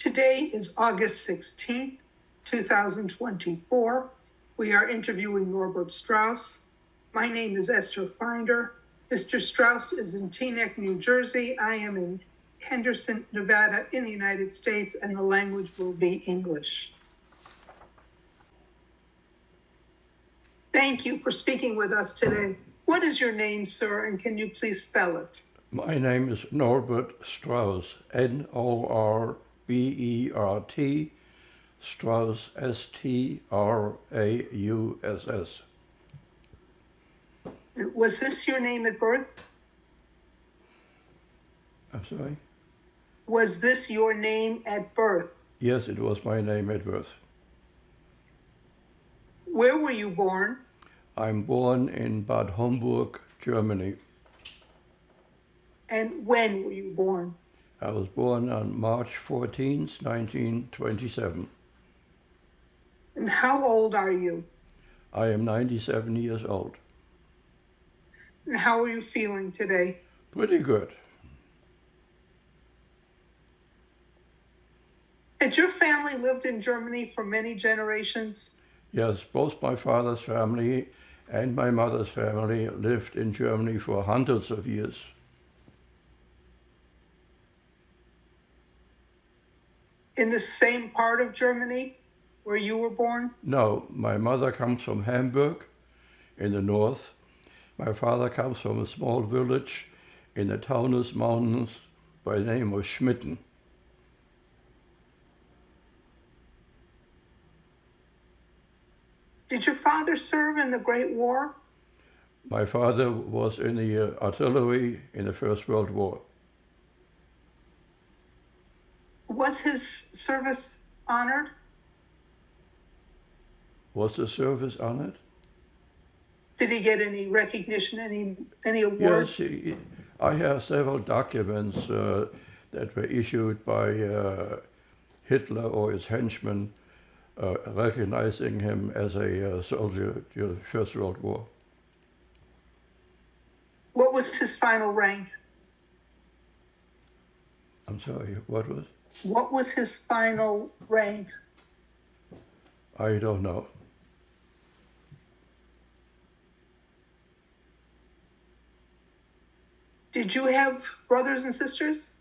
Today is August 16th, 2024. We are interviewing Norbert Strauss. My name is Esther Finder. Mr. Strauss is in Teaneck, New Jersey. I am in Henderson, Nevada, in the United States, and the language will be English. Thank you for speaking with us today. What is your name, sir, and can you please spell it? My name is Norbert Strauss, Norbert, Strauss, Strauss. Was this your name at birth? I'm sorry? Was this your name at birth? Yes, it was my name at birth. Where were you born? I'm born in Bad Homburg, Germany. And when were you born? I was born on March 14th, 1927. And how old are you? I am 97 years old. And how are you feeling today? Pretty good. Had your family lived in Germany for many generations? Yes, both my father's family and my mother's family lived in Germany for hundreds of years. In the same part of Germany where you were born? No, my mother comes from Hamburg in the north. My father comes from a small village in the Taunus Mountains by the name of Schmitten. Did your father serve in the Great War? My father was in the artillery in the First World War. Was his service honored? Was the service honored? Did he get any recognition, any awards? Yes, I have several documents that were issued by Hitler or his henchmen recognizing him as a soldier during the First World War. What was his final rank? I'm sorry, what was? What was his final rank? I don't know. Did you have brothers and sisters?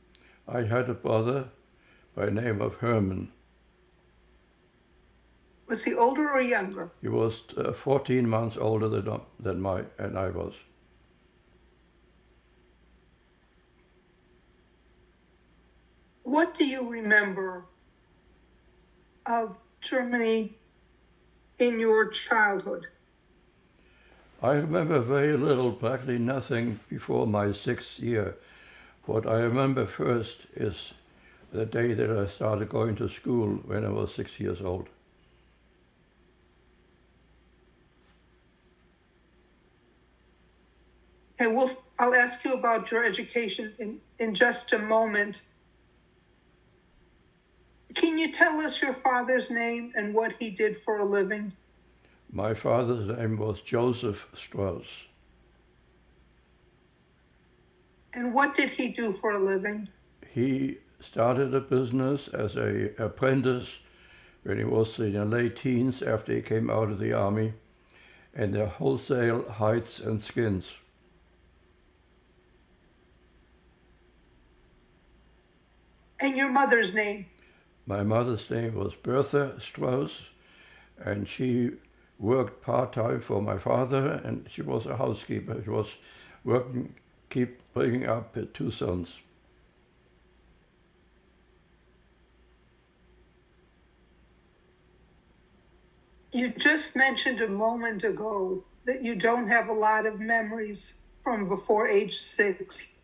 I had a brother by the name of Herman. Was he older or younger? He was 14 months older than I was. What do you remember of Germany in your childhood? I remember very little, practically nothing before my 6th year. What I remember first is the day that I started going to school when I was 6 years old. Okay, I'll ask you about your education in just a moment. Can you tell us your father's name and what he did for a living? My father's name was Joseph Strauss. And what did he do for a living? He started a business as an apprentice when he was in the late teens after he came out of the army, and the wholesale hides and skins. And your mother's name? My mother's name was Bertha Strauss, and she worked part-time for my father, and she was a housekeeper. She was working, bringing up 2 sons. You just mentioned a moment ago that you don't have a lot of memories from before age 6.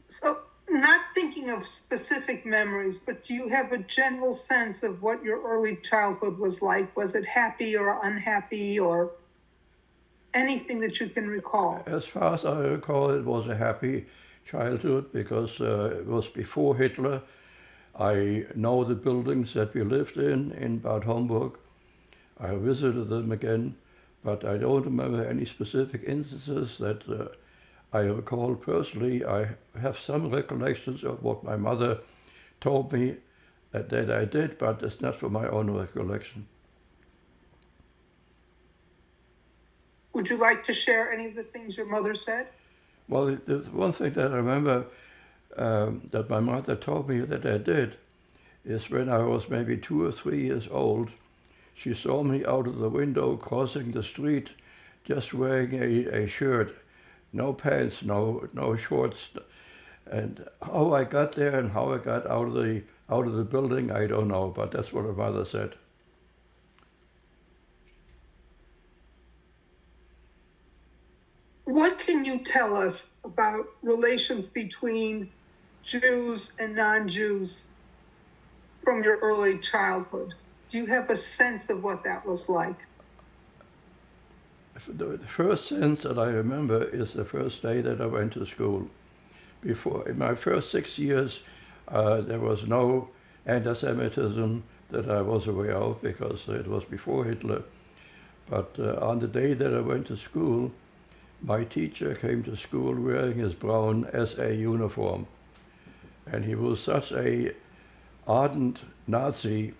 So, not thinking of specific memories, but do you have a general sense of what your early childhood was like? Was it happy or unhappy or anything that you can recall? As far as I recall, it was a happy childhood because it was before Hitler. I know the buildings that we lived in Bad Homburg. I visited them again, but I don't remember any specific instances that I recall personally. I have some recollections of what my mother told me that I did, but it's not from my own recollection. Would you like to share any of the things your mother said? Well, there's one thing that I remember that my mother told me that I did is when I was maybe 2 or 3 years old, she saw me out of the window crossing the street just wearing a shirt, no pants, no shorts. And how I got there and how I got out of the building, I don't know, but that's what her mother said. What can you tell us about relations between Jews and non-Jews from your early childhood? Do you have a sense of what that was like? The first sense that I remember is the first day that I went to school. Before, in my first 6 years, there was no anti-Semitism that I was aware of because it was before Hitler. But on the day that I went to school, my teacher came to school wearing his brown SA uniform. And he was such a ardent Nazi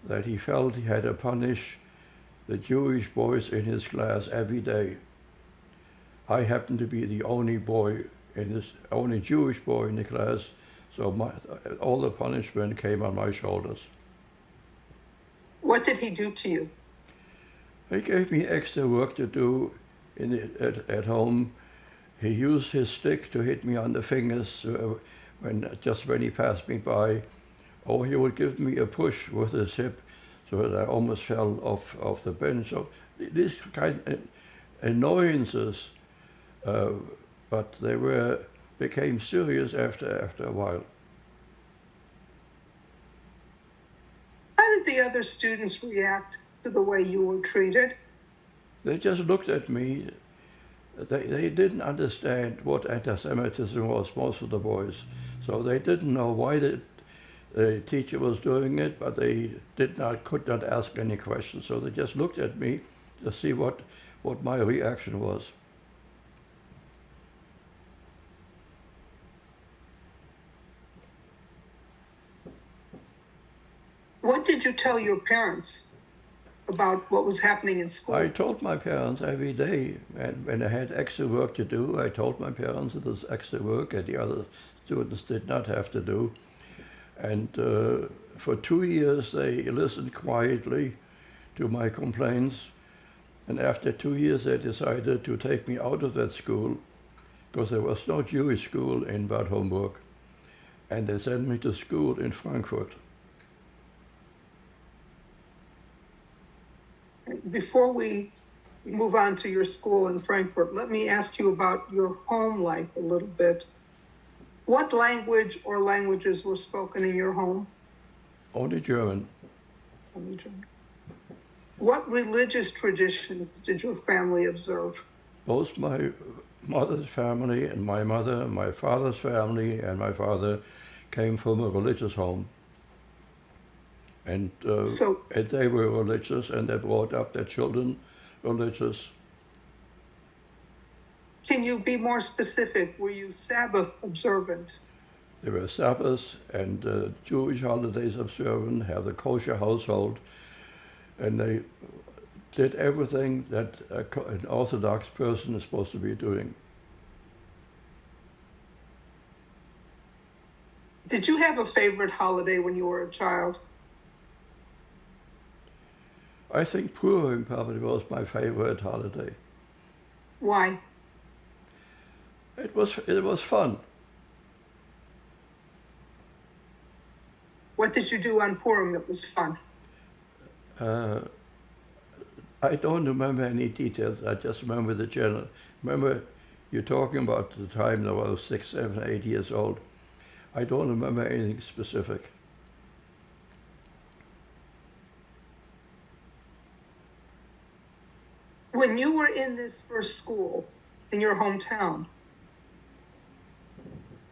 that he felt he had to punish the Jewish boys in his class every day. I happened to be the only only Jewish boy in the class, so all the punishment came on my shoulders. What did he do to you? He gave me extra work to do at home. He used his stick to hit me on the fingers when he passed me by, or he would give me a push with his hip so that I almost fell off the bench. So these kind of annoyances, but they became serious after a while. How did the other students react to the way you were treated? They just looked at me. They didn't understand what anti-Semitism was, most of the boys. So they didn't know why the teacher was doing it, but they could not ask any questions. So they just looked at me to see what my reaction was. What did you tell your parents about what was happening in school? I told my parents every day, and when I had extra work to do, I told my parents it was extra work and the other students did not have to do. And for 2 years, they listened quietly to my complaints. And after 2 years, they decided to take me out of that school because there was no Jewish school in Bad Homburg. And they sent me to school in Frankfurt. Before we move on to your school in Frankfurt, let me ask you about your home life a little bit. What language or languages were spoken in your home? Only German. Only German. What religious traditions did your family observe? Both my mother's family and my mother, and my father's family and my father came from a religious home. And they were religious, and they brought up their children religious. Can you be more specific? Were you Sabbath observant? They were Sabbaths and Jewish holidays observant, have a kosher household, and they did everything that an Orthodox person is supposed to be doing. Did you have a favorite holiday when you were a child? I think Purim probably was my favorite holiday. Why? It was fun. What did you do on Purim that was fun? I don't remember any details. I just remember the general. Remember, you're talking about the time that I was 6, 7, 8 years old. I don't remember anything specific. When you were in this first school in your hometown,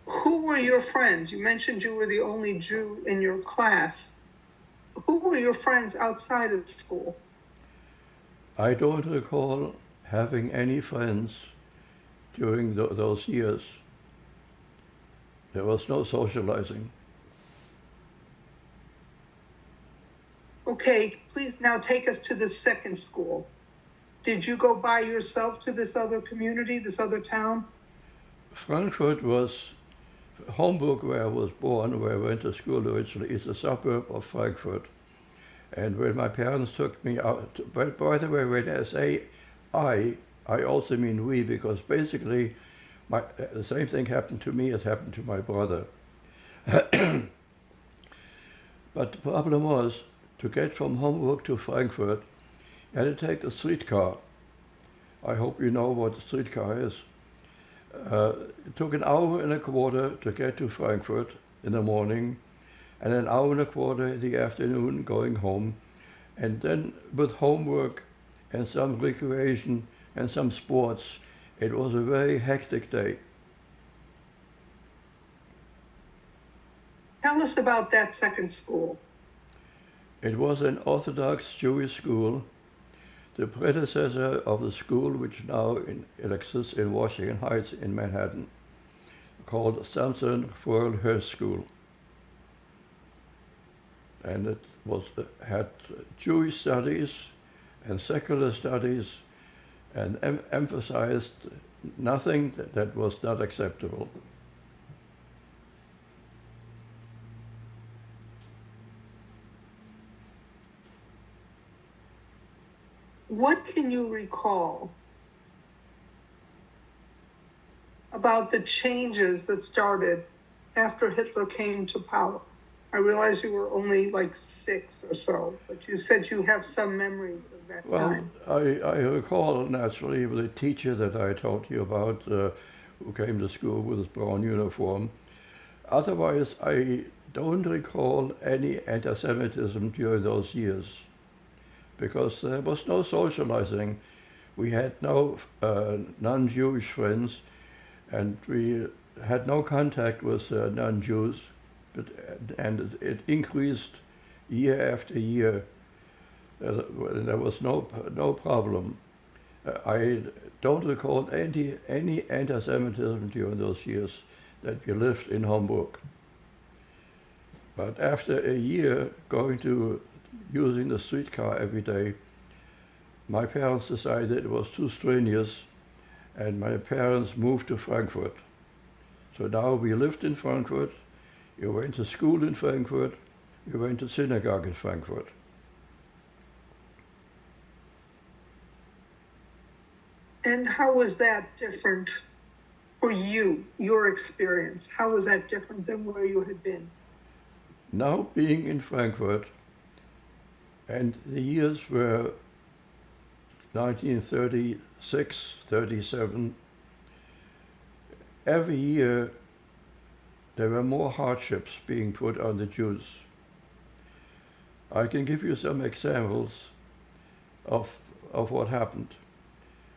who were your friends? You mentioned you were the only Jew in your class. Who were your friends outside of school? I don't recall having any friends during those years. There was no socializing. Okay, please now take us to the second school. Did you go by yourself to this other community, this other town? Frankfurt was Homburg, where I was born, where I went to school originally, is a suburb of Frankfurt. And when my parents took me out, by the way, when I say I also mean we, because basically the same thing happened to me as happened to my brother. But the problem was, to get from Hamburg to Frankfurt, you had to take the streetcar. I hope you know what a streetcar is. It took an hour and a quarter to get to Frankfurt in the morning, and an hour and a quarter in the afternoon going home. And then with homework and some recreation and some sports, it was a very hectic day. Tell us about that second school. It was an Orthodox Jewish school, the predecessor of the school which now exists in Washington Heights in Manhattan, called Samson Feuerl Hirsch School. And it had Jewish studies and secular studies, and emphasized nothing that was not acceptable. What can you recall about the changes that started after Hitler came to power? I realize you were only like 6 or so, but you said you have some memories of that time. Well, I recall naturally the teacher that I told you about, who came to school with his brown uniform. Otherwise, I don't recall any anti-Semitism during those years, because there was no socializing. We had no non-Jewish friends, and we had no contact with non-Jews, and it increased year after year. There was no problem. I don't recall any anti-Semitism during those years that we lived in Hamburg. But after a year using the streetcar every day, my parents decided it was too strenuous, and my parents moved to Frankfurt. So now we lived in Frankfurt, we went to school in Frankfurt, we went to synagogue in Frankfurt. And how was that different for you, your experience? How was that different than where you had been? Now being in Frankfurt, and the years were 1936, 37, every year there were more hardships being put on the Jews. I can give you some examples of what happened.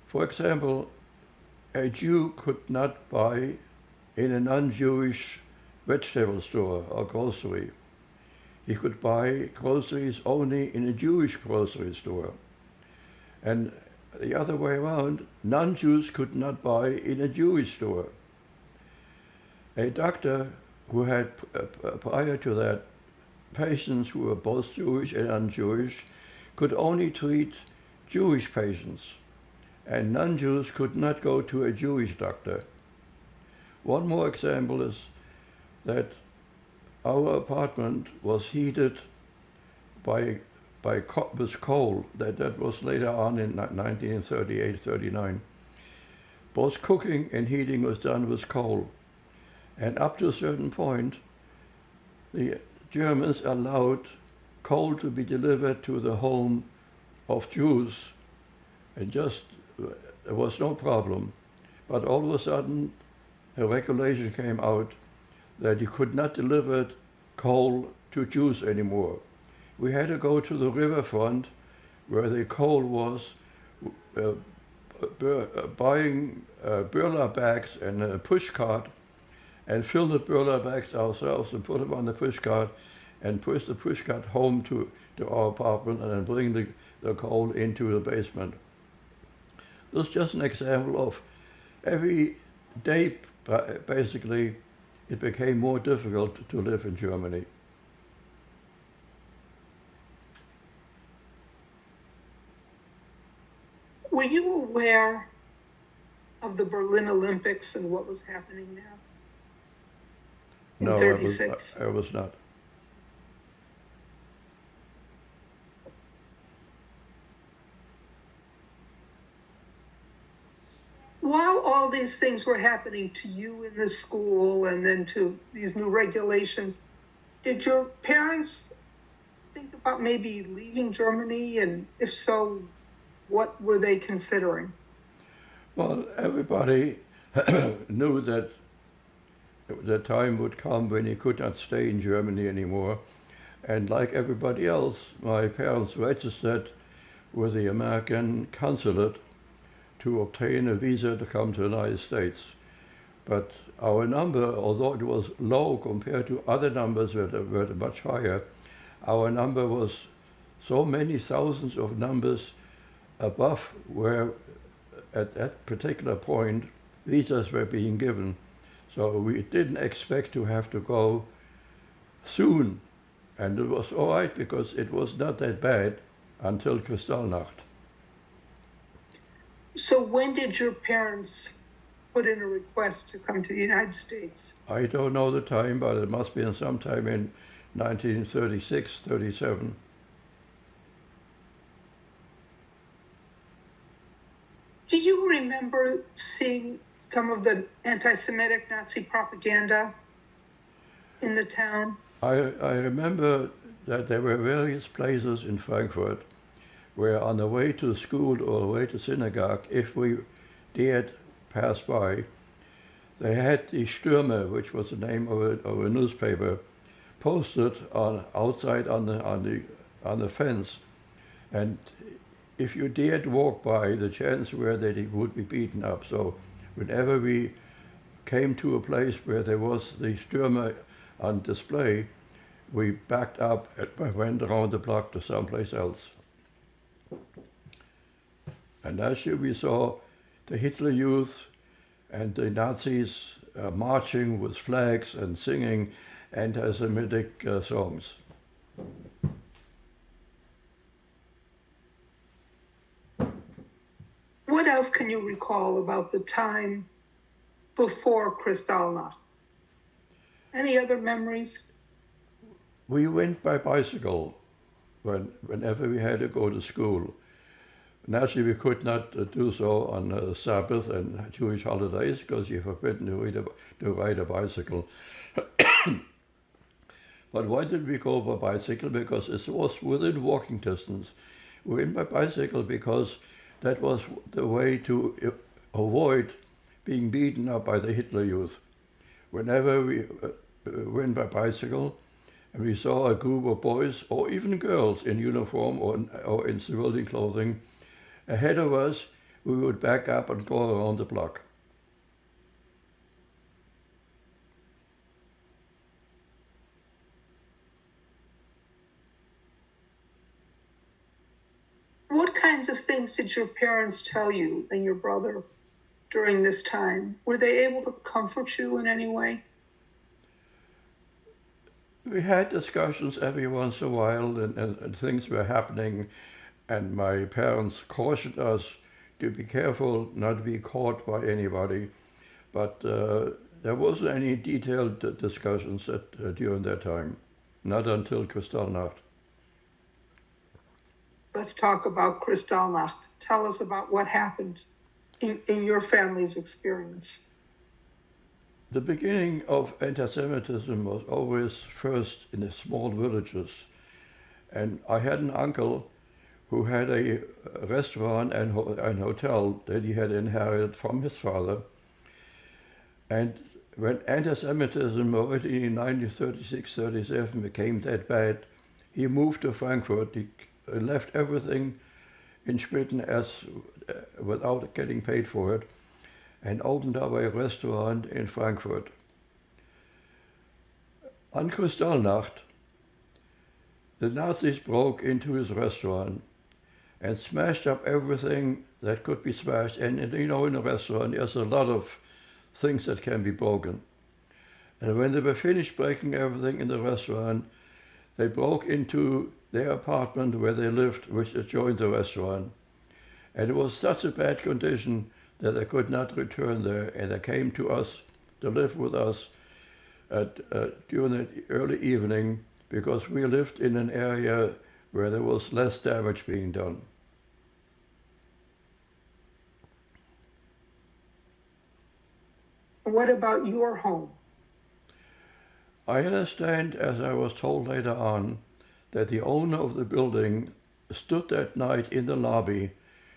For example, a Jew could not buy in a non-Jewish vegetable store or grocery. He could buy groceries only in a Jewish grocery store. And the other way around, non-Jews could not buy in a Jewish store. A doctor who had, prior to that, patients who were both Jewish and non-Jewish could only treat Jewish patients, and non-Jews could not go to a Jewish doctor. One more example is that our apartment was heated with coal. That was later on in 1938, 39. Both cooking and heating was done with coal. And up to a certain point, the Germans allowed coal to be delivered to the home of Jews, and there was no problem. But all of a sudden, a regulation came out that you could not deliver coal to Jews anymore. We had to go to the riverfront where the coal was, buying burlap bags and a push cart, and fill the burlap bags ourselves and put them on the push cart and push the push cart home to our apartment, and then bring the coal into the basement. This is just an example of every day, basically, it became more difficult to live in Germany. Were you aware of the Berlin Olympics and what was happening there in No, 36? I was not. While all these things were happening to you in the school and then to these new regulations, did your parents think about maybe leaving Germany? And if so, what were they considering? Well, everybody knew that the time would come when he could not stay in Germany anymore. And like everybody else, my parents registered with the American consulate to obtain a visa to come to the United States. But our number, although it was low compared to other numbers that were much higher, our number was so many thousands of numbers above where at that particular point visas were being given. So we didn't expect to have to go soon. And it was all right because it was not that bad until Kristallnacht. So when did your parents put in a request to come to the United States? I don't know the time, but it must be sometime in 1936, 37. Do you remember seeing some of the anti-Semitic Nazi propaganda in the town? I remember that there were various places in Frankfurt where on the way to school or the way to synagogue, if we dared pass by, they had the Stürme, which was the name of a newspaper, posted outside on the fence. And if you dared walk by, the chance were that it would be beaten up. So whenever we came to a place where there was the Stürme on display, we backed up and went around the block to someplace else. And as we saw the Hitler Youth and the Nazis marching with flags and singing anti-Semitic songs. What else can you recall about the time before Kristallnacht? Any other memories? We went by bicycle whenever we had to go to school. Naturally, we could not do so on Sabbath and Jewish holidays because you're forbidden to ride a bicycle. But why did we go by bicycle? Because it was within walking distance. We went by bicycle because that was the way to avoid being beaten up by the Hitler Youth. Whenever we went by bicycle and we saw a group of boys or even girls in uniform or in civilian clothing ahead of us, we would back up and go around the block. What kinds of things did your parents tell you and your brother during this time? Were they able to comfort you in any way? We had discussions every once in a while and things were happening, and my parents cautioned us to be careful not to be caught by anybody. But there wasn't any detailed discussions during that time, not until Kristallnacht. Let's talk about Kristallnacht. Tell us about what happened in your family's experience. The beginning of anti-Semitism was always first in the small villages. And I had an uncle who had a restaurant and hotel that he had inherited from his father. And when anti-Semitism already in 1936-37 became that bad, he moved to Frankfurt. He left everything in Schmitten without getting paid for it, and opened up a restaurant in Frankfurt. On Kristallnacht, the Nazis broke into his restaurant and smashed up everything that could be smashed. And you know, in a restaurant, there's a lot of things that can be broken. And when they were finished breaking everything in the restaurant, they broke into their apartment where they lived, which adjoined the restaurant. And it was such a bad condition that they could not return there, and they came to us to live with us during the early evening because we lived in an area where there was less damage being done. What about your home? I understand, as I was told later on, that the owner of the building stood that night in the lobby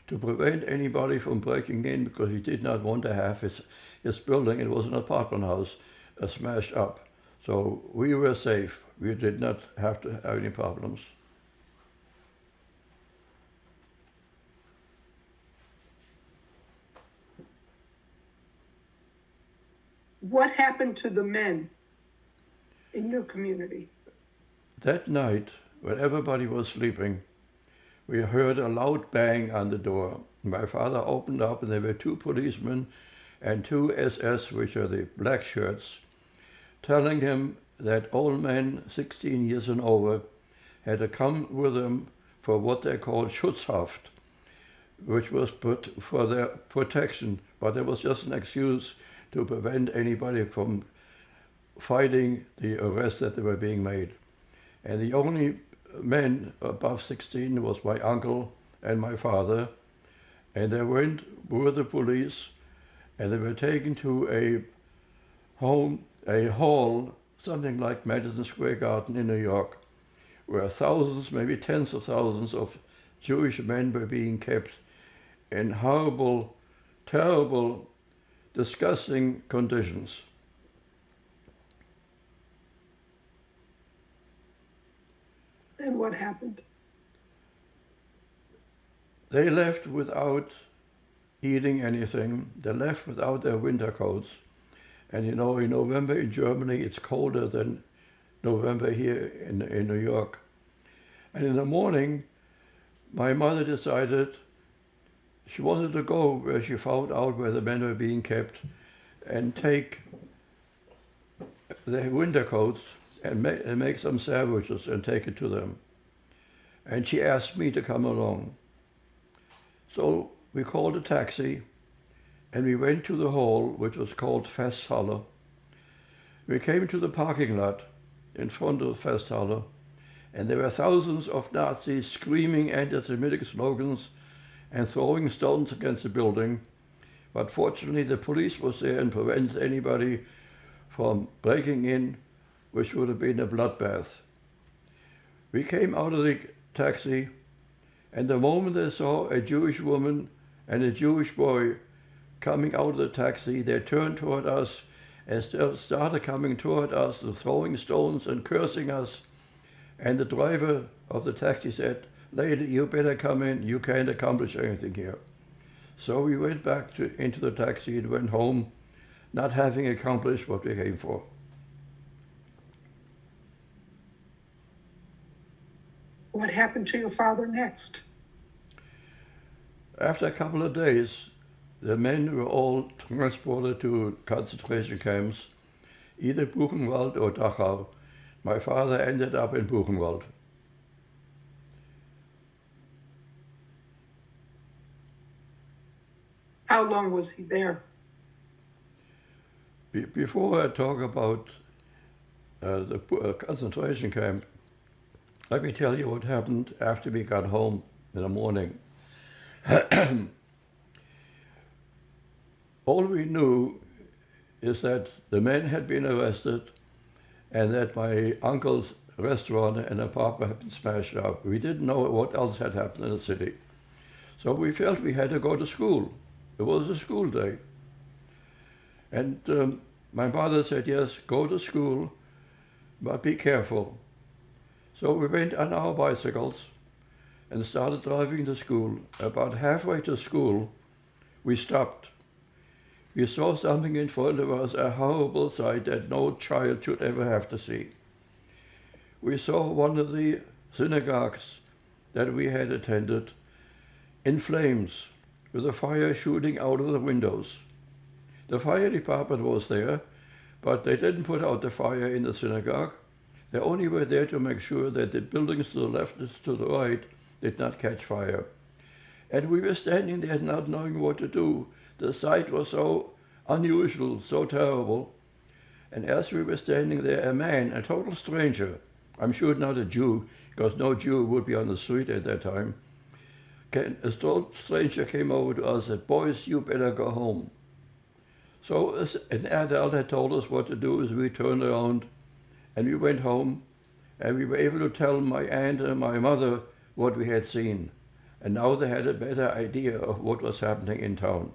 to prevent anybody from breaking in because he did not want to have his building, it was an apartment house, smashed up. So we were safe. We did not have to have any problems. What happened to the men in your community? That night, when everybody was sleeping, we heard a loud bang on the door. My father opened up, and there were two policemen and two SS, which are the black shirts, telling him that all men 16 years and over had to come with them for what they called Schutzhaft, which was put for their protection, but it was just an excuse to prevent anybody from fighting the arrest that they were being made. And the only men above 16 was my uncle and my father, and they went with the police, and they were taken to a hall, something like Madison Square Garden in New York, where thousands, maybe tens of thousands of Jewish men were being kept in horrible, terrible, disgusting conditions. And what happened? They left without eating anything. They left without their winter coats. And you know, in November in Germany, it's colder than November here in New York. And in the morning, my mother decided she wanted to go where she found out where the men were being kept and take their winter coats and make some sandwiches and take it to them. And she asked me to come along. So we called a taxi and we went to the hall, which was called Festhalle. We came to the parking lot in front of Festhalle, and there were thousands of Nazis screaming anti-Semitic slogans and throwing stones against the building. But fortunately, the police was there and prevented anybody from breaking in, which would have been a bloodbath. We came out of the taxi, and the moment they saw a Jewish woman and a Jewish boy coming out of the taxi, they turned toward us and started coming toward us and throwing stones and cursing us. And the driver of the taxi said, "Lady, you better come in. You can't accomplish anything here." So we went back into the taxi and went home, not having accomplished what we came for. What happened to your father next? After a couple of days, the men were all transported to concentration camps, either Buchenwald or Dachau. My father ended up in Buchenwald. How long was he there? Before I talk about the concentration camp, let me tell you what happened after we got home in the morning. All we knew is that the men had been arrested and that my uncle's restaurant and apartment had been smashed up. We didn't know what else had happened in the city. So we felt we had to go to school. It was a school day. And my mother said, "Yes, go to school, but be careful." So we went on our bicycles and started driving to school. About halfway to school, we stopped. We saw something in front of us, a horrible sight that no child should ever have to see. We saw one of the synagogues that we had attended in flames, with a fire shooting out of the windows. The fire department was there, but they didn't put out the fire in the synagogue. They only were there to make sure that the buildings to the left and to the right did not catch fire. And we were standing there not knowing what to do. The sight was so unusual, so terrible. And as we were standing there, a man, a total stranger, I'm sure not a Jew, because no Jew would be on the street at that time, a stranger came over to us and said, "Boys, you better go home." So as an adult had told us what to do, as we turned around and we went home, and we were able to tell my aunt and my mother what we had seen. And now they had a better idea of what was happening in town.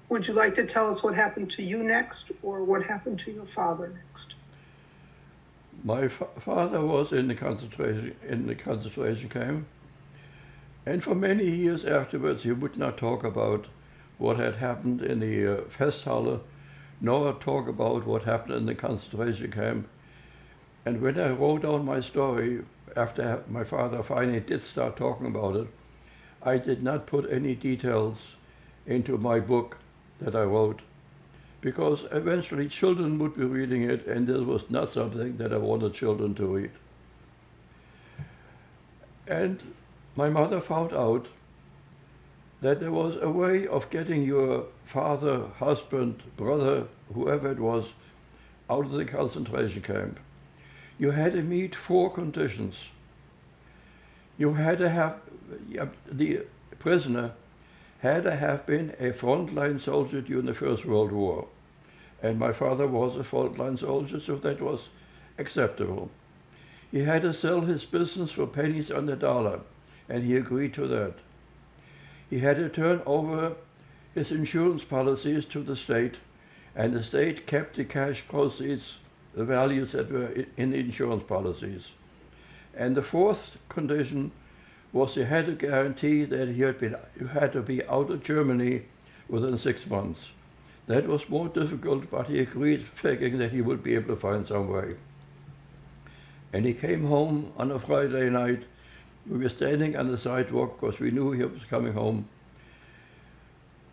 Would you like to tell us what happened to you next, or what happened to your father next? My father was in the concentration camp, and for many years afterwards he would not talk about what had happened in the Festhalle, nor talk about what happened in the concentration camp. And when I wrote down my story, after my father finally did start talking about it, I did not put any details into my book that I wrote, because eventually children would be reading it, and this was not something that I wanted children to read. And my mother found out that there was a way of getting your father, husband, brother, whoever it was, out of the concentration camp. You had to meet 4 conditions. You had to have, the prisoner had to have been a frontline soldier during the First World War. And my father was a frontline soldier, so that was acceptable. He had to sell his business for pennies on the dollar, and he agreed to that. He had to turn over his insurance policies to the state, and the state kept the cash proceeds, the values that were in the insurance policies. And the 4th condition was he had to guarantee that he had to be out of Germany within 6 months. That was more difficult, but he agreed, figuring that he would be able to find some way. And he came home on a Friday night. We were standing on the sidewalk because we knew he was coming home.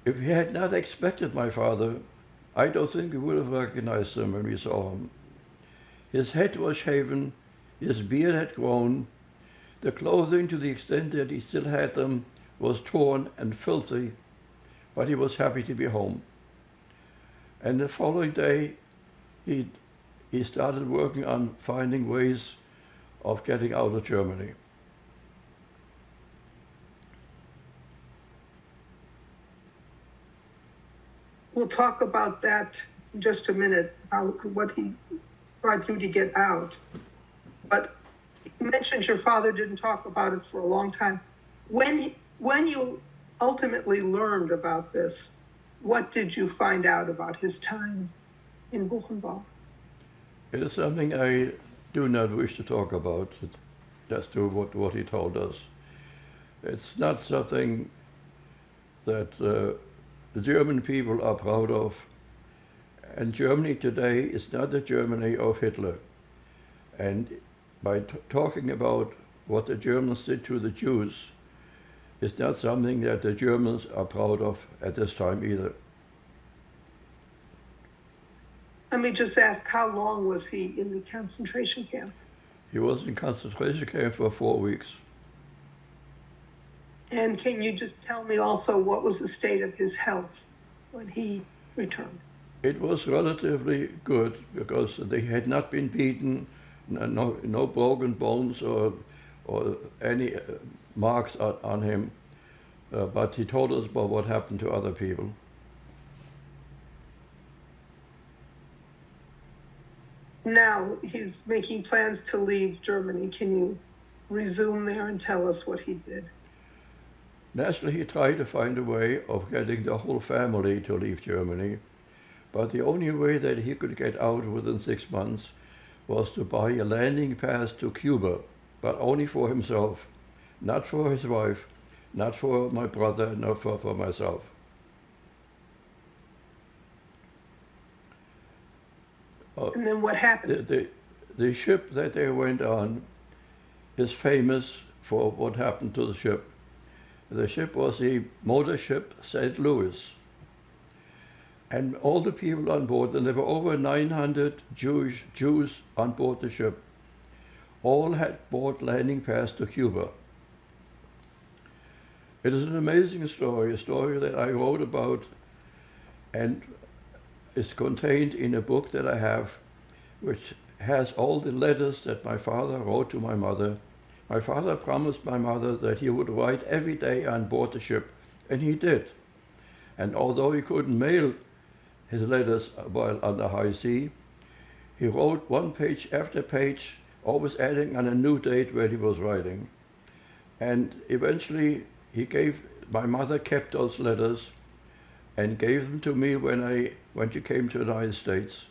If we had not expected my father, I don't think we would have recognized him when we saw him. His head was shaven, his beard had grown, the clothing, to the extent that he still had them, was torn and filthy, but he was happy to be home. And the following day, he started working on finding ways of getting out of Germany. We'll talk about that in just a minute, what he tried to get out. But you mentioned your father didn't talk about it for a long time. When you ultimately learned about this, what did you find out about his time in Buchenwald? It is something I do not wish to talk about, just to what he told us. It's not something that the German people are proud of. And Germany today is not the Germany of Hitler. And by talking about what the Germans did to the Jews, is not something that the Germans are proud of at this time either. Let me just ask, how long was he in the concentration camp? He was in concentration camp for 4 weeks. And can you just tell me also what was the state of his health when he returned? It was relatively good because they had not been beaten, no broken bones or any marks on him, but he told us about what happened to other people. Now he's making plans to leave Germany. Can you resume there and tell us what he did? Naturally, he tried to find a way of getting the whole family to leave Germany, but the only way that he could get out within 6 months was to buy a landing pass to Cuba, but only for himself, not for his wife, not for my brother, not for myself. And then what happened? The ship that they went on is famous for what happened to the ship. The ship was the motor ship St. Louis. And all the people on board, and there were over 900 Jews on board the ship, all had bought landing pass to Cuba. It is an amazing story, a story that I wrote about, and is contained in a book that I have, which has all the letters that my father wrote to my mother. My father promised my mother that he would write every day on board the ship, and he did. And although he couldn't mail his letters while on the high sea, he wrote one page after page, always adding on a new date where he was writing. And eventually my mother kept those letters and gave them to me when she came to the United States.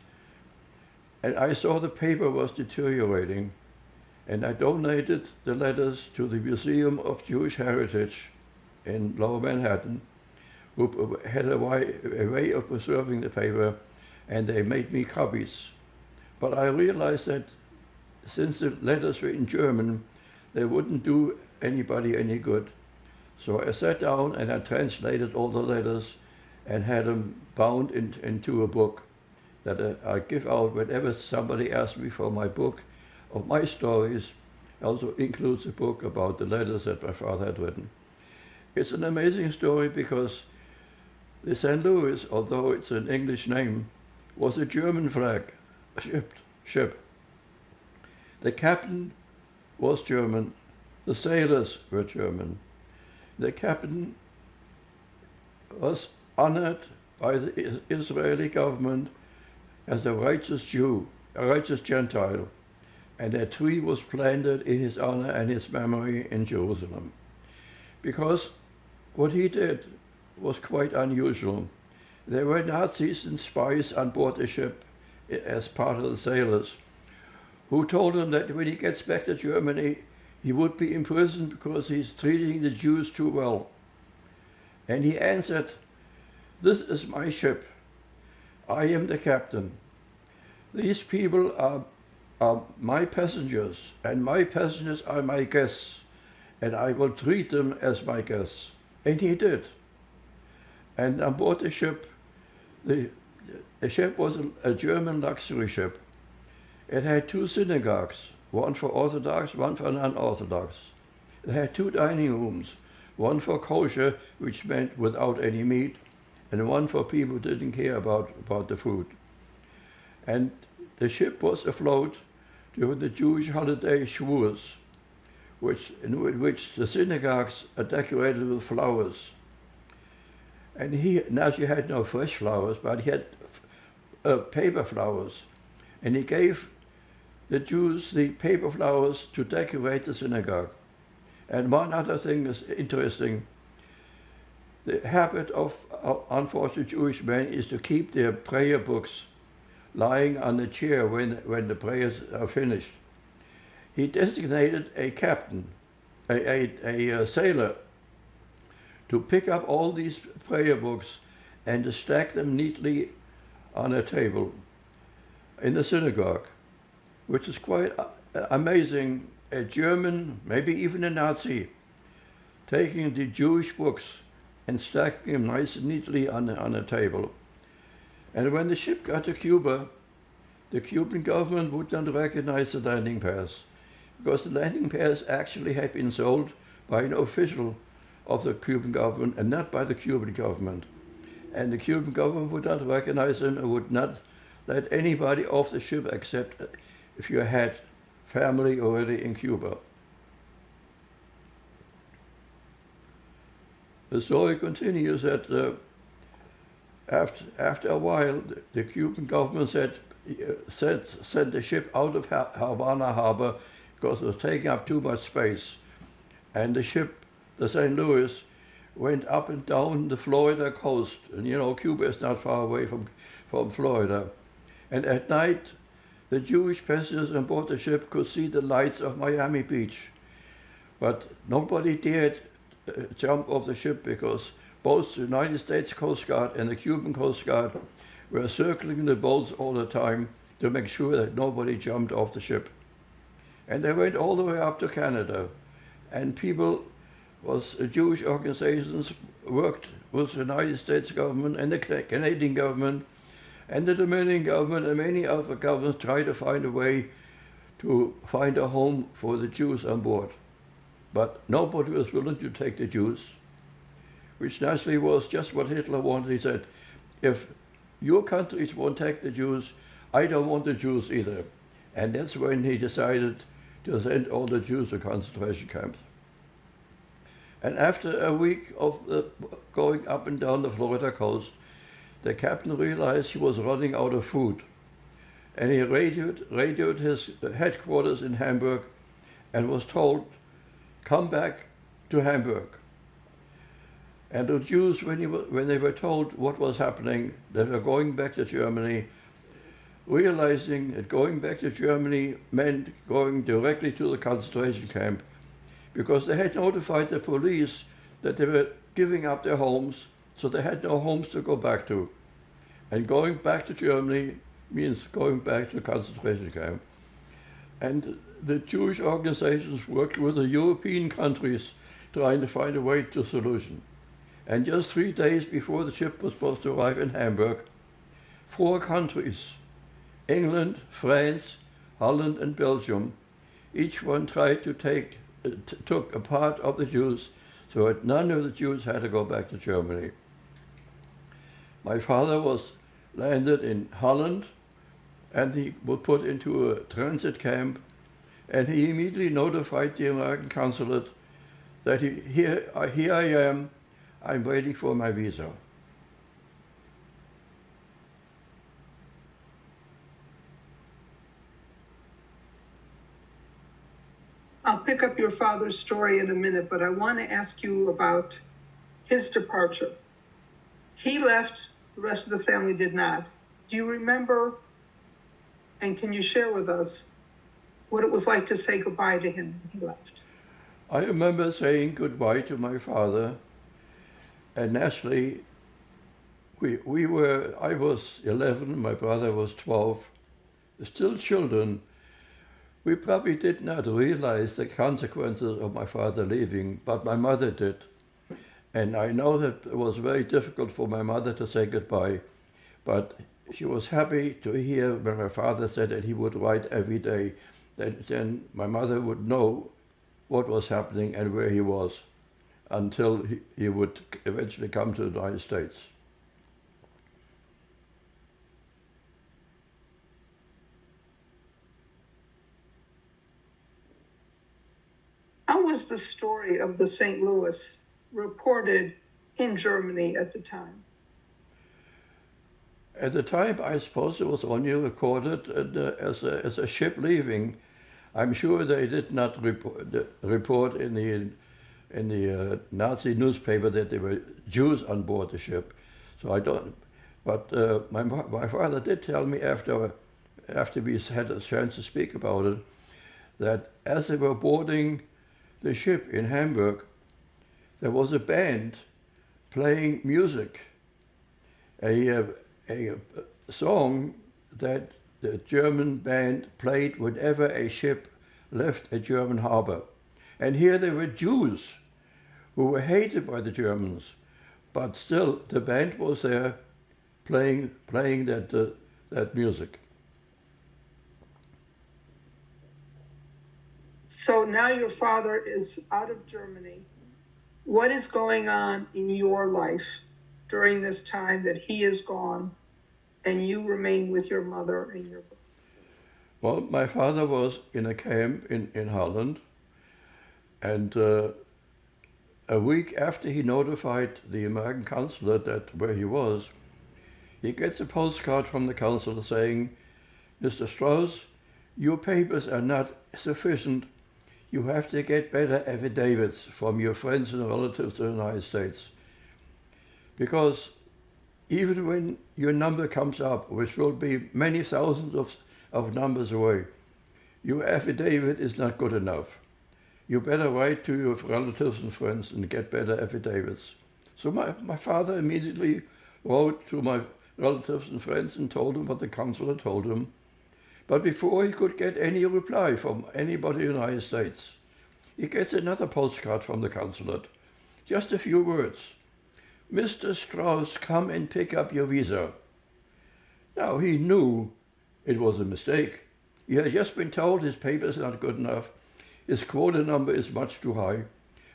And I saw the paper was deteriorating, and I donated the letters to the Museum of Jewish Heritage in Lower Manhattan, who had a way of preserving the paper, and they made me copies. But I realized that since the letters were in German, they wouldn't do anybody any good. So I sat down and I translated all the letters and had them bound into a book that I give out whenever somebody asks me for my book of my stories. Also includes a book about the letters that my father had written. It's an amazing story because the St. Louis, although it's an English name, was a German flag ship. The captain was German. The sailors were German. The captain was honored by the Israeli government as a righteous Jew, a righteous Gentile, and a tree was planted in his honor and his memory in Jerusalem. Because what he did was quite unusual. There were Nazis and spies on board the ship as part of the sailors who told him that when he gets back to Germany, he would be imprisoned because he's treating the Jews too well. And he answered, "This is my ship. I am the captain. These people are my passengers, and my passengers are my guests, and I will treat them as my guests." And he did. And on board the ship, the ship was a German luxury ship. It had 2 synagogues, one for Orthodox, one for non-Orthodox. It had 2 dining rooms, one for kosher, which meant without any meat, and one for people who didn't care about the food. And the ship was afloat during the Jewish holiday Shavuos, in which the synagogues are decorated with flowers. And now she had no fresh flowers, but he had paper flowers. And he gave the Jews the paper flowers to decorate the synagogue. And one other thing is interesting. The habit of unfortunate Jewish men is to keep their prayer books lying on the chair when the prayers are finished. He designated a captain, a sailor, to pick up all these prayer books and to stack them neatly on a table in the synagogue, which is quite amazing. A German, maybe even a Nazi, taking the Jewish books and stacking them nice and neatly on a table. And when the ship got to Cuba, the Cuban government would not recognize the landing pass, because the landing pass actually had been sold by an official of the Cuban government and not by the Cuban government. And the Cuban government would not recognize him and would not let anybody off the ship except if you had family already in Cuba. The story continues that after a while, the Cuban government sent the ship out of Havana Harbor because it was taking up too much space. And the ship, the St. Louis, went up and down the Florida coast. And you know, Cuba is not far away from Florida. And at night, the Jewish passengers on board the ship could see the lights of Miami Beach. But nobody dared jump off the ship because both the United States Coast Guard and the Cuban Coast Guard were circling the boats all the time to make sure that nobody jumped off the ship. And they went all the way up to Canada. And Jewish organizations worked with the United States government and the Canadian government and the Dominican government and many other governments tried to find a way to find a home for the Jews on board. But nobody was willing to take the Jews, which naturally was just what Hitler wanted. He said, if your countries won't take the Jews, I don't want the Jews either. And that's when he decided to send all the Jews to concentration camps. And after a week of going up and down the Florida coast, the captain realized he was running out of food. And he radioed his headquarters in Hamburg and was told, come back to Hamburg. And the Jews, when they were told what was happening, they were going back to Germany, realizing that going back to Germany meant going directly to the concentration camp, because they had notified the police that they were giving up their homes, so they had no homes to go back to. And going back to Germany means going back to the concentration camp. And the Jewish organizations worked with the European countries trying to find a way to solution. And just 3 days before the ship was supposed to arrive in Hamburg, 4 countries, England, France, Holland, and Belgium, each one tried to took a part of the Jews so that none of the Jews had to go back to Germany. My father was landed in Holland, and he was put into a transit camp, and he immediately notified the American consulate that here I am, I'm waiting for my visa. I'll pick up your father's story in a minute, but I want to ask you about his departure. He left, the rest of the family did not. Do you remember, and can you share with us what it was like to say goodbye to him when he left? I remember saying goodbye to my father, and naturally, I was 11, my brother was 12, still children. We probably did not realize the consequences of my father leaving, but my mother did. And I know that it was very difficult for my mother to say goodbye, but she was happy to hear when my father said that he would write every day, that then my mother would know what was happening and where he was until he would eventually come to the United States. How was the story of the St. Louis reported in Germany at the time? At the time, I suppose it was only recorded as a ship leaving. I'm sure they did not report in the Nazi newspaper that there were Jews on board the ship. So I don't. But my father did tell me after we had a chance to speak about it, that as they were boarding the ship in Hamburg, there was a band playing music, a song that the German band played whenever a ship left a German harbor. And here there were Jews who were hated by the Germans, but still the band was there playing that music. So now your father is out of Germany. What is going on in your life during this time that he is gone and you remain with your mother and your brother? Well, my father was in a camp in Holland, and a week after he notified the American consulate that where he was, he gets a postcard from the consulate saying, "Mr. Strauss, your papers are not sufficient. You have to get better affidavits from your friends and relatives in the United States. Because even when your number comes up, which will be many thousands of numbers away, your affidavit is not good enough. You better write to your relatives and friends and get better affidavits." So my father immediately wrote to my relatives and friends and told them what the consulate told him. But before he could get any reply from anybody in the United States, he gets another postcard from the consulate. Just a few words. Mr. Strauss, come and pick up your visa. Now he knew it was a mistake. He had just been told his papers are not good enough, his quota number is much too high,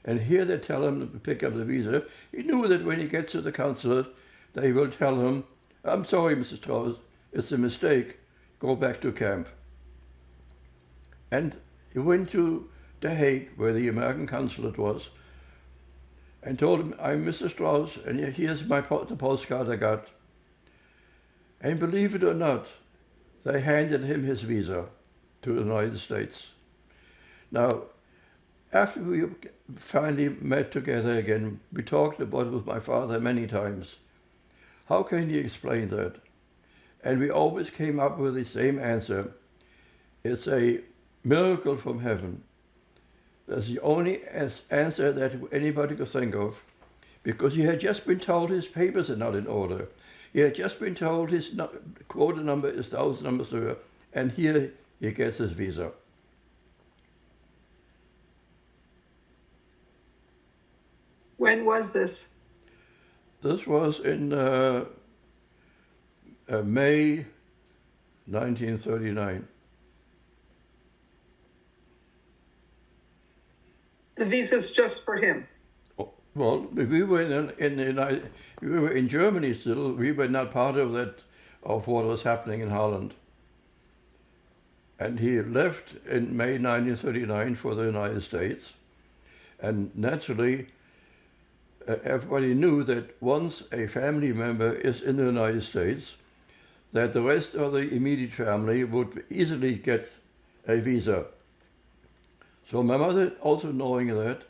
and here they tell him to pick up the visa. He knew that when he gets to the consulate, they will tell him, I'm sorry, Mr. Strauss, it's a mistake, go back to camp. And he went to The Hague, where the American consulate was, and told him, I'm Mr. Strauss, and here's the postcard I got. And believe it or not, they handed him his visa to the United States. Now, after we finally met together again, we talked about it with my father many times. How can you explain that? And we always came up with the same answer. It's a miracle from heaven. That's the only answer that anybody could think of, because he had just been told his papers are not in order. He had just been told his quota number is 1,000 numbers lower, and here he gets his visa. When was this? This was in May 1939. The visa's just for him. Well, we were we were in Germany still. We were not part of what was happening in Holland. And he left in May 1939 for the United States. And naturally, everybody knew that once a family member is in the United States, that the rest of the immediate family would easily get a visa. So my mother, also knowing that,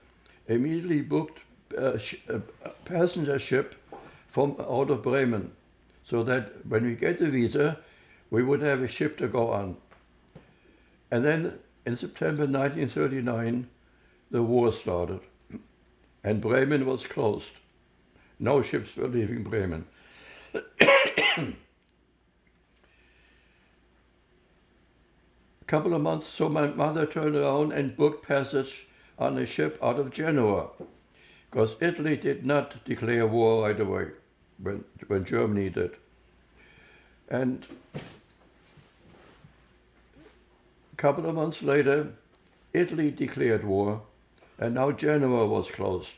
immediately booked a passenger ship from out of Bremen, so that when we get the visa, we would have a ship to go on. And then in September 1939, the war started, and Bremen was closed. No ships were leaving Bremen. A couple of months, so my mother turned around and booked passage on a ship out of Genoa, because Italy did not declare war right away when Germany did. And a couple of months later, Italy declared war, and now Genoa was closed,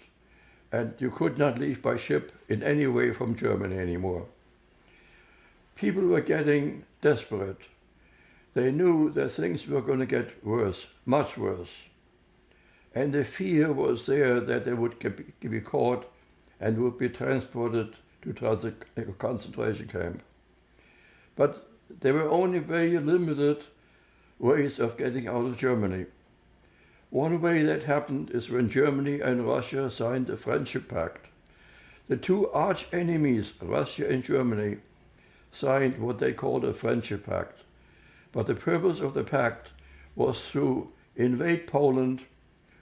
and you could not leave by ship in any way from Germany anymore. People were getting desperate. They knew that things were going to get worse, much worse. And the fear was there that they would be caught and would be transported to a concentration camp. But there were only very limited ways of getting out of Germany. One way that happened is when Germany and Russia signed a friendship pact. The two arch enemies, Russia and Germany, signed what they called a friendship pact. But the purpose of the pact was to invade Poland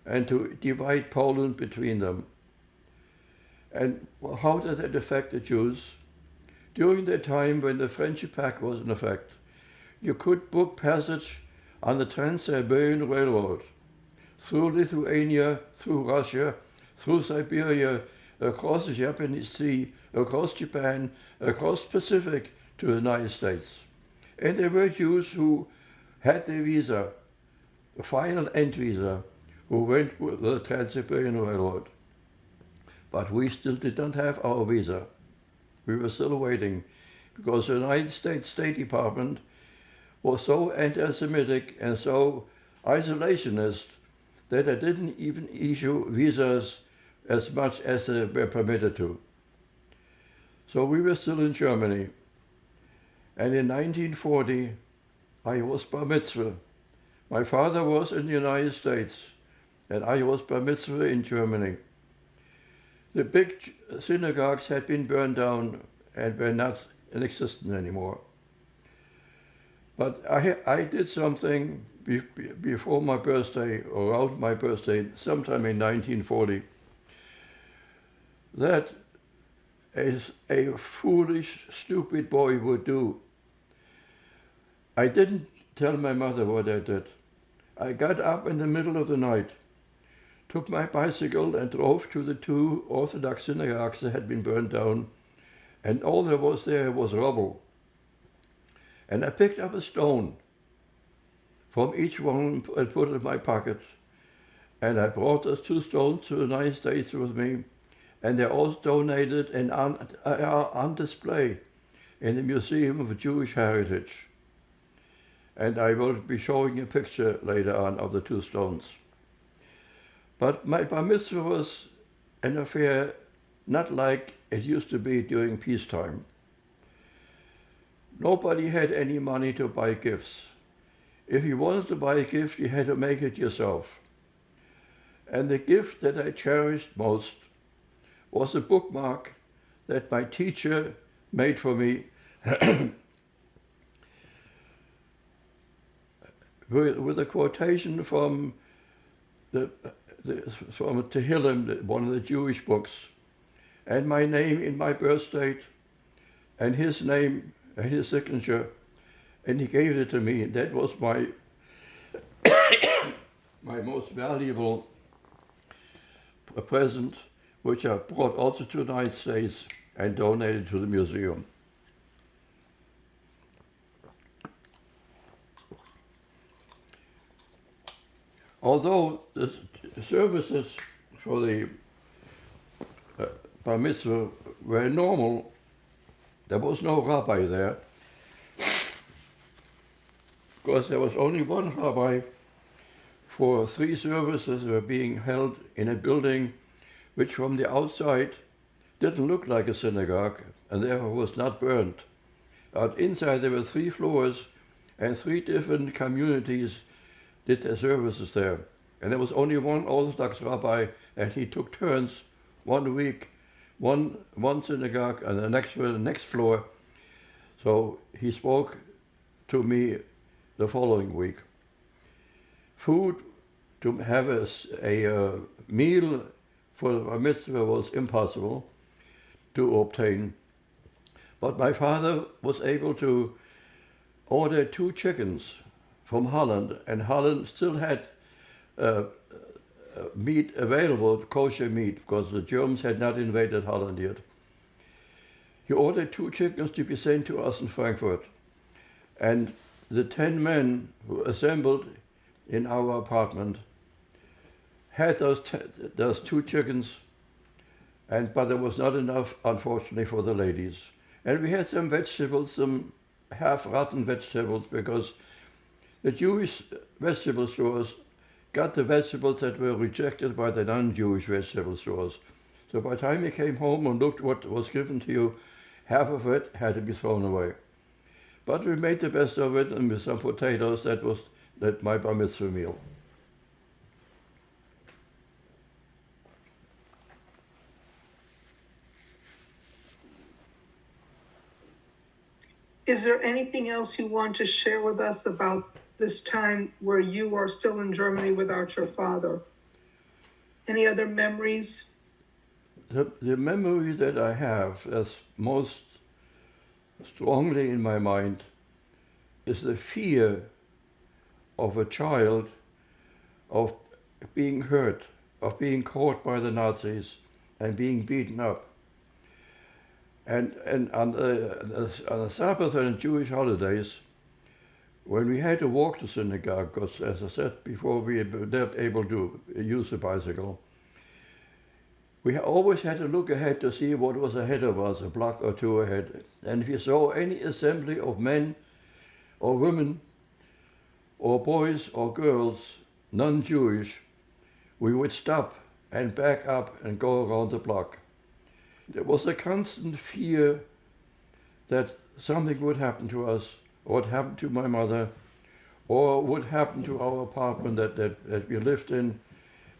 and to divide Poland between them. And how did that affect the Jews? During the time when the Friendship Pact was in effect, you could book passage on the Trans-Siberian Railroad through Lithuania, through Russia, through Siberia, across the Japanese Sea, across Japan, across Pacific to the United States. And there were Jews who had their visa, the final end visa, who went with the Trans-Siberian Railroad. But we still did not have our visa. We were still waiting, because the United States State Department was so anti-Semitic and so isolationist that they didn't even issue visas as much as they were permitted to. So we were still in Germany. And in 1940, I was bar mitzvah. My father was in the United States, and I was bar mitzvah in Germany. The big synagogues had been burned down and were not in existence anymore. But I did something before my birthday, or around my birthday, sometime in 1940, that a foolish, stupid boy would do. I didn't tell my mother what I did. I got up in the middle of the night, took my bicycle and drove to the two Orthodox synagogues that had been burned down, and all there was rubble. And I picked up a stone from each one and put it in my pocket. And I brought those two stones to the United States with me, and they're all donated and are on display in the Museum of Jewish Heritage. And I will be showing a picture later on of the two stones. But my bar mitzvah was an affair not like it used to be during peacetime. Nobody had any money to buy gifts. If you wanted to buy a gift, you had to make it yourself. And the gift that I cherished most was a bookmark that my teacher made for me with a quotation from from Tehillim, one of the Jewish books, and my name in my birth date, and his name and his signature, and he gave it to me. That was my my most valuable present, which I brought also to the United States and donated to the museum. Although the services for the bar mitzvah were normal, there was no rabbi there, because there was only one rabbi for 3 services that were being held in a building which from the outside didn't look like a synagogue and therefore was not burned. But inside there were 3 floors and 3 different communities did their services there. And there was only one Orthodox rabbi, and he took turns 1 week, one synagogue and the next floor. So he spoke to me the following week. Food, to have a meal for the bar mitzvah was impossible to obtain. But my father was able to order 2 chickens from Holland, and Holland still had meat available, kosher meat, because the Germans had not invaded Holland yet. He ordered 2 chickens to be sent to us in Frankfurt. And the 10 men who assembled in our apartment had those 2 chickens, but there was not enough, unfortunately, for the ladies. And we had some vegetables, some half-rotten vegetables, because the Jewish vegetable stores got the vegetables that were rejected by the non-Jewish vegetable stores. So by the time you came home and looked what was given to you, half of it had to be thrown away. But we made the best of it, and with some potatoes, that was my bar mitzvah meal. Is there anything else you want to share with us about this time where you are still in Germany without your father? Any other memories? The memory that I have that's most strongly in my mind is the fear of a child of being hurt, of being caught by the Nazis and being beaten up. And on the Sabbath and Jewish holidays, when we had to walk to synagogue, because as I said before, we were not able to use the bicycle, we always had to look ahead to see what was ahead of us, a block or 2 ahead. And if you saw any assembly of men or women or boys or girls, non-Jewish, we would stop and back up and go around the block. There was a constant fear that something would happen to us, or would happen to my mother, or would happen to our apartment that we lived in.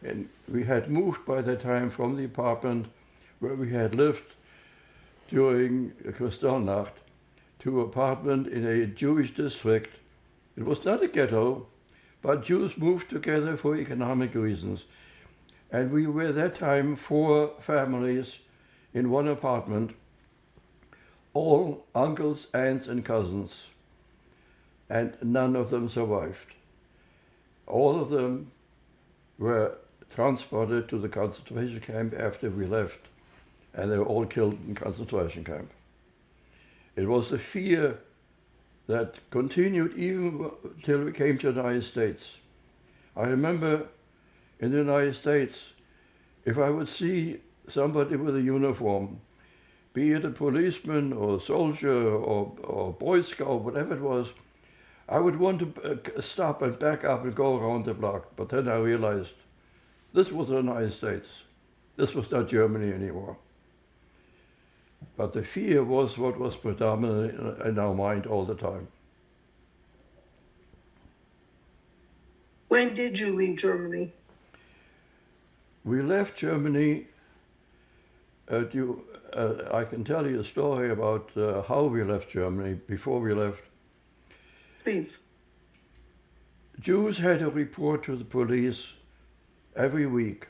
And we had moved by that time from the apartment where we had lived during Kristallnacht to an apartment in a Jewish district. It was not a ghetto, but Jews moved together for economic reasons. And we were at that time 4 families in one apartment, all uncles, aunts, and cousins, and none of them survived. All of them were transported to the concentration camp after we left, and they were all killed in concentration camp. It was a fear that continued even till we came to the United States. I remember in the United States, if I would see somebody with a uniform, be it a policeman or a soldier or Boy Scout, whatever it was, I would want to stop and back up and go around the block. But then I realized this was the United States. This was not Germany anymore. But the fear was what was predominant in our mind all the time. When did you leave Germany? We left Germany. I can tell you a story about how we left Germany before we left. Please. Jews had to report to the police every week.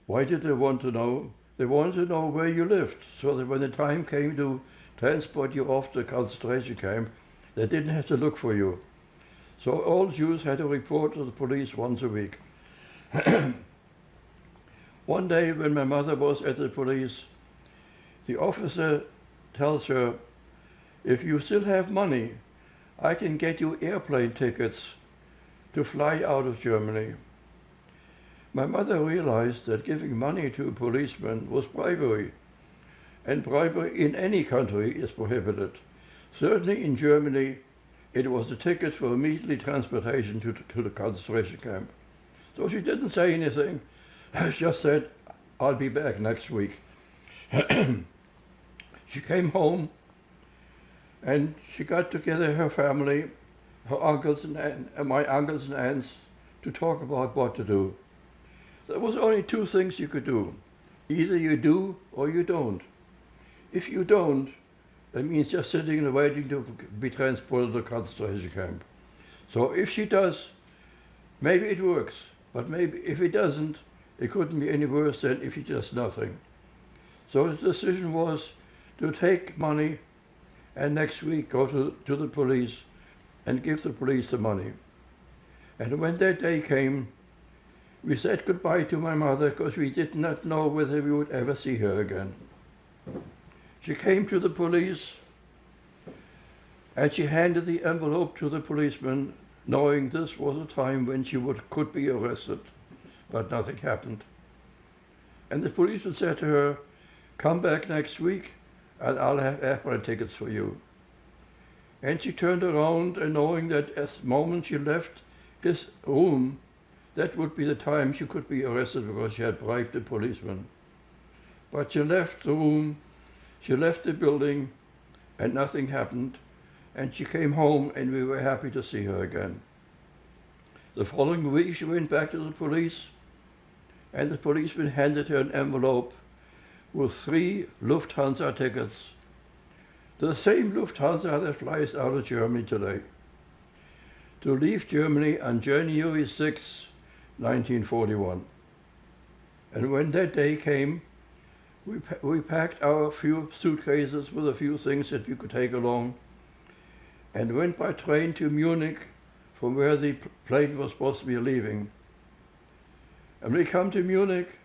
Why did they want to know? They wanted to know where you lived, so that when the time came to transport you off to the concentration camp, they didn't have to look for you. So all Jews had to report to the police once a week. One day when my mother was at the police, the officer tells her, if you still have money, I can get you airplane tickets to fly out of Germany. My mother realized that giving money to a policeman was bribery, and bribery in any country is prohibited. Certainly in Germany, it was a ticket for immediate transportation to the concentration camp. So she didn't say anything. She just said, I'll be back next week. She came home and she got together her family, her uncles and my uncles and aunts, to talk about what to do. There was only two things you could do. Either you do or you don't. If you don't, that means just sitting and waiting to be transported to the concentration camp. So if she does, maybe it works. But maybe if it doesn't, it couldn't be any worse than if she does nothing. So the decision was to take money and next week go to the police and give the police the money. And when that day came, we said goodbye to my mother because we did not know whether we would ever see her again. She came to the police and she handed the envelope to the policeman, knowing this was a time when she could be arrested, but nothing happened. And the policeman said to her, come back next week and I'll have airplane tickets for you. And she turned around, and knowing that at the moment she left his room, that would be the time she could be arrested because she had bribed the policeman. But she left the room, she left the building, and nothing happened. And she came home, and we were happy to see her again. The following week, she went back to the police, and the policeman handed her an envelope with 3 Lufthansa tickets, the same Lufthansa that flies out of Germany today, to leave Germany on January 6, 1941. And when that day came, we packed our few suitcases with a few things that we could take along and went by train to Munich, from where the plane was supposed to be leaving. And we come to Munich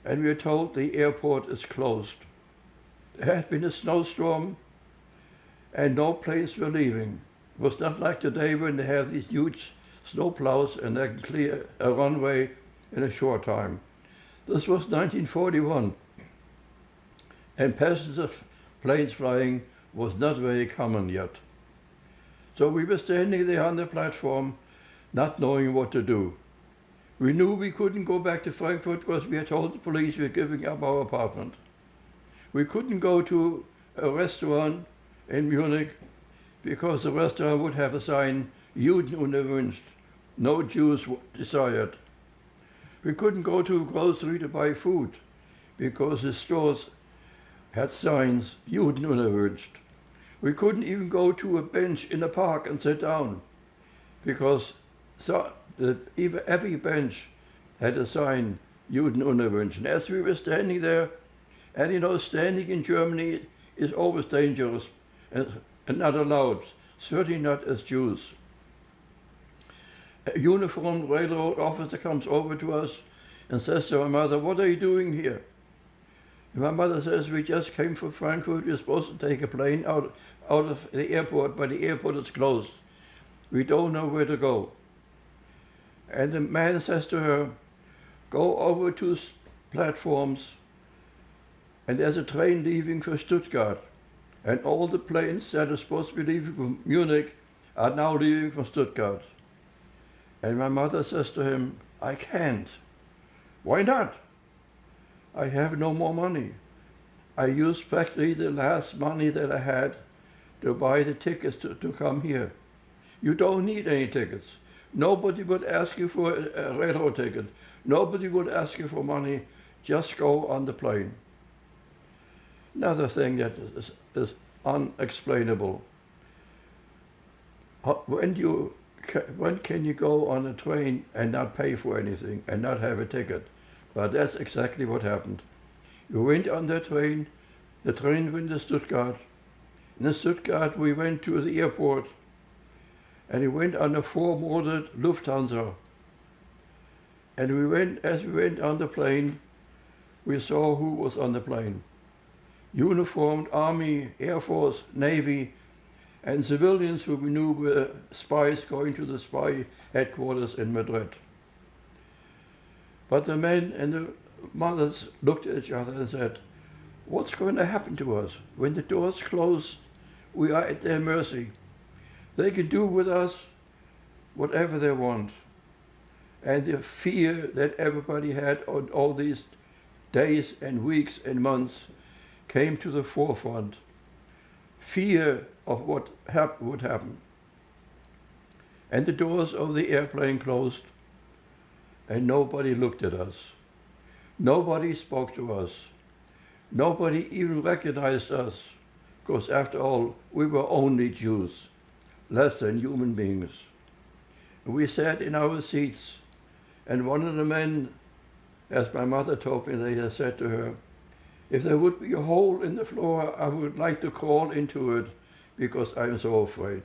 and we are told the airport is closed. There had been a snowstorm and no planes were leaving. It was not like today when they have these huge snow plows and they can clear a runway in a short time. This was 1941, and passenger planes flying was not very common yet. So we were standing there on the platform, not knowing what to do. We knew we couldn't go back to Frankfurt because we had told the police we were giving up our apartment. We couldn't go to a restaurant in Munich because the restaurant would have a sign, Juden unerwünscht, no Jews desired. We couldn't go to a grocery to buy food because the stores had signs, Juden unerwünscht. We couldn't even go to a bench in a park and sit down because every bench had a sign, Juden unerwünscht. And as we were standing there, and you know, standing in Germany is always dangerous and not allowed, certainly not as Jews. A uniformed railroad officer comes over to us and says to my mother, "What are you doing here?" And my mother says, "We just came from Frankfurt. We're supposed to take a plane out of the airport, but the airport is closed. We don't know where to go." And the man says to her, "Go over to platforms, and there's a train leaving for Stuttgart. And all the planes that are supposed to be leaving from Munich are now leaving from Stuttgart." And my mother says to him, "I can't." "Why not?" "I have no more money. I used practically the last money that I had to buy the tickets to come here." "You don't need any tickets. Nobody would ask you for a railroad ticket. Nobody would ask you for money. Just go on the plane." Another thing that is unexplainable. When can you go on a train and not pay for anything and not have a ticket? But that's exactly what happened. We went on the train went to Stuttgart. In Stuttgart we went to the airport, and we went on a four-moded Lufthansa. And as we went on the plane, we saw who was on the plane. Uniformed Army, Air Force, Navy, and civilians who we knew were spies going to the spy headquarters in Madrid. But the men and the mothers looked at each other and said, "What's going to happen to us? When the doors close, we are at their mercy. They can do with us whatever they want." And the fear that everybody had on all these days and weeks and months came to the forefront. Fear of what would happen. And the doors of the airplane closed, and nobody looked at us. Nobody spoke to us. Nobody even recognized us, because after all, we were only Jews, less than human beings. We sat in our seats, and one of the men, as my mother told me later, said to her, "If there would be a hole in the floor, I would like to crawl into it because I'm so afraid."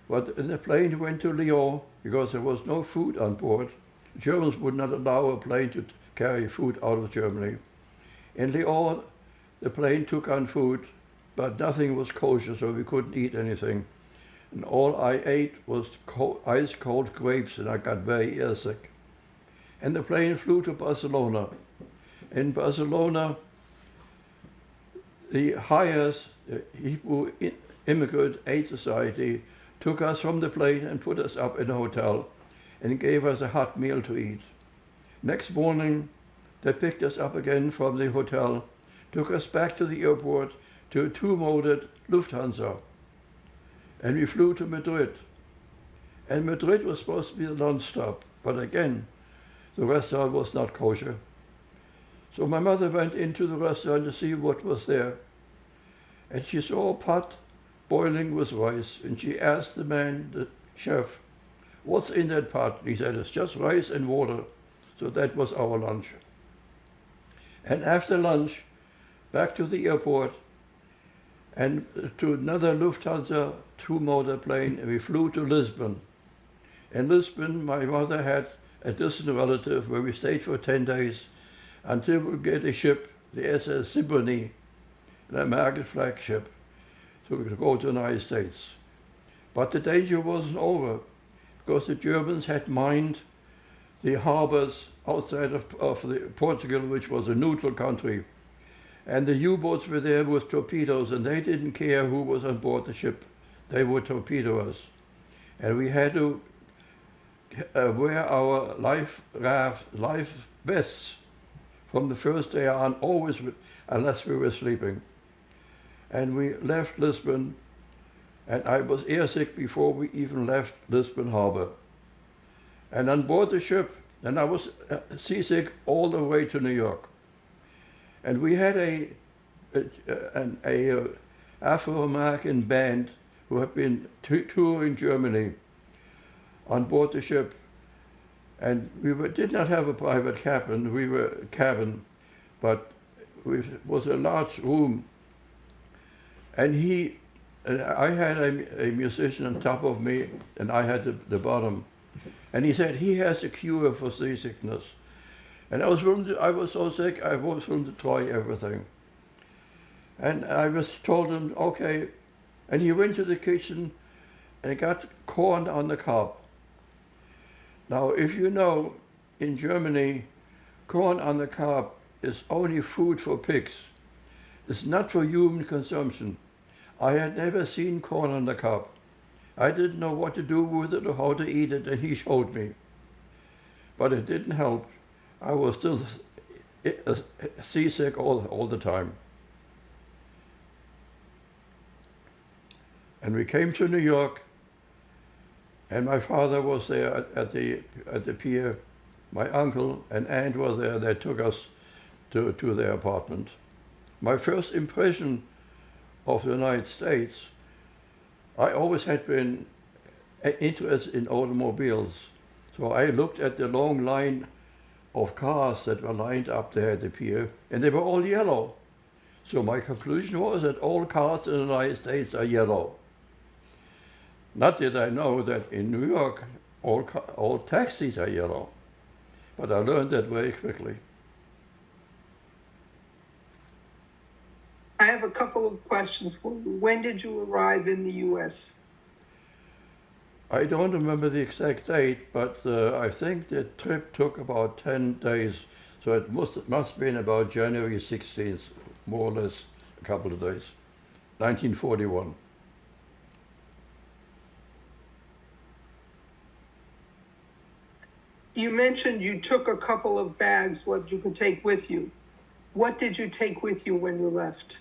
But the plane went to Lyon because there was no food on board. The Germans would not allow a plane to carry food out of Germany. In Lyon, the plane took on food, but nothing was kosher, so we couldn't eat anything. And all I ate was ice-cold grapes, and I got very airsick. And the plane flew to Barcelona. In Barcelona, the HIAS, the Hebrew Immigrant Aid Society, took us from the plane and put us up in a hotel and gave us a hot meal to eat. Next morning, they picked us up again from the hotel, took us back to the airport to a two-moded Lufthansa, and we flew to Madrid. And Madrid was supposed to be the lunch stop, but again, the restaurant was not kosher. So my mother went into the restaurant to see what was there, and she saw a pot boiling with rice, and she asked the man, the chef, "What's in that pot?" He said, "It's just rice and water." So that was our lunch. And after lunch, back to the airport and to another Lufthansa two-motor plane, and we flew to Lisbon. In Lisbon, my mother had a distant relative where we stayed for 10 days until we get a ship, the SS Symphony, an American flagship, to go to the United States. But the danger wasn't over, because the Germans had mined the harbors outside of Portugal, which was a neutral country. And the U-boats were there with torpedoes, and they didn't care who was on board the ship. They would torpedo us. And we had to wear our life vests from the first day on, always, unless we were sleeping. And we left Lisbon, and I was airsick before we even left Lisbon Harbor. And on board the ship, and I was seasick all the way to New York. And we had an Afro-American band who had been touring Germany on board the ship. And we did not have a private cabin, but it was a large room. And he And I had a musician on top of me, and I had the bottom. And he said he has a cure for seasickness. And I was so sick, I was willing to try everything. And I was told him, okay. And he went to the kitchen and got corn on the cob. Now, if you know, in Germany, corn on the cob is only food for pigs. It's not for human consumption. I had never seen corn on the cob. I didn't know what to do with it or how to eat it, and he showed me. But it didn't help. I was still seasick all the time. And we came to New York, and my father was there at the pier. My uncle and aunt were there. They took us to their apartment. My first impression of the United States, I always had been interested in automobiles. So I looked at the long line of cars that were lined up there at the pier, and they were all yellow. So my conclusion was that all cars in the United States are yellow. Not did I know that in New York, all taxis are yellow. But I learned that very quickly. I have a couple of questions for you. When did you arrive in the U.S.? I don't remember the exact date, but I think the trip took about 10 days. So it must have been about January 16th, more or less a couple of days, 1941. You mentioned you took a couple of bags, what you could take with you. What did you take with you when you left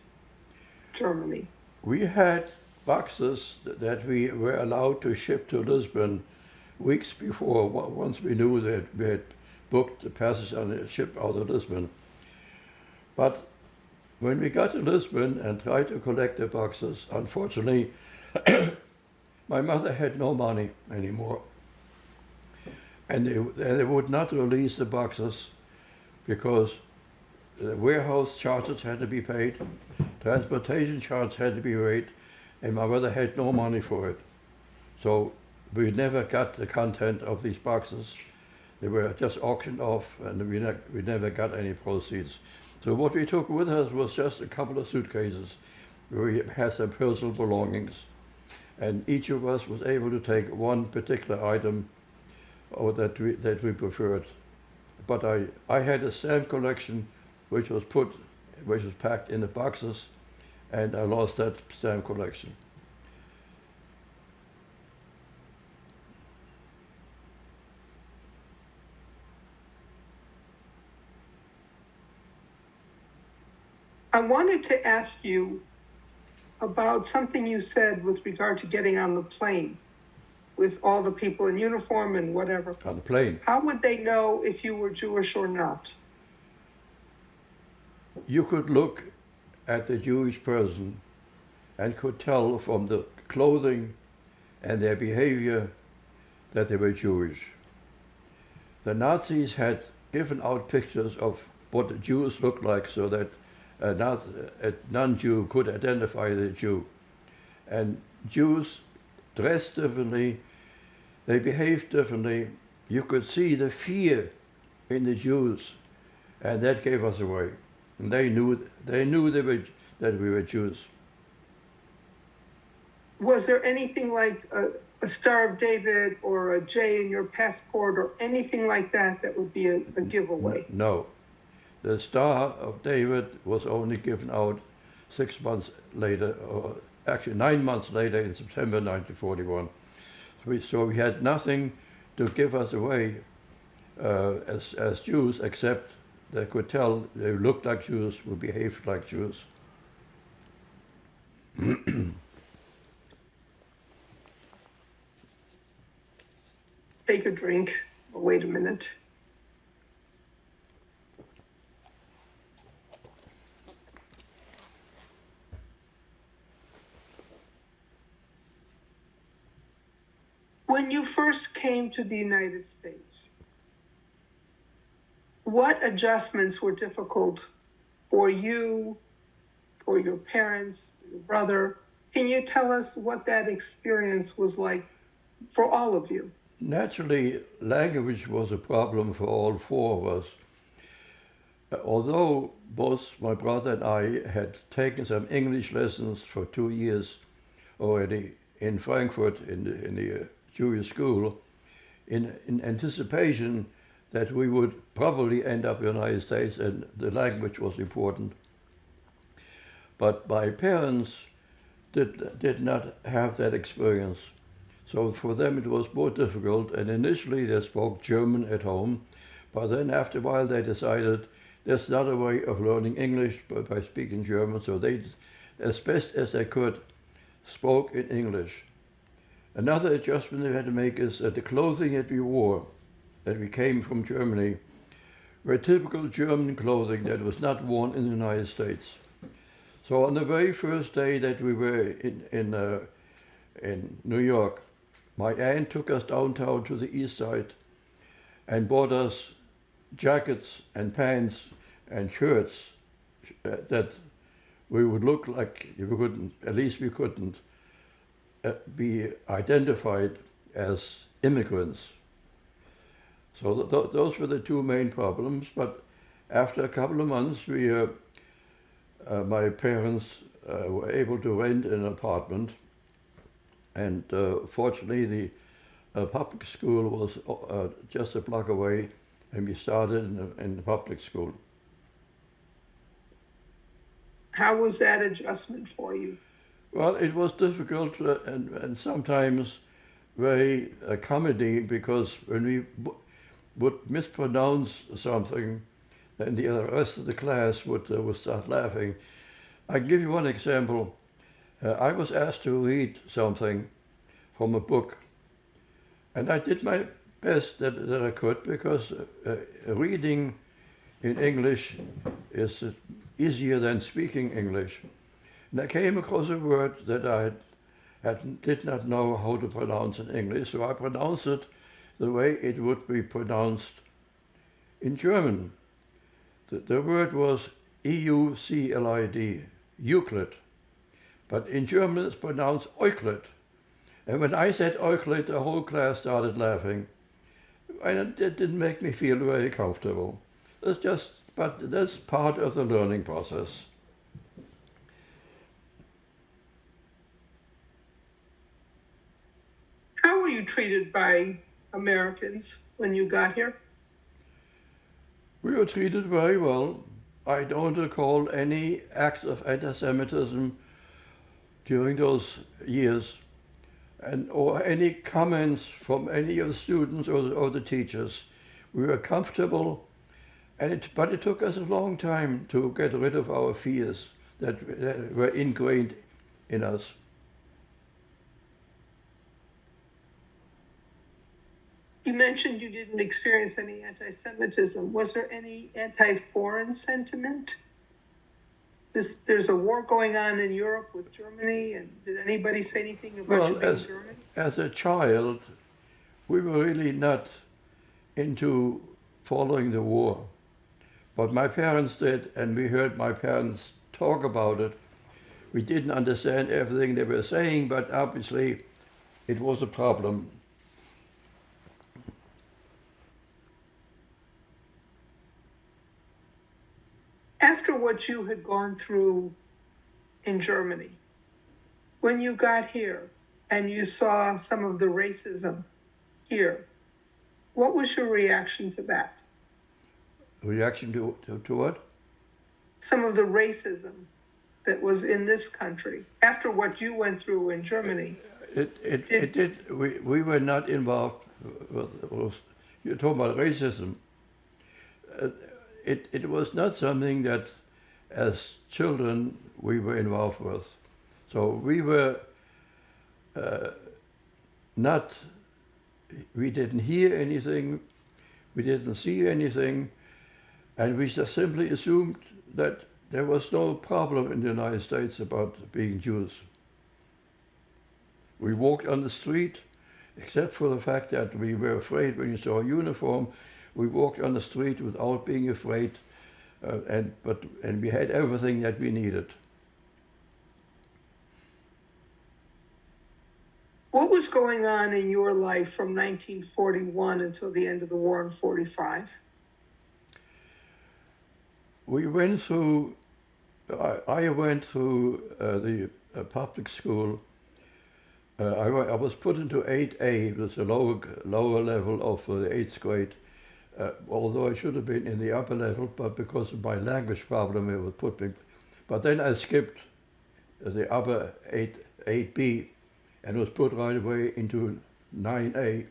Germany? We had boxes that we were allowed to ship to Lisbon weeks before, once we knew that we had booked the passage on a ship out of Lisbon. But when we got to Lisbon and tried to collect the boxes, unfortunately, my mother had no money anymore. And they would not release the boxes because the warehouse charges had to be paid, transportation charges had to be paid, and my mother had no money for it. So we never got the content of these boxes. They were just auctioned off, and we never got any proceeds. So what we took with us was just a couple of suitcases where we had some personal belongings. And each of us was able to take one particular item that we preferred. But I had a stamp collection which was packed in the boxes, and I lost that stamp collection. I wanted to ask you about something you said with regard to getting on the plane with all the people in uniform and whatever. On the plane. How would they know if you were Jewish or not? You could look at the Jewish person and could tell from the clothing and their behavior that they were Jewish. The Nazis had given out pictures of what the Jews looked like so that a non-Jew could identify the Jew. And Jews dressed differently, they behaved differently. You could see the fear in the Jews, and that gave us away. And they knew that we were Jews. Was there anything like a Star of David or a J in your passport or anything like that that would be a giveaway? No. The Star of David was only given out 6 months later, or actually 9 months later in September 1941. So we had nothing to give us away as Jews, except they could tell they looked like Jews, we behaved like Jews. Take a drink. Oh, wait a minute. When you first came to the United States, what adjustments were difficult for you, for your parents, your brother, Can you tell us what that experience was like for all of you? Naturally, language was a problem for all four of us. Although both my brother and I had taken some English lessons for 2 years already in Frankfurt in the Jewish school, in anticipation that we would probably end up in the United States and the language was important. But my parents did not have that experience. So for them it was more difficult, and initially they spoke German at home, but then after a while they decided there's another way of learning English by speaking German, so they, as best as they could, spoke in English. Another adjustment they had to make is that the clothing that we wore, that we came from Germany, were typical German clothing that was not worn in the United States. So on the very first day that we were in New York, my aunt took us downtown to the east side and bought us jackets and pants and shirts that we would look like we couldn't be identified as immigrants. So those were the two main problems. But after a couple of months, my parents were able to rent an apartment, and fortunately the public school was just a block away, and we started in the public school. How was that adjustment for you? Well, it was difficult and sometimes very comedy, because when we would mispronounce something, then the rest of the class would start laughing. I can give you one example. I was asked to read something from a book, and I did my best that I could, because reading in English is easier than speaking English. And I came across a word that I did not know how to pronounce in English, so I pronounced it the way it would be pronounced in German. The word was Euclid, Euclid, but in German it's pronounced Euclid. And when I said Euclid, the whole class started laughing, and it didn't make me feel very comfortable. But that's part of the learning process. How were you treated by Americans when you got here? We were treated very well. I don't recall any acts of anti-Semitism during those years, or any comments from any of the students or the teachers. We were comfortable, but it took us a long time to get rid of our fears that were ingrained in us. You mentioned you didn't experience any anti-Semitism. Was there any anti-foreign sentiment? There's a war going on in Europe with Germany, and did anybody say anything about you being German? As a child, we were really not into following the war. But my parents did, and we heard my parents talk about it. We didn't understand everything they were saying, but obviously it was a problem. After what you had gone through in Germany, when you got here and you saw some of the racism here, what was your reaction to that? Reaction to what? Some of the racism that was in this country after what you went through in Germany. It did. We were not involved with you're talking about racism. It was not something that, as children, we were involved with. So we were we didn't hear anything, we didn't see anything, and we just simply assumed that there was no problem in the United States about being Jews. We walked on the street, except for the fact that we were afraid when you saw a uniform. We walked on the street without being afraid, and we had everything that we needed. What was going on in your life from 1941 until the end of the war in 45? We went through, I went through the public school. I was put into 8A, it was a lower level of the 8th grade, although I should have been in the upper level, but because of my language problem, it would put me. But then I skipped the upper 8B and was put right away into 9A.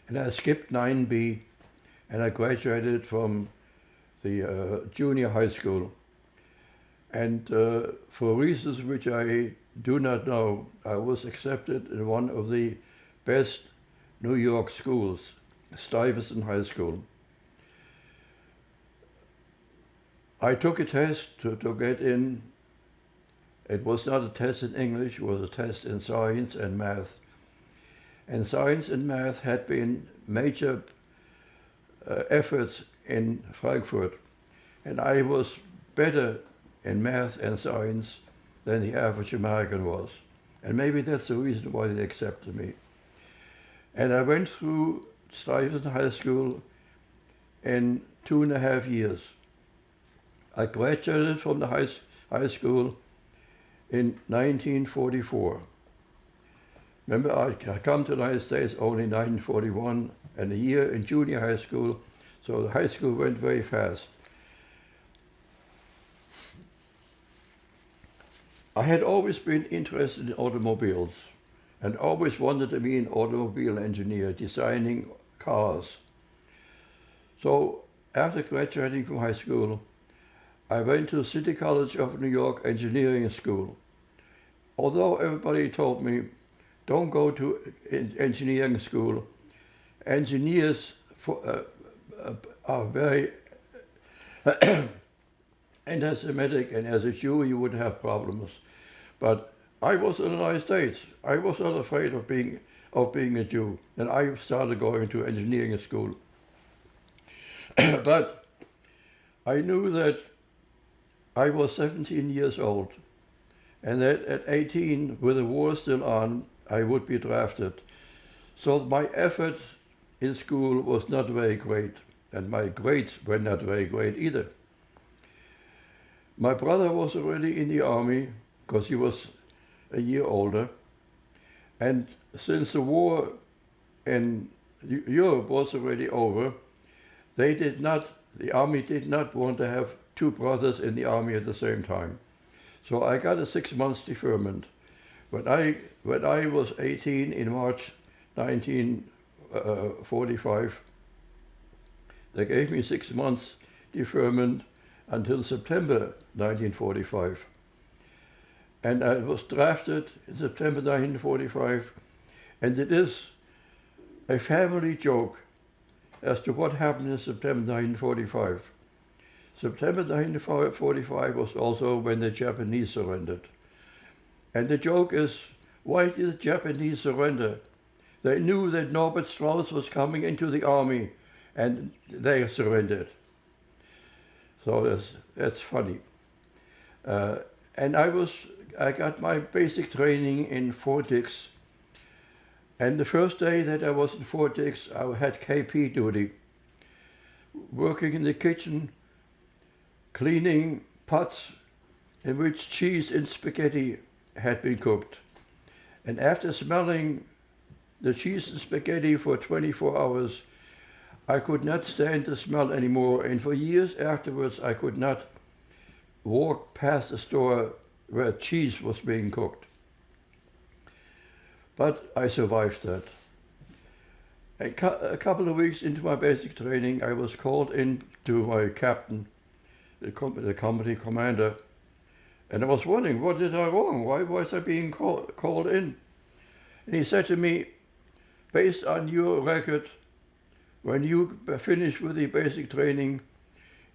And I skipped 9B and I graduated from the junior high school. And for reasons which I do not know, I was accepted in one of the best New York schools, Stuyvesant High School. I took a test to get in. It was not a test in English, it was a test in science and math. And science and math had been major efforts in Frankfurt. And I was better in math and science than the average American was. And maybe that's the reason why they accepted me. And I went through Stuyvesant High School in 2.5 years. I graduated from the high school in 1944. Remember, I come to the United States only 1941 and a year in junior high school, so the high school went very fast. I had always been interested in automobiles and always wanted to be an automobile engineer, designing cars. So after graduating from high school, I went to City College of New York Engineering School. Although everybody told me, don't go to engineering school, engineers are very anti-Semitic, and as a Jew you would have problems. But I was in the United States. I was not afraid of being a Jew, and I started going to engineering school. But I knew that I was 17 years old, and that at 18, with the war still on, I would be drafted. So my effort in school was not very great, and my grades were not very great either. My brother was already in the army, because he was a year older, and since the war in Europe was already over, the army did not want to have two brothers in the army at the same time. So I got a 6 months deferment. When I was 18 in March 1945, they gave me 6 months deferment until September 1945. And I was drafted in September 1945, and it is a family joke as to what happened in September 1945. September 1945 was also when the Japanese surrendered. And the joke is, why did the Japanese surrender? They knew that Norbert Strauss was coming into the army, and they surrendered. So that's funny. And I got my basic training in Fort Dix. And the first day that I was in Fort Dix, I had KP duty, working in the kitchen, cleaning pots in which cheese and spaghetti had been cooked. And after smelling the cheese and spaghetti for 24 hours, I could not stand the smell anymore. And for years afterwards, I could not walk past a store where cheese was being cooked. But I survived that. A couple of weeks into my basic training, I was called in to my captain, the company commander, and I was wondering, what did I wrong? Why was I being called in? And he said to me, based on your record, when you finish with the basic training,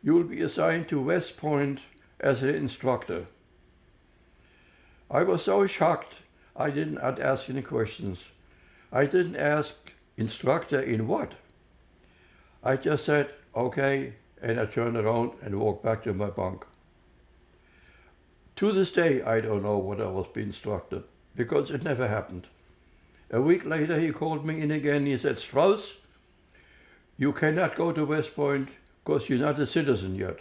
you will be assigned to West Point as an instructor. I was so shocked, I didn't ask any questions. I didn't ask, instructor in what? I just said, okay, and I turned around and walked back to my bunk. To this day, I don't know what I was being instructed, because it never happened. A week later, he called me in again. He said, Strauss, you cannot go to West Point because you're not a citizen yet.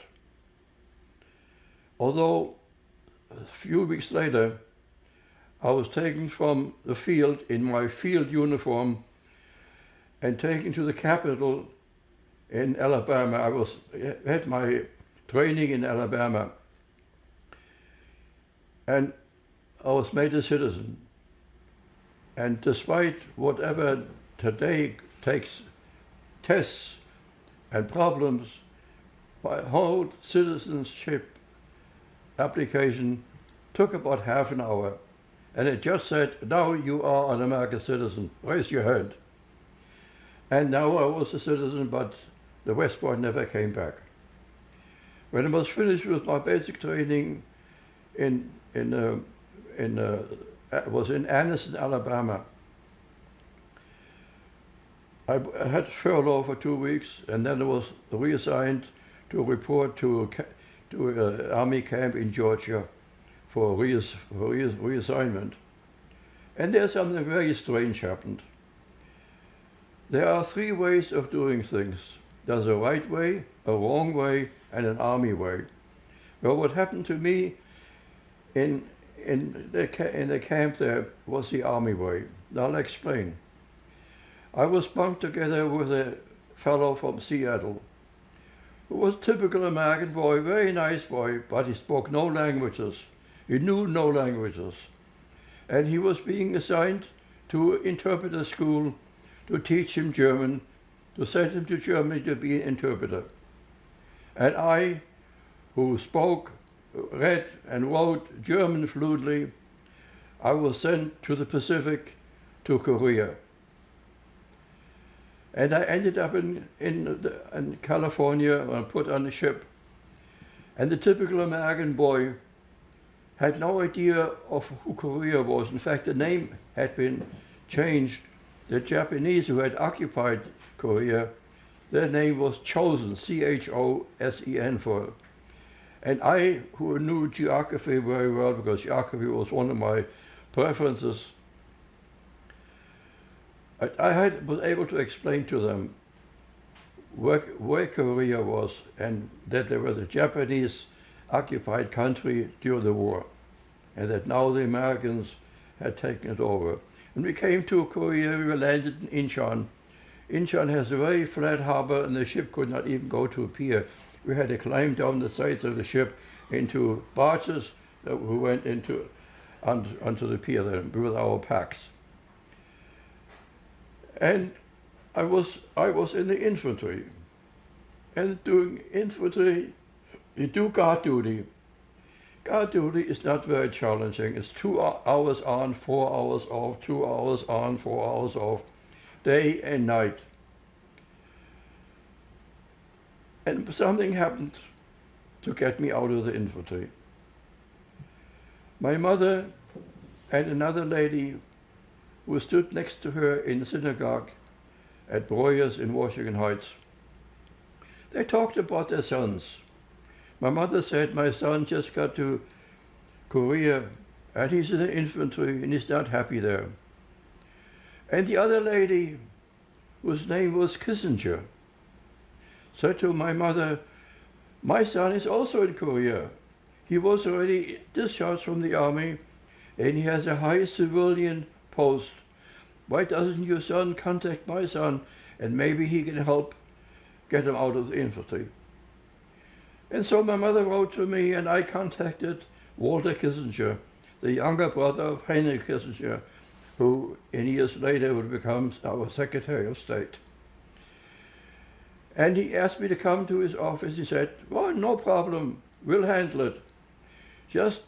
Although a few weeks later, I was taken from the field in my field uniform and taken to the Capitol in Alabama. Had my training in Alabama, and I was made a citizen. And despite whatever today takes tests and problems, my whole citizenship application took about half an hour. And it just said, now you are an American citizen, raise your hand. And now I was a citizen, but the West Point never came back. When I was finished with my basic training was in Anniston, Alabama, I had furlough for 2 weeks, and then I was reassigned to report to Army camp in Georgia for reassignment. And there's something very strange happened. There are 3 ways of doing things. There's a right way, a wrong way, and an army way. Well, what happened to me in the camp there was the army way. Now I'll explain. I was bunked together with a fellow from Seattle who was a typical American boy, very nice boy, but he spoke no languages. He knew no languages. And he was being assigned to interpreter school to teach him German, to send him to Germany to be an interpreter. And I, who spoke, read, and wrote German fluently, I was sent to the Pacific, to Korea. And I ended up in California, put on a ship. And the typical American boy had no idea of who Korea was. In fact, the name had been changed. The Japanese who had occupied Korea, their name was Chosen, Chosen for. And I, who knew geography very well, because geography was one of my preferences, I was able to explain to them where Korea was and that there was a Japanese occupied country during the war, and that now the Americans had taken it over. And we came to Korea, we landed in Incheon. Incheon has a very flat harbor, and the ship could not even go to a pier. We had to climb down the sides of the ship into barges that we went onto the pier then with our packs. And I was in the infantry, and doing infantry, you do guard duty. Guard duty is not very challenging. It's 2 hours on, 4 hours off, 2 hours on, 4 hours off, day and night. And something happened to get me out of the infantry. My mother and another lady who stood next to her in the synagogue at Breuer's in Washington Heights, they talked about their sons. My mother said, my son just got to Korea and he's in the infantry and he's not happy there. And the other lady, whose name was Kissinger, said to my mother, my son is also in Korea. He was already discharged from the army and he has a high civilian post. Why doesn't your son contact my son and maybe he can help get him out of the infantry? And so my mother wrote to me and I contacted Walter Kissinger, the younger brother of Henry Kissinger, who in years later would become our Secretary of State. And he asked me to come to his office. He said, well, no problem, we'll handle it. Just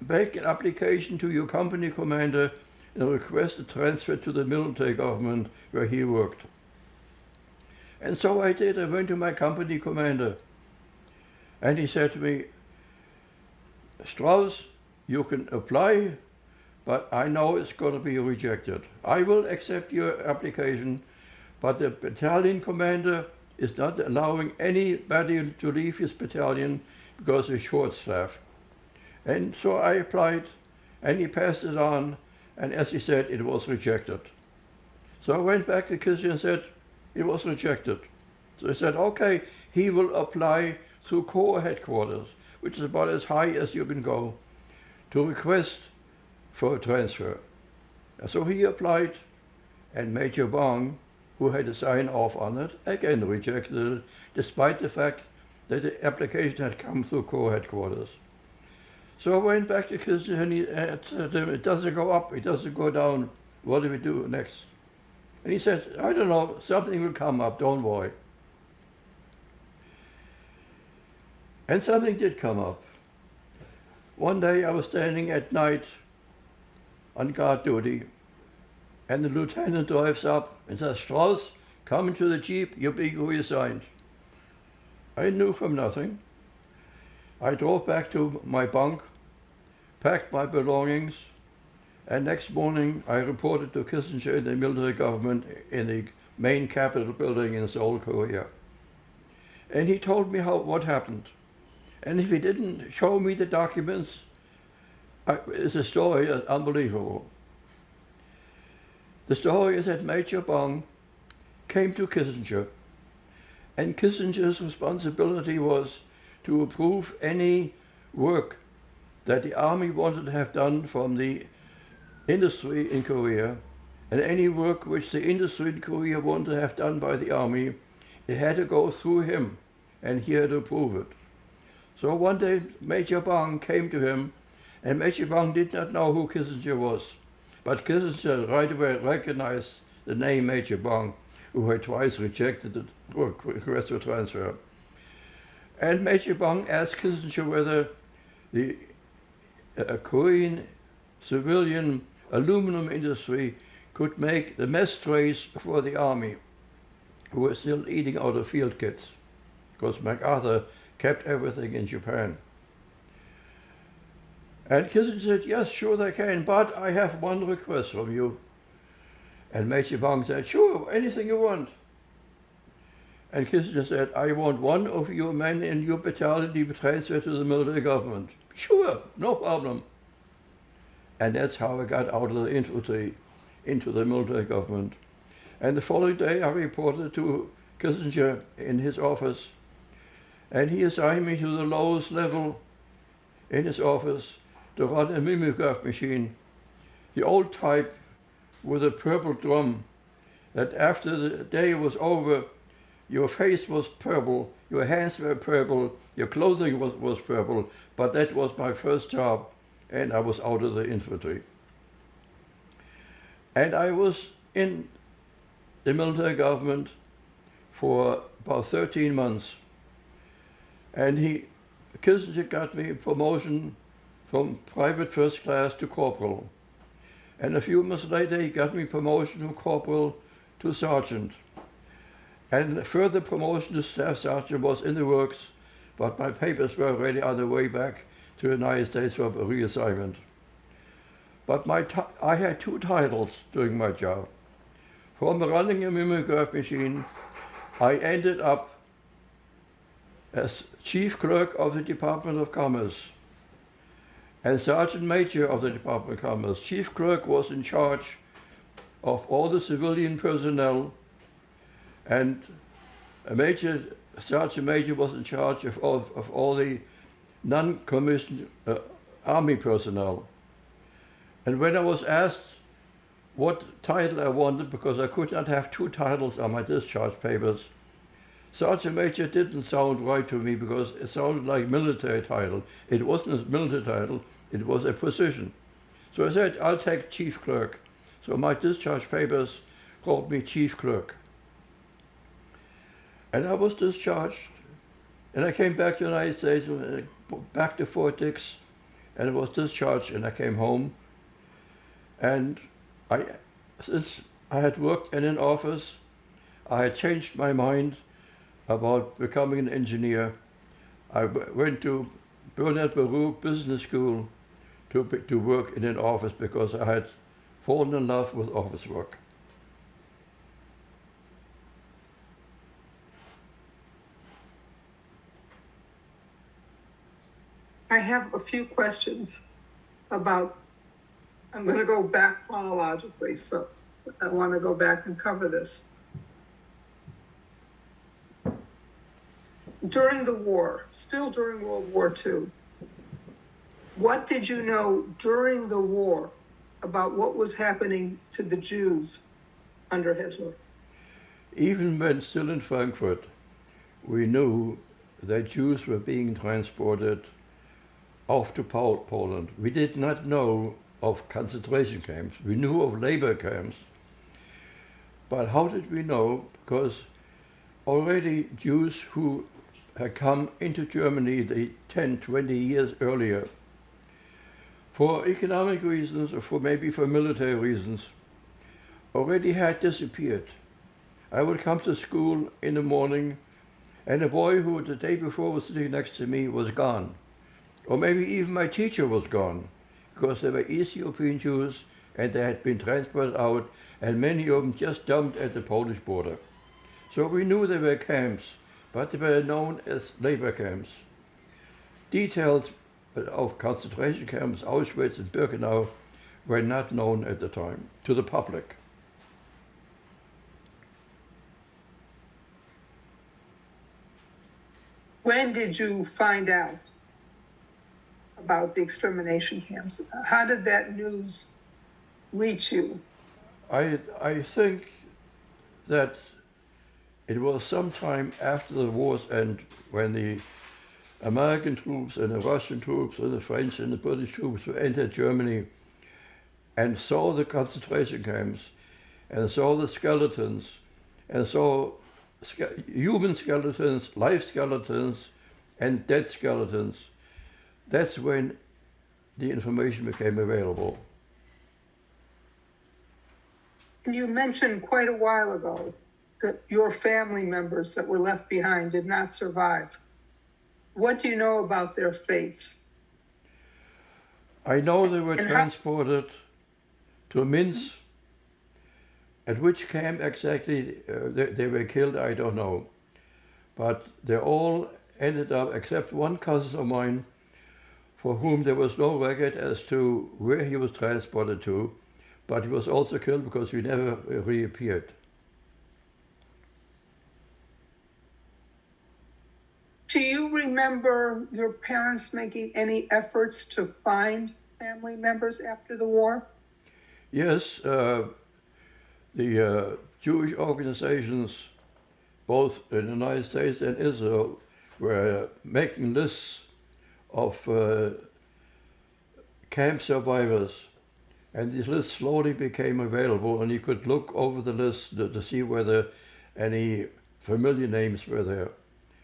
make an application to your company commander and request a transfer to the military government where he worked. And so I did. I went to my company commander. And he said to me, Strauss, you can apply, but I know it's going to be rejected. I will accept your application, but the battalion commander is not allowing anybody to leave his battalion because he's short-staffed. And so I applied, and he passed it on, and as he said, it was rejected. So I went back to Kissinger and said it was rejected. So he said, okay, he will apply through Corps headquarters, which is about as high as you can go, to request for a transfer. And so he applied, and Major Bong, who had a sign off on it, again rejected it, despite the fact that the application had come through Corps headquarters. So I went back to Kissinger and he said to him, it doesn't go up, it doesn't go down. What do we do next? And he said, I don't know, something will come up, don't worry. And something did come up. One day I was standing at night on guard duty, and the lieutenant drives up and says, Strauss, come into the jeep, you're being reassigned. I knew from nothing. I drove back to my bunk, packed my belongings, and next morning I reported to Kissinger in the military government in the main Capitol building in Seoul, Korea. And he told me what happened. And if he didn't show me the documents, it's a story that's unbelievable. The story is that Major Bong came to Kissinger, and Kissinger's responsibility was to approve any work that the army wanted to have done from the industry in Korea, and any work which the industry in Korea wanted to have done by the army, it had to go through him, and he had to approve it. So one day Major Bong came to him, and Major Bong did not know who Kissinger was. But Kissinger right away recognized the name Major Bong, who had twice rejected the request for transfer. And Major Bong asked Kissinger whether the Korean civilian aluminum industry could make the mess trays for the army, who were still eating out of field kits, because MacArthur kept everything in Japan. And Kissinger said, yes, sure they can, but I have one request from you. And Major Bong said, sure, anything you want. And Kissinger said, I want one of your men in your battalion to be transferred to the military government. Sure, no problem. And that's how I got out of the infantry into the military government. And the following day I reported to Kissinger in his office, and he assigned me to the lowest level in his office to run a mimeograph machine, the old type with a purple drum, that after the day was over, your face was purple, your hands were purple, your clothing was purple, but that was my first job, and I was out of the infantry. And I was in the military government for about 13 months. And Kissinger got me a promotion from private first class to corporal. And a few months later, he got me promotion from corporal to sergeant. And further promotion to staff sergeant was in the works, but my papers were already on the way back to the United States for reassignment. But I had two titles during my job. From running a mimeograph machine, I ended up as chief clerk of the Department of Commerce and sergeant major of the Department of Commerce. Chief clerk was in charge of all the civilian personnel, and sergeant major was in charge of all the non-commissioned army personnel. And when I was asked what title I wanted, because I could not have two titles on my discharge papers, sergeant major didn't sound right to me because it sounded like a military title. It wasn't a military title, it was a position. So I said, I'll take chief clerk. So my discharge papers called me chief clerk. And I was discharged, and I came back to the United States, back to Fort Dix, and I was discharged, and I came home. And since I had worked in an office, I had changed my mind about becoming an engineer. I went to Bernard Baruch Business School to work in an office because I had fallen in love with office work. I have a few questions about, I'm going to go back chronologically. So I want to go back and cover this. During the war, still during World War II, what did you know during the war about what was happening to the Jews under Hitler? Even when still in Frankfurt, we knew that Jews were being transported off to Poland. We did not know of concentration camps. We knew of labor camps. But how did we know? Because already Jews who had come into Germany the 10, 20 years earlier, for economic reasons or for maybe for military reasons, already had disappeared. I would come to school in the morning and a boy who the day before was sitting next to me was gone. Or maybe even my teacher was gone, because they were East European Jews and they had been transported out, and many of them just dumped at the Polish border. So we knew there were camps, but they were known as labor camps. Details of concentration camps, Auschwitz and Birkenau, were not known at the time to the public. When did you find out about the extermination camps? How did that news reach you? I think that it was sometime after the war's end when the American troops and the Russian troops and the French and the British troops entered Germany and saw the concentration camps and saw the skeletons and saw human skeletons, live skeletons, and dead skeletons. That's when the information became available. And you mentioned quite a while ago that your family members that were left behind did not survive. What do you know about their fates? I know they were transported to Minsk. At which camp exactly they were killed, I don't know. But they all ended up, except one cousin of mine, for whom there was no record as to where he was transported to, but he was also killed because he never reappeared. Do you remember your parents making any efforts to find family members after the war? Yes, the Jewish organizations, both in the United States and Israel, were making lists of camp survivors. And these lists slowly became available, and you could look over the list to see whether any familiar names were there.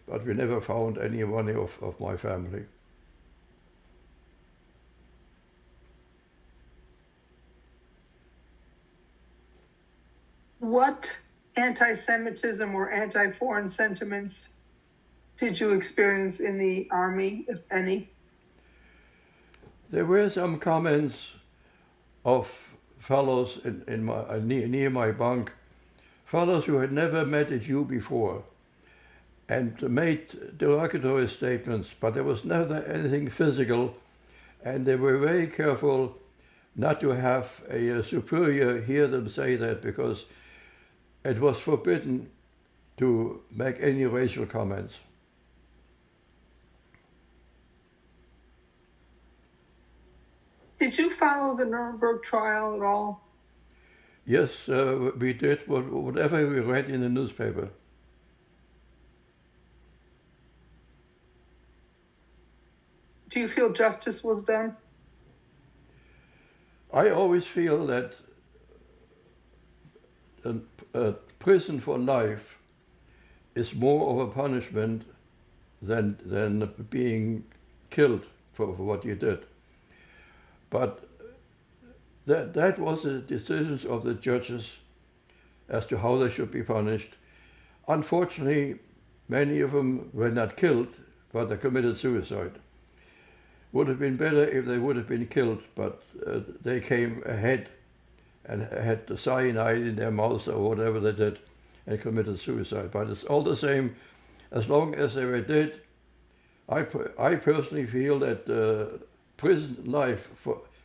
But we never found anyone of my family. What anti-Semitism or anti-foreign sentiments did you experience in the army, if any? There were some comments of fellows near my bunk, fellows who had never met a Jew before, and made derogatory statements, but there was never anything physical, and they were very careful not to have a superior hear them say that, because it was forbidden to make any racial comments. Did you follow the Nuremberg trial at all? Yes, we did whatever we read in the newspaper. Do you feel justice was done? I always feel that a prison for life is more of a punishment than being killed for what you did. But that was the decisions of the judges as to how they should be punished. Unfortunately, many of them were not killed, but they committed suicide. Would have been better if they would have been killed, but they came ahead and had the cyanide in their mouths or whatever they did and committed suicide. But it's all the same, as long as they were dead. I personally feel that prison life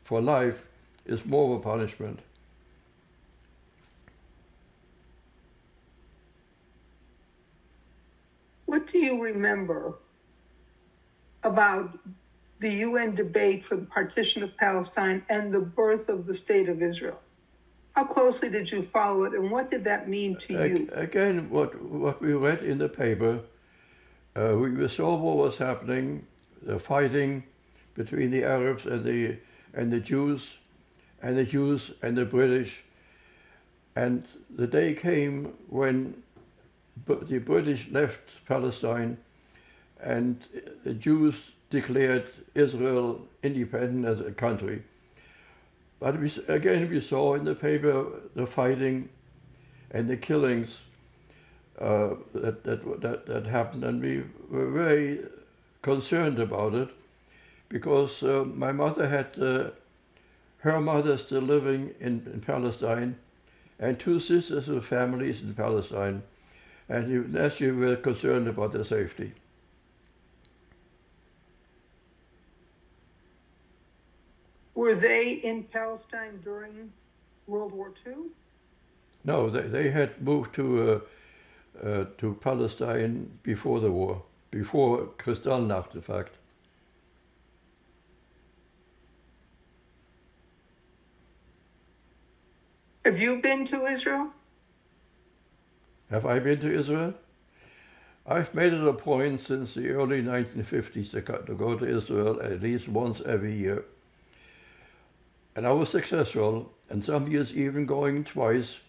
for life is more of a punishment. What do you remember about the UN debate for the partition of Palestine and the birth of the State of Israel? How closely did you follow it, and what did that mean to you? Again, what we read in the paper, we saw what was happening, the fighting between the Arabs and the Jews, and the Jews and the British. And the day came when the British left Palestine and the Jews declared Israel independent as a country. But we saw in the paper the fighting and the killings that happened, and we were very concerned about it because my mother had her mother still living in Palestine and two sisters with families in Palestine, and naturally we were concerned about their safety. Were they in Palestine during World War II? No, they had moved to Palestine before the war, before Kristallnacht, in fact. Have you been to Israel? Have I been to Israel? I've made it a point since the early 1950s to go to Israel at least once every year. And I was successful, and some years even going twice,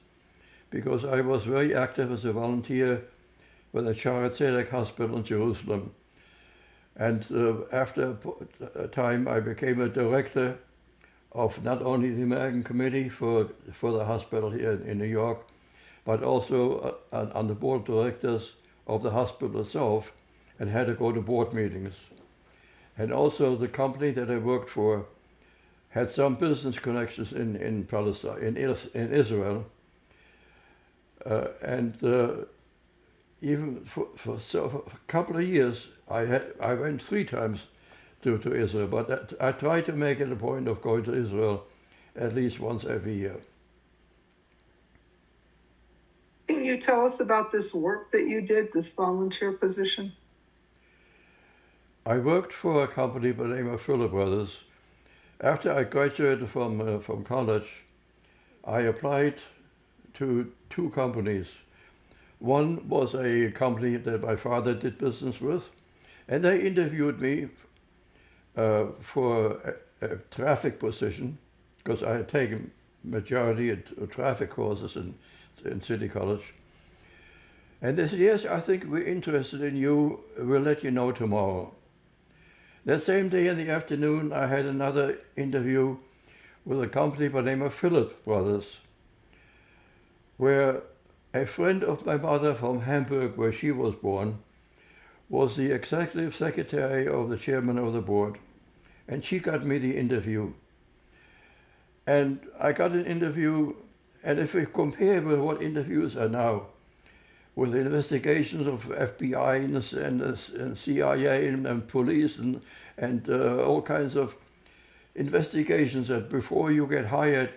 because I was very active as a volunteer with the Shaare Zedek Hospital in Jerusalem. And after a time, I became a director of not only the American Committee for the hospital here in New York, but also on the board of directors of the hospital itself, and had to go to board meetings. And also the company that I worked for had some business connections in Palestine, in Israel, and even for a couple of years, I went 3 times to Israel, but I try to make it a point of going to Israel at least once every year. Can you tell us about this work that you did, this volunteer position? I worked for a company by the name of Philip Brothers. After I graduated from college, I applied to 2 companies. One was a company that my father did business with, and they interviewed me for a traffic position, because I had taken majority of traffic courses in City College. And they said, yes, I think we're interested in you, we'll let you know tomorrow. That same day in the afternoon, I had another interview with a company by the name of Philip Brothers, where a friend of my mother from Hamburg, where she was born, was the executive secretary of the chairman of the board, and she got me the interview. And I got an interview, and if we compare with what interviews are now, with investigations of FBI and CIA and police and all kinds of investigations that before you get hired,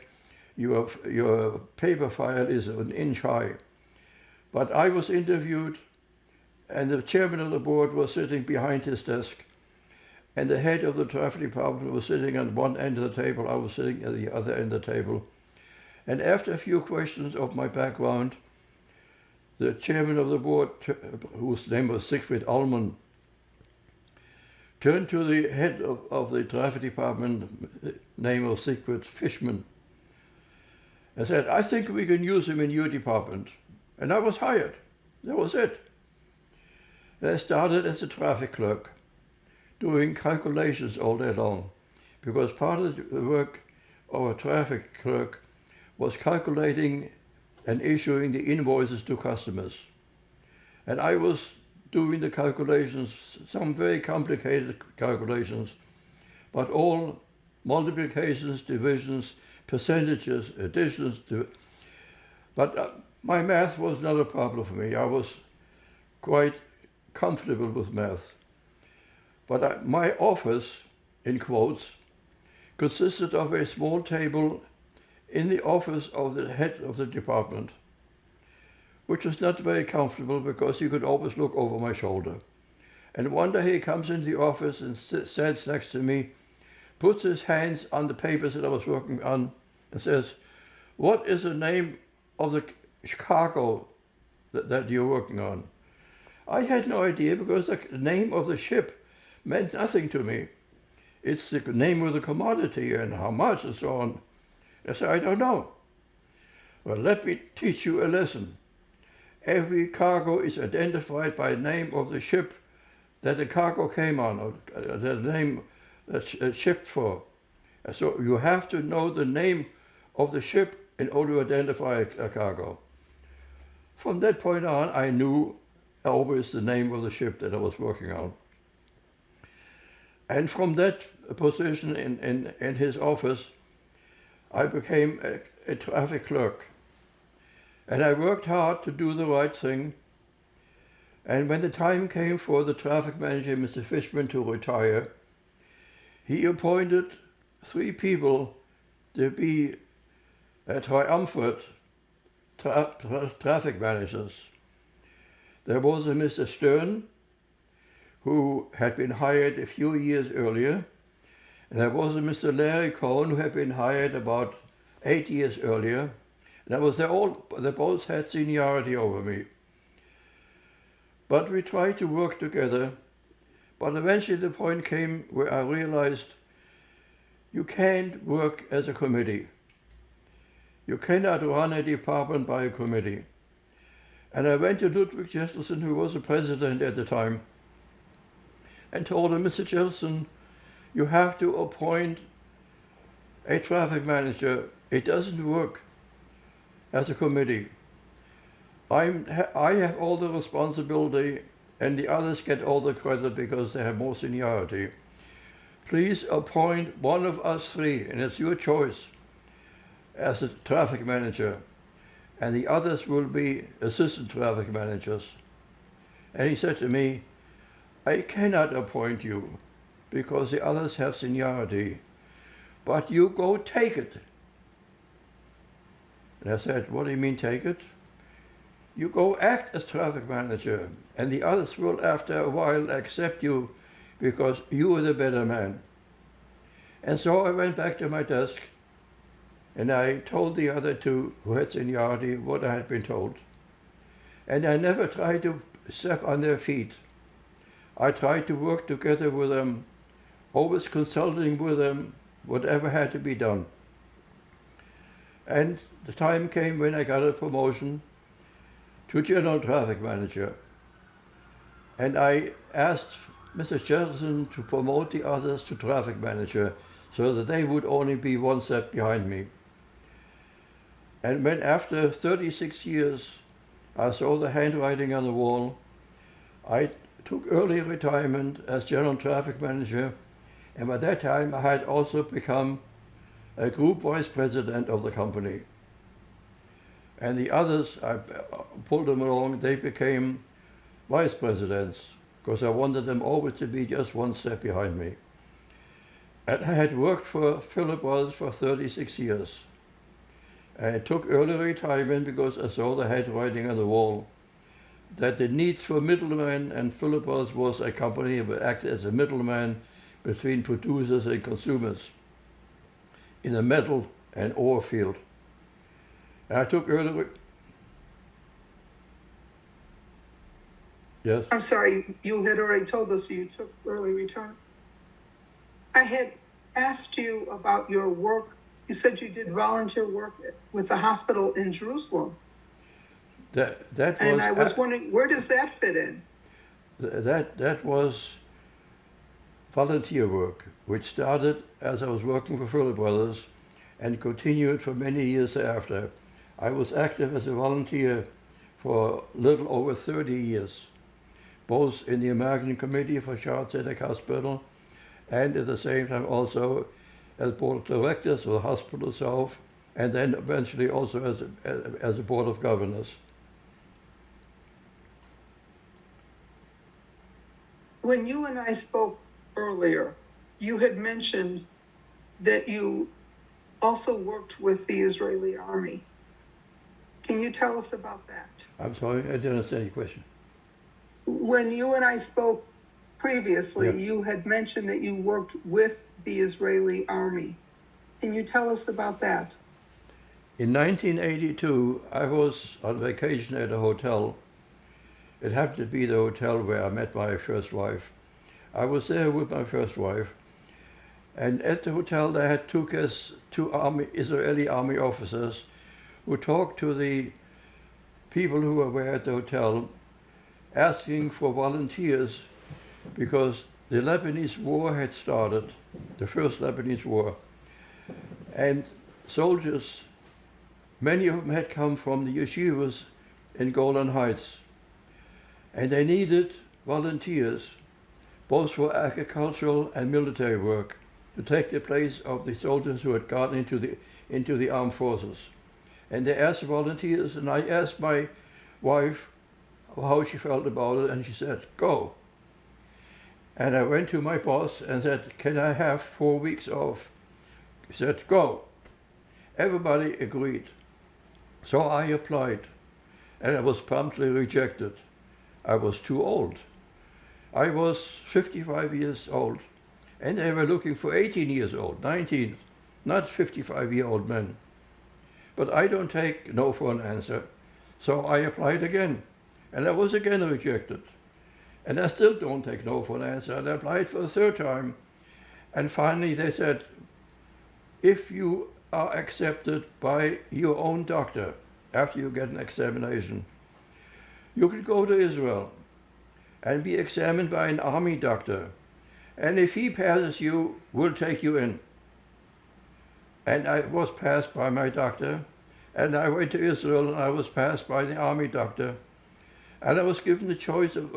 your paper file is an inch high. But I was interviewed, and the chairman of the board was sitting behind his desk, and the head of the traffic department was sitting on one end of the table, I was sitting at the other end of the table. And after a few questions of my background, the chairman of the board, whose name was Siegfried Allmann, turned to the head of the traffic department, name of Siegfried Fishman, and said, I think we can use him in your department. And I was hired. That was it. And I started as a traffic clerk, doing calculations all day long, because part of the work of a traffic clerk was calculating and issuing the invoices to customers. And I was doing the calculations, some very complicated calculations, but all multiplications, divisions, percentages, additions. But my math was not a problem for me. I was quite comfortable with math. But my office, in quotes, consisted of a small table in the office of the head of the department, which was not very comfortable because he could always look over my shoulder. And one day he comes into the office and stands next to me, puts his hands on the papers that I was working on, and says, "What is the name of the cargo that you're working on?" I had no idea because the name of the ship meant nothing to me. It's the name of the commodity and how much and so on. I said, "I don't know." "Well, let me teach you a lesson. Every cargo is identified by the name of the ship that the cargo came on, or the name that's shipped for. So you have to know the name of the ship in order to identify a cargo." From that point on, I knew always the name of the ship that I was working on. And from that position in his office, I became a traffic clerk. And I worked hard to do the right thing. And when the time came for the traffic manager, Mr. Fishman, to retire, he appointed 3 people to be triumvirate traffic managers. There was a Mr. Stern, who had been hired a few years earlier, and there was a Mr. Larry Cohn, who had been hired about 8 years earlier. And they both had seniority over me. But we tried to work together. But eventually the point came where I realized you can't work as a committee. You cannot run a department by a committee. And I went to Ludwig Jesselson, who was the president at the time, and told him, "Mr. Jesselson, you have to appoint a traffic manager. It doesn't work as a committee. I have all the responsibility and the others get all the credit because they have more seniority. Please appoint one of us 3, and it's your choice, as a traffic manager, and the others will be assistant traffic managers." And he said to me, "I cannot appoint you because the others have seniority, but you go take it." And I said, "What do you mean take it?" "You go act as traffic manager, and the others will after a while accept you because you are the better man." And so I went back to my desk and I told the other 2 who had seniority what I had been told. And I never tried to step on their feet. I tried to work together with them, always consulting with them, whatever had to be done. And the time came when I got a promotion to general traffic manager. And I asked Mr. Jefferson to promote the others to traffic manager so that they would only be 1 step behind me. And when after 36 years I saw the handwriting on the wall, I took early retirement as general traffic manager, and by that time I had also become a group vice president of the company. And the others, I pulled them along, they became vice presidents because I wanted them always to be just 1 step behind me. And I had worked for Philip Brothers for 36 years. I took early retirement because I saw the handwriting on the wall that the needs for middlemen, and Philip Brothers was a company that acted as a middleman between producers and consumers in the metal and ore field. And I took early. Yes? I'm sorry, you had already told us you took early retirement. I had asked you about your work. You said you did volunteer work with the hospital in Jerusalem. And I was wondering, where does that fit in? That was volunteer work, which started as I was working for Philip Brothers and continued for many years after. I was active as a volunteer for a little over 30 years, both in the American Committee for Shad Tzedek Hospital and at the same time also as board of directors of the hospital itself, and then eventually also as a board of governors. When you and I spoke earlier, you had mentioned that you also worked with the Israeli army. Can you tell us about that? I'm sorry, I didn't understand your question. When you and I spoke previously, Yeah. you had mentioned that you worked with the Israeli army. Can you tell us about that? In 1982, I was on vacation at a hotel. It happened to be the hotel where I met my first wife. I was there with my first wife, and at the hotel they had two guests, Israeli army officers, who talked to the people who were at the hotel, asking for volunteers because the Lebanese war had started, the first Lebanese war, and soldiers, many of them had come from the yeshivas in Golan Heights, and they needed volunteers, both for agricultural and military work, to take the place of the soldiers who had gone into the armed forces. And they asked volunteers, and I asked my wife how she felt about it, and she said, "Go." And I went to my boss and said, "Can I have 4 weeks off?" He said, "Go." Everybody agreed. So I applied, and I was promptly rejected. I was too old. I was 55 years old, and they were looking for 18 years old, 19, not 55-year-old men. But I don't take no for an answer, so I applied again, and I was again rejected. And I still don't take no for an answer, and I applied for the third time, and finally they said, if you are accepted by your own doctor after you get an examination, you can go to Israel and be examined by an army doctor. And if he passes you, we'll take you in. And I was passed by my doctor, and I went to Israel and I was passed by the army doctor. And I was given the choice of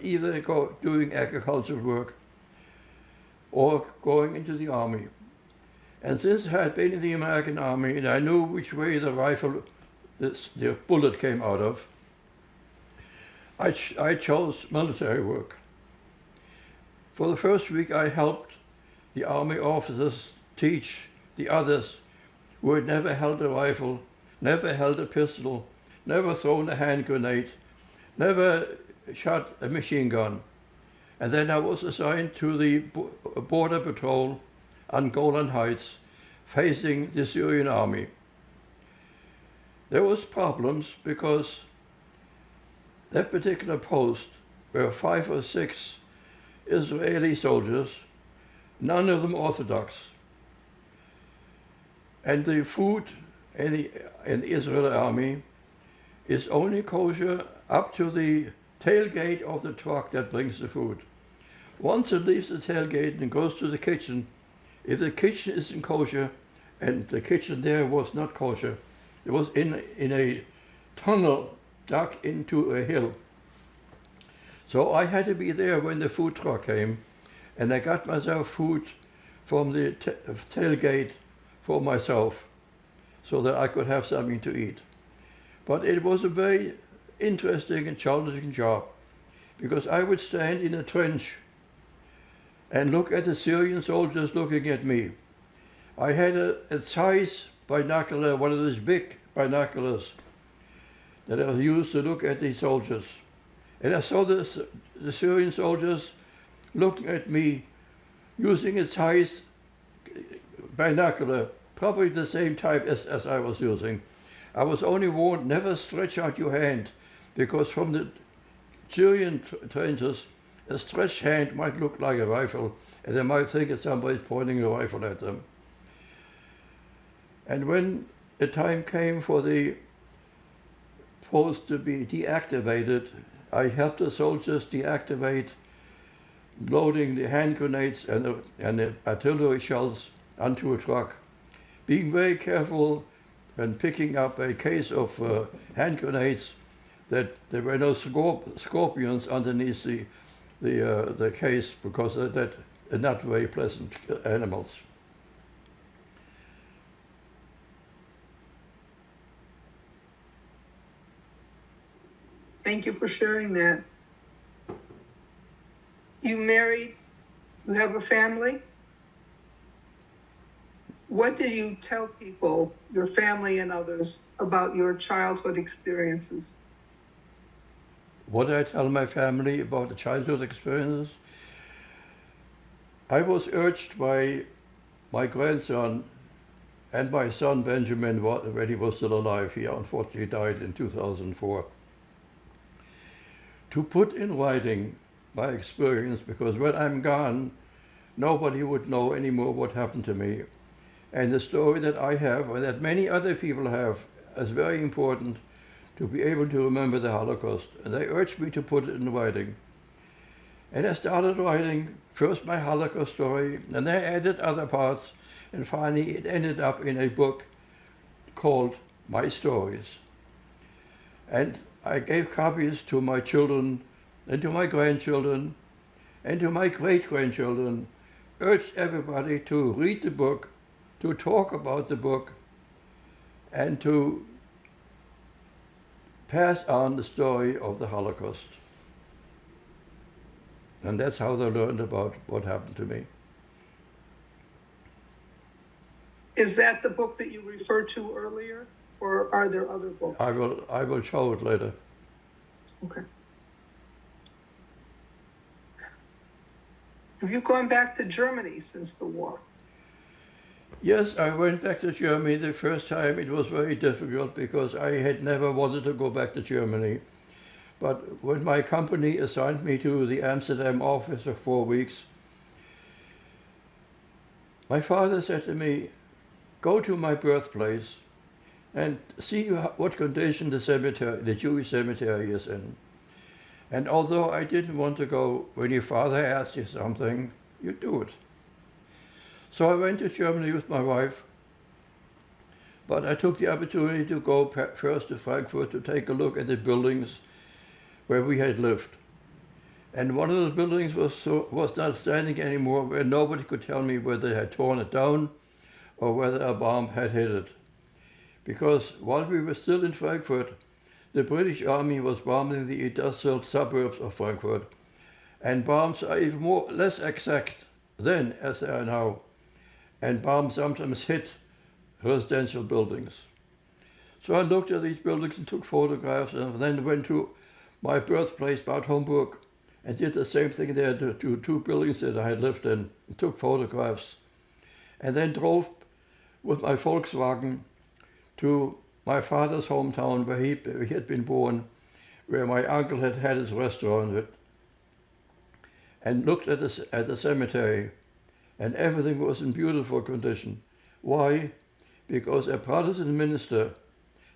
either doing agricultural work or going into the army. And since I had been in the American army and I knew which way the rifle, the bullet came out of, I chose military work. For the first week I helped the army officers teach the others who had never held a rifle, never held a pistol, never thrown a hand grenade, never shot a machine gun. And then I was assigned to the border patrol on Golan Heights, facing the Syrian army. There was problems because that particular post were 5 or 6 Israeli soldiers, none of them Orthodox. And the food in the Israeli army is only kosher up to the tailgate of the truck that brings the food. Once it leaves the tailgate and goes to the kitchen, if the kitchen isn't kosher, and the kitchen there was not kosher, it was in a tunnel dug into a hill. So I had to be there when the food truck came, and I got myself food from the tailgate for myself so that I could have something to eat. But it was a very interesting and challenging job because I would stand in a trench and look at the Syrian soldiers looking at me. I had a size binocular, one of those big binoculars that I used to look at the soldiers. And I saw the Syrian soldiers looking at me using a size binocular, probably the same type as I was using. I was only warned, never stretch out your hand, because from the Syrian trenches, a stretched hand might look like a rifle, and they might think that somebody's pointing a rifle at them. And when the time came for the post to be deactivated, I helped the soldiers deactivate, loading the hand grenades and the artillery shells onto a truck, being very careful when picking up a case of hand grenades that there were no scorpions underneath the case, because that are not very pleasant animals. Thank you for sharing that. You married, you have a family. What do you tell people, your family and others, about your childhood experiences? What I tell my family about the childhood experiences? I was urged by my grandson and my son Benjamin, when he was still alive, he unfortunately died in 2004, to put in writing my experience, because when I'm gone, nobody would know anymore what happened to me. And the story that I have, or that many other people have, is very important to be able to remember the Holocaust. And they urged me to put it in writing. And I started writing first my Holocaust story, and then I added other parts, and finally it ended up in a book called My Stories. And I gave copies to my children and to my grandchildren and to my great-grandchildren, urged everybody to read the book, to talk about the book, and to pass on the story of the Holocaust. And that's how they learned about what happened to me. Is that the book that you referred to earlier, or are there other books? I will show it later. Okay. Have you gone back to Germany since the war? Yes, I went back to Germany the first time. It was very difficult because I had never wanted to go back to Germany. But when my company assigned me to the Amsterdam office for 4 weeks, my father said to me, "Go to my birthplace and see what condition the cemetery, the Jewish cemetery, is in." And although I didn't want to go, when your father asks you something, you do it. So I went to Germany with my wife, but I took the opportunity to go first to Frankfurt to take a look at the buildings where we had lived. And one of the buildings was not standing anymore, where nobody could tell me whether they had torn it down or whether a bomb had hit it. Because while we were still in Frankfurt, the British Army was bombing the industrial suburbs of Frankfurt, and bombs are even less exact then as they are now, and bombs sometimes hit residential buildings. So I looked at these buildings and took photographs, and then went to my birthplace, Bad Homburg, and did the same thing there to two buildings that I had lived in, and took photographs, and then drove with my Volkswagen to my father's hometown, where he had been born, where my uncle had had his restaurant, and looked at the cemetery, and everything was in beautiful condition. Why? Because a Protestant minister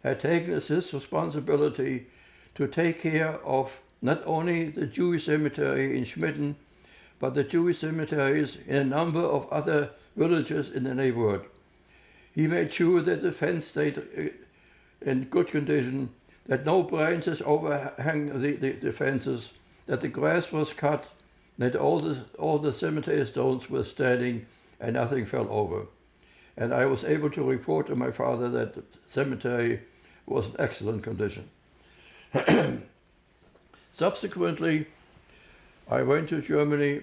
had taken as his responsibility to take care of not only the Jewish cemetery in Schmitten, but the Jewish cemeteries in a number of other villages in the neighborhood. He made sure that the fence stayed in good condition, that no branches overhang the fences, that the grass was cut, that all the cemetery stones were standing and nothing fell over. And I was able to report to my father that the cemetery was in excellent condition. Subsequently, I went to Germany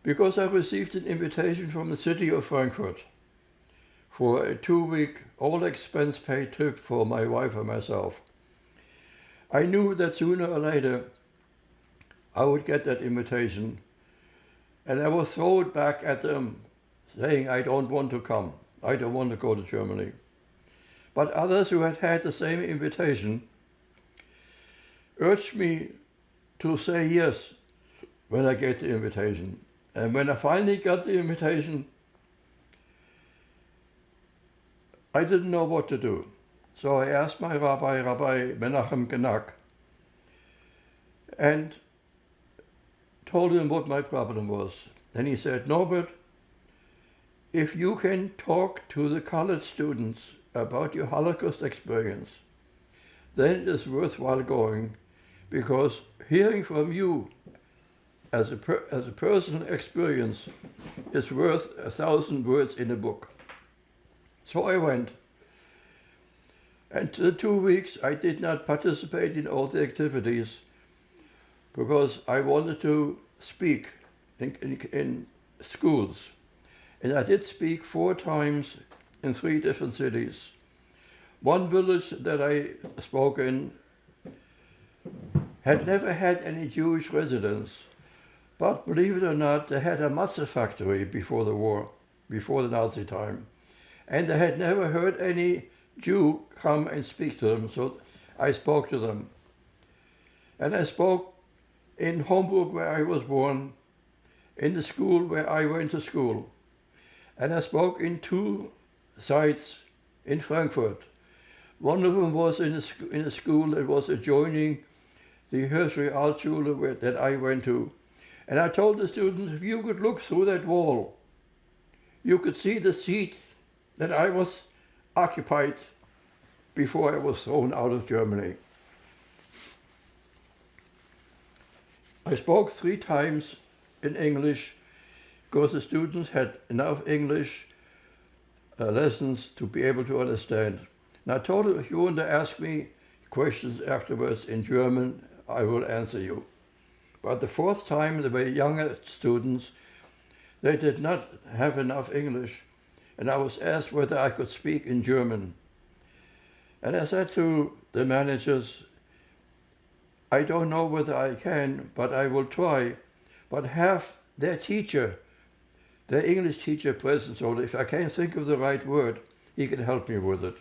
because I received an invitation from the city of Frankfurt for a 2-week, all-expense-paid trip for my wife and myself. I knew that sooner or later I would get that invitation, and I would throw it back at them, saying, "I don't want to come. I don't want to go to Germany." But others who had had the same invitation urged me to say yes when I get the invitation. And when I finally got the invitation, I didn't know what to do. So I asked my Rabbi Menachem Genack, and told him what my problem was. And he said, "Norbert, if you can talk to the college students about your Holocaust experience, then it is worthwhile going, because hearing from you as a personal experience is worth 1,000 words in a book." So I went. And the 2 weeks I did not participate in all the activities because I wanted to speak in schools. And I did speak 4 times in 3 different cities. One village that I spoke in had never had any Jewish residents, but believe it or not, they had a matzah factory before the war, before the Nazi time. And they had never heard any Jew come and speak to them, so I spoke to them. And I spoke in Homburg, where I was born, in the school where I went to school. And I spoke in 2 sites in Frankfurt. One of them was in a school that was adjoining the Hirschrealschule that I went to. And I told the students, if you could look through that wall, you could see the seat that I was occupied before I was thrown out of Germany. I spoke 3 times in English because the students had enough English lessons to be able to understand. And I told them, if you want to ask me questions afterwards in German, I will answer you. But the 4th time, they were younger students. They did not have enough English. And I was asked whether I could speak in German. And I said to the managers, I don't know whether I can, but I will try. But have their teacher, their English teacher present, so that if I can't think of the right word, he can help me with it.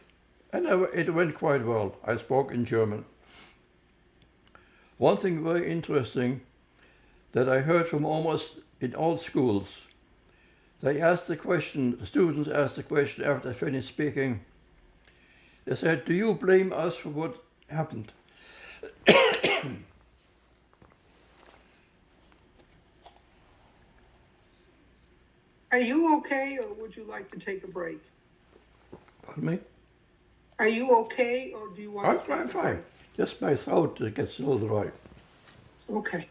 And it went quite well. I spoke in German. One thing very interesting that I heard from almost in all schools, they asked the question, students asked the question after I finished speaking. They said, do you blame us for what happened? Are you okay, or would you like to take a break? Pardon me? Are you okay, or do you want to I'm take a fine. break? Just my throat gets a little dry. Okay.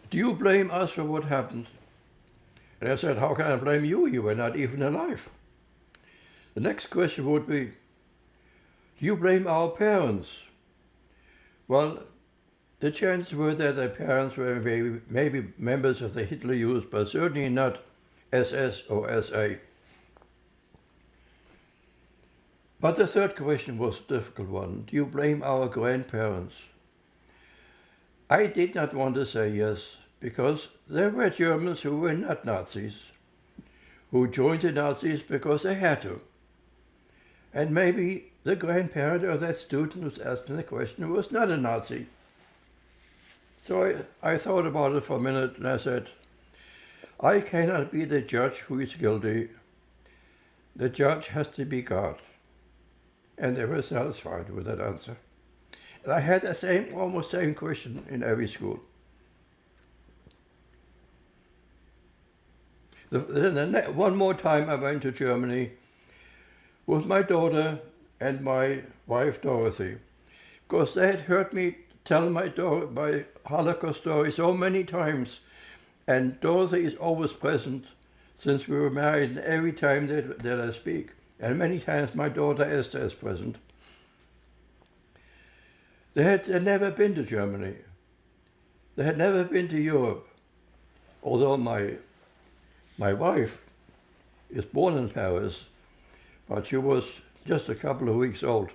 Do you blame us for what happened? And I said, how can I blame you? You were not even alive. The next question would be, do you blame our parents? Well, the chances were that their parents were maybe members of the Hitler Youth, but certainly not SS or SA. But the third question was a difficult one. Do you blame our grandparents? I did not want to say yes, because there were Germans who were not Nazis, who joined the Nazis because they had to. And maybe the grandparent or that student who's asking the question was not a Nazi. So I thought about it for a minute and I said, I cannot be the judge who is guilty. The judge has to be God. And they were satisfied with that answer. And I had the almost same question in every school. One more time I went to Germany with my daughter and my wife Dorothy, because they had heard me tell my Holocaust story so many times, and Dorothy is always present since we were married every time that I speak, and many times my daughter Esther is present. They had never been to Germany. They had never been to Europe, although my wife is born in Paris, but she was just a couple of weeks old.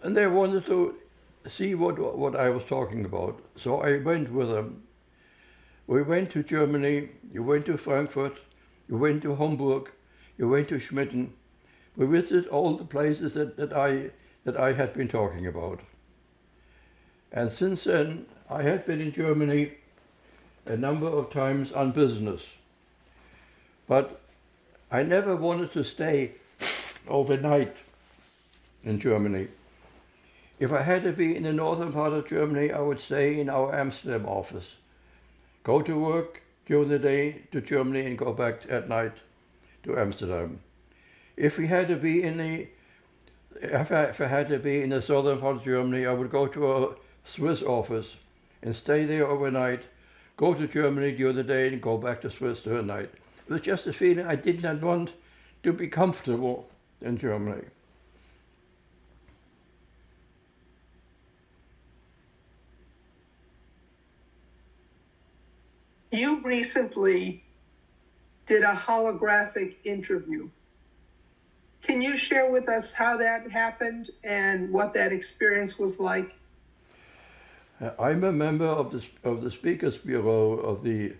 And they wanted to see what I was talking about. So I went with them. We went to Germany, you went to Frankfurt, you went to Hamburg, you went to Schmitten. We visited all the places that I had been talking about. And since then, I had been in Germany a number of times on business. But I never wanted to stay overnight in Germany. If I had to be in the northern part of Germany, I would stay in our Amsterdam office. Go to work during the day to Germany and go back at night to Amsterdam. If I had to be in the southern part of Germany, I would go to a Swiss office and stay there overnight, go to Germany during the day and go back to Swiss during the night. It was just a feeling I did not want to be comfortable in Germany. You recently, did a holographic interview. Can you share with us how that happened and what that experience was like? I'm a member of the Speakers Bureau of the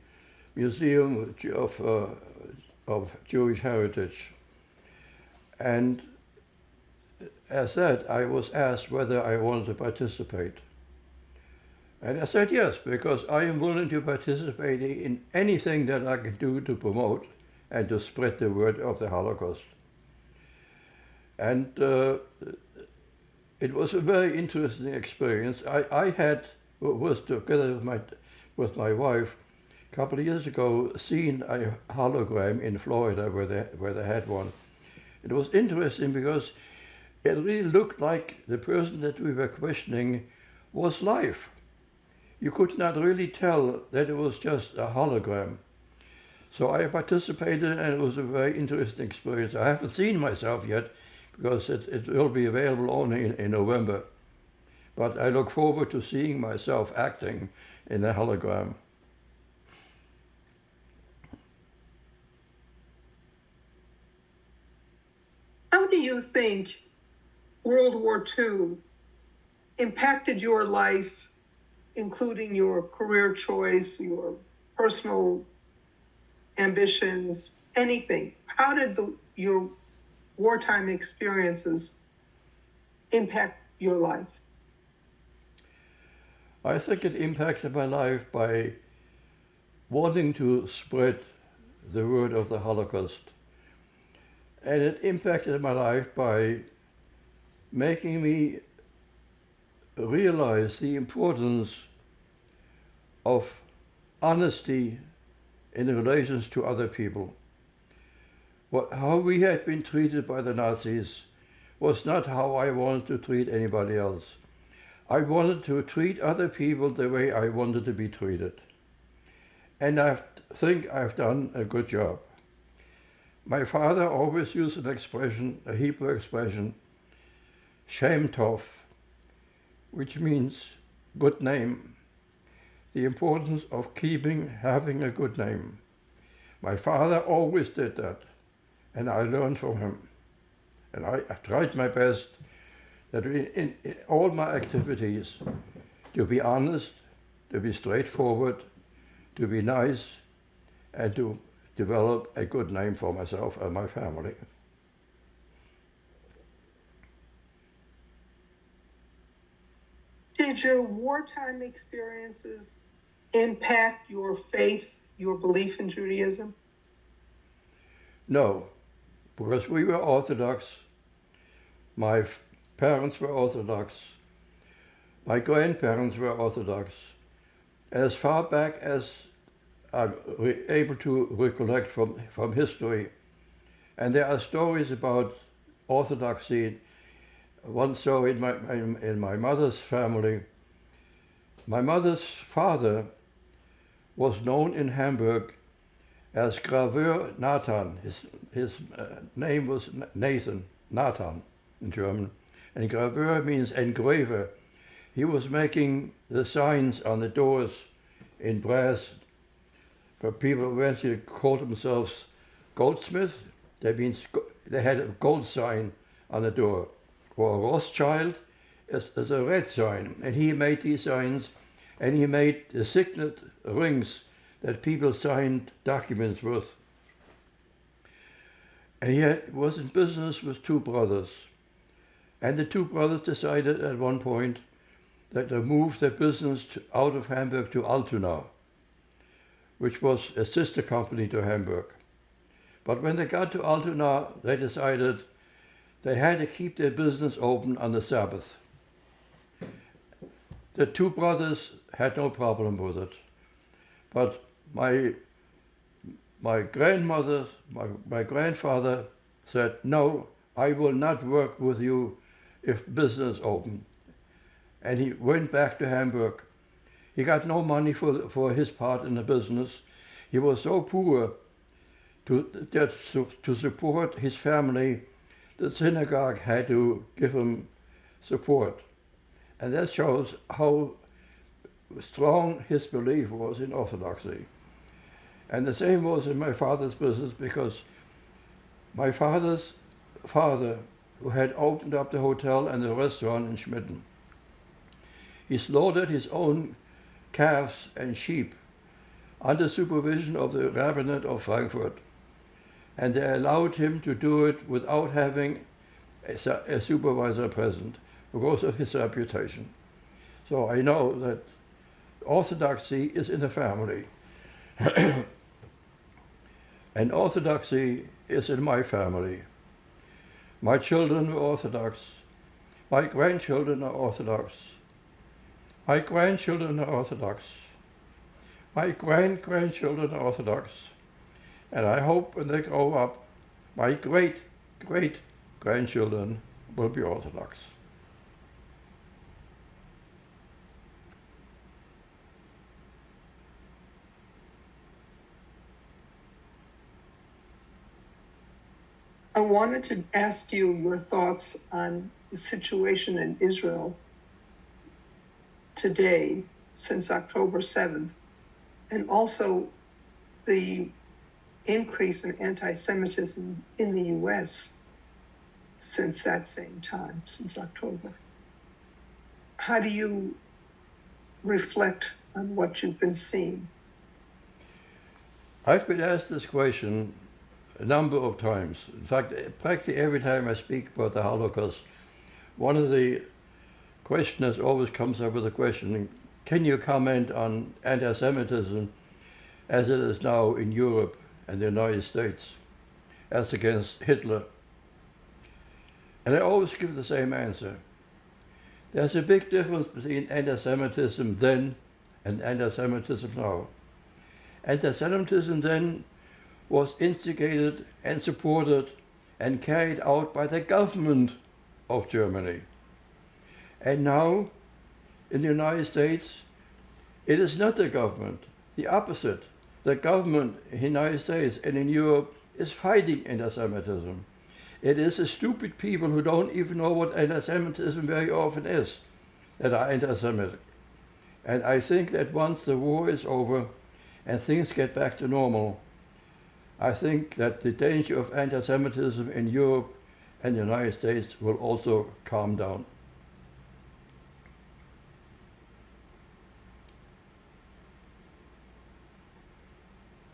Museum of Jewish Heritage. And as that, I was asked whether I wanted to participate. And I said yes, because I am willing to participate in anything that I can do to promote and to spread the word of the Holocaust. And it was a very interesting experience. I was together with my wife a couple of years ago, seen a hologram in Florida where they had one. It was interesting because it really looked like the person that we were questioning was live. You could not really tell that it was just a hologram. So I participated, and it was a very interesting experience. I haven't seen myself yet because it will be available only in November. But I look forward to seeing myself acting in a hologram. How do you think World War II impacted your life, including your career choice, your personal ambitions, anything? How did your wartime experiences impact your life? I think it impacted my life by wanting to spread the word of the Holocaust. And it impacted my life by making me realize the importance of honesty in relations to other people. How we had been treated by the Nazis was not how I wanted to treat anybody else. I wanted to treat other people the way I wanted to be treated. And I think I've done a good job. My father always used an expression, a Hebrew expression, Shem Tov, which means good name. The importance of having a good name. My father always did that, and I learned from him. And I've tried my best that in all my activities to be honest, to be straightforward, to be nice, and to develop a good name for myself and my family. Did your wartime experiences impact your faith, your belief in Judaism? No, because we were Orthodox. My parents were Orthodox. My grandparents were Orthodox. As far back as I'm able to recollect from history, and there are stories about Orthodoxy. One story in my mother's family. My mother's father was known in Hamburg as Graveur Nathan. His name was Nathan, Nathan in German. And Graveur means engraver. He was making the signs on the doors in brass. But people eventually called themselves goldsmith. That means they had a gold sign on the door. Or a Rothschild is a red sign. And he made these signs, and he made the signet rings that people signed documents with. And he was in business with two brothers. And the two brothers decided at one point that they moved their business out of Hamburg to Altona, which was a sister company to Hamburg. But when they got to Altona, they decided they had to keep their business open on the Sabbath. The two brothers had no problem with it. But my grandmother, my grandfather said, no, I will not work with you if business open. And he went back to Hamburg. He got no money for his part in the business. He was so poor to support his family. The synagogue had to give him support. And that shows how strong his belief was in Orthodoxy. And the same was in my father's business, because my father's father, who had opened up the hotel and the restaurant in Schmitten, he slaughtered his own calves and sheep under supervision of the rabbinate of Frankfurt. And they allowed him to do it without having a supervisor present because of his reputation. So I know that orthodoxy is in the family. And orthodoxy is in my family. My children were Orthodox. My grandchildren are Orthodox. My grandchildren are Orthodox. My grandchildren are Orthodox. And I hope when they grow up, my great-grandchildren will be Orthodox. I wanted to ask you your thoughts on the situation in Israel today, since October 7th, and also the increase in anti-Semitism in the U.S. since that same time, since October. How do you reflect on what you've been seeing? I've been asked this question a number of times. In fact, practically every time I speak about the Holocaust, one of the questioners always comes up with a question: can you comment on anti-Semitism as it is now in Europe and the United States, as against Hitler? And I always give the same answer. There's a big difference between anti-Semitism then and anti-Semitism now. Anti-Semitism then was instigated and supported and carried out by the government of Germany. And now, in the United States, it is not the government, the opposite. The government in the United States and in Europe is fighting anti-Semitism. It is the stupid people who don't even know what anti-Semitism very often is that are anti-Semitic. And I think that once the war is over and things get back to normal, I think that the danger of anti-Semitism in Europe and the United States will also calm down.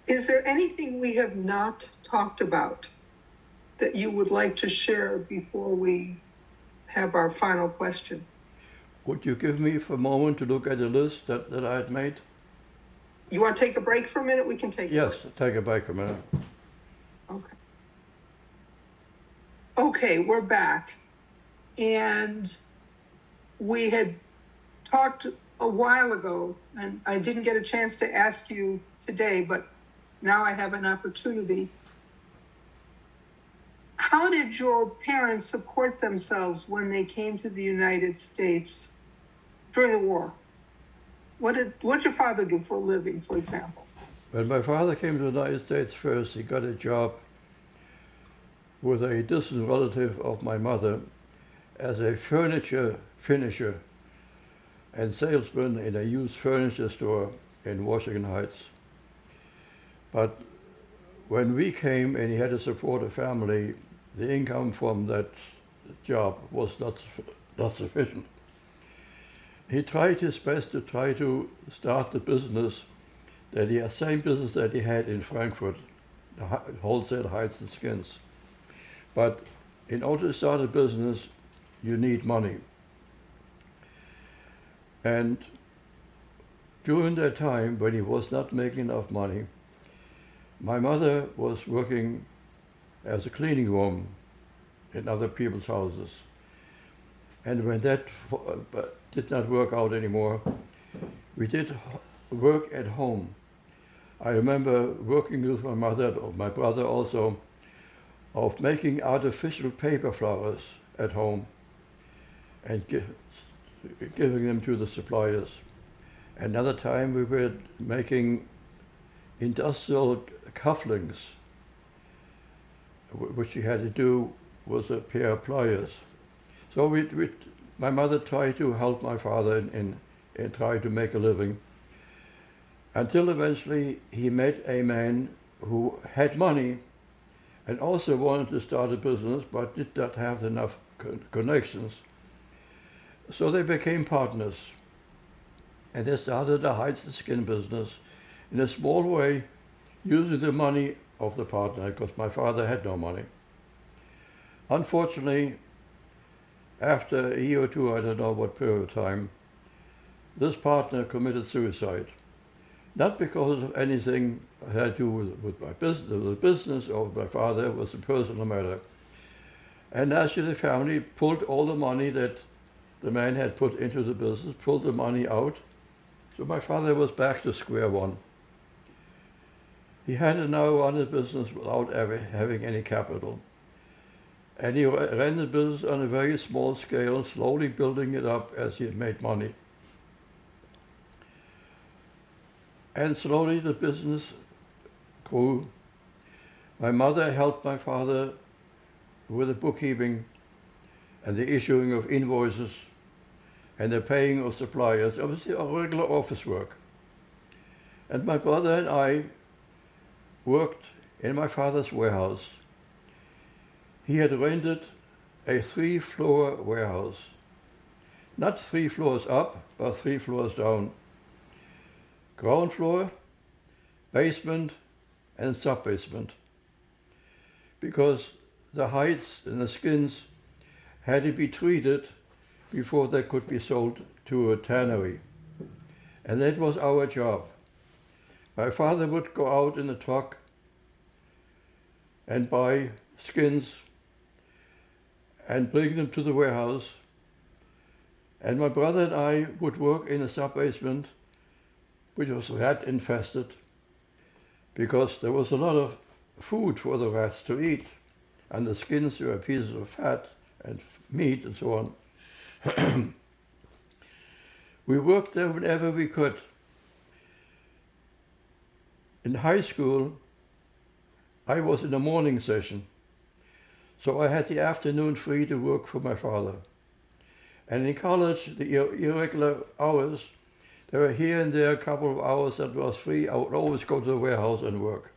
Is there anything we have not talked about that you would like to share before we have our final question? Would you give me a moment to look at the list that I had made? You want to take a break for a minute? We can take Yes, take a break a minute. Okay. Okay, we're back. And we had talked a while ago, and I didn't get a chance to ask you today, but now I have an opportunity. How did your parents support themselves when they came to the United States during the war? What'd your father do for a living, for example? When my father came to the United States first, he got a job with a distant relative of my mother as a furniture finisher and salesman in a used furniture store in Washington Heights. But when we came and he had to support a family, the income from that job was not sufficient. He tried his best to try to start the business same business that he had in Frankfurt, the wholesale hides and skins. But in order to start a business, you need money. And during that time, when he was not making enough money, my mother was working as a cleaning woman in other people's houses. And when that did not work out anymore, we did work at home. I remember working with my mother, or my brother also, of making artificial paper flowers at home and giving them to the suppliers. Another time we were making industrial cufflinks, which you had to do with a pair of pliers. So my mother tried to help my father in trying to make a living. until eventually he met a man who had money and also wanted to start a business but did not have enough connections. So they became partners, and they started a hides and skin business in a small way, using the money of the partner, because my father had no money. Unfortunately, after a year or two, I don't know what period of time, this partner committed suicide. Not because of anything that had to do with my business, the business or with my father. It was a personal matter. And naturally, the family pulled all the money that the man had put into the business, pulled the money out. So my father was back to square one. He had to now run the business without ever having any capital. And he ran the business on a very small scale, slowly building it up as he made money. And slowly the business grew. My mother helped my father with the bookkeeping and the issuing of invoices and the paying of suppliers. It was regular office work. And my brother and I worked in my father's warehouse. He had rented a 3-floor warehouse. Not 3 floors up, but 3 floors down. Ground floor, basement, and sub-basement. Because the hides and the skins had to be treated before they could be sold to a tannery. And that was our job. My father would go out in the truck and buy skins and bring them to the warehouse. And my brother and I would work in the sub-basement, which was rat infested, because there was a lot of food for the rats to eat, and the skins were pieces of fat and meat and so on. We worked there whenever we could. In high school, I was in the morning session, so I had the afternoon free to work for my father. And in college, the irregular hours, there were here and there a couple of hours that was free. I would always go to the warehouse and work.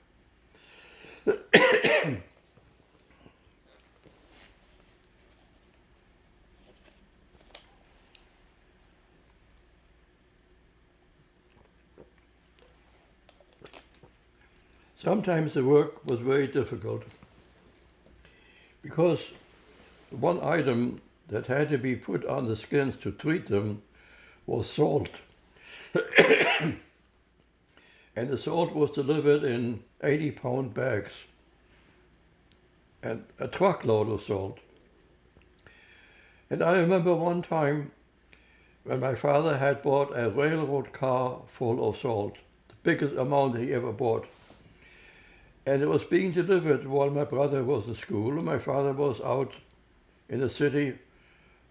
Sometimes the work was very difficult because one item that had to be put on the skins to treat them was salt. And the salt was delivered in 80-pound bags, and a truckload of salt. And I remember one time when my father had bought a railroad car full of salt, the biggest amount he ever bought. And it was being delivered while my brother was in school, and my father was out in the city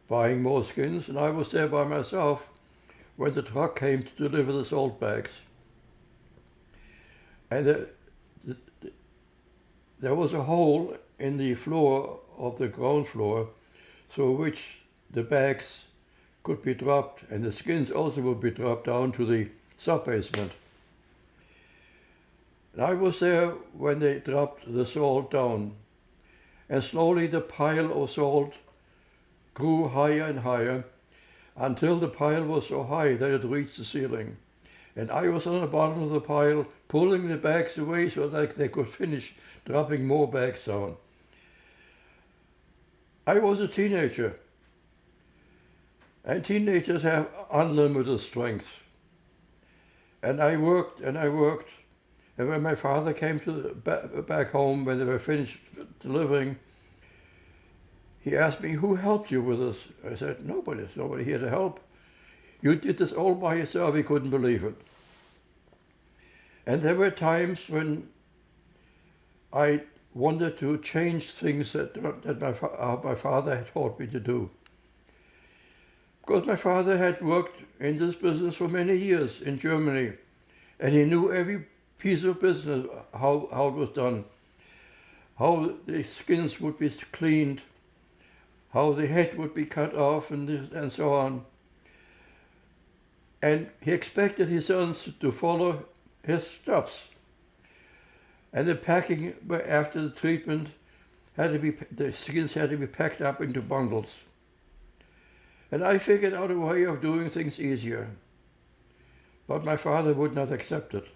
buying more skins, and I was there by myself when the truck came to deliver the salt bags. And there was a hole in the floor of the ground floor through which the bags could be dropped, and the skins also would be dropped down to the sub-basement. And I was there when they dropped the salt down, and slowly the pile of salt grew higher and higher until the pile was so high that it reached the ceiling. And I was on the bottom of the pile pulling the bags away so that they could finish dropping more bags down. I was a teenager, and teenagers have unlimited strength. And I worked and I worked. And when my father came back home, when they were finished delivering, he asked me, "Who helped you with this?" I said, "Nobody. There's nobody here to help. You did this all by yourself." He couldn't believe it. And there were times when I wanted to change things that my father had taught me to do. Because my father had worked in this business for many years in Germany, and he knew every piece of business, how it was done, how the skins would be cleaned, how the head would be cut off, and so on. And he expected his sons to follow his stuffs. And the packing after the treatment the skins had to be packed up into bundles. And I figured out a way of doing things easier. But my father would not accept it.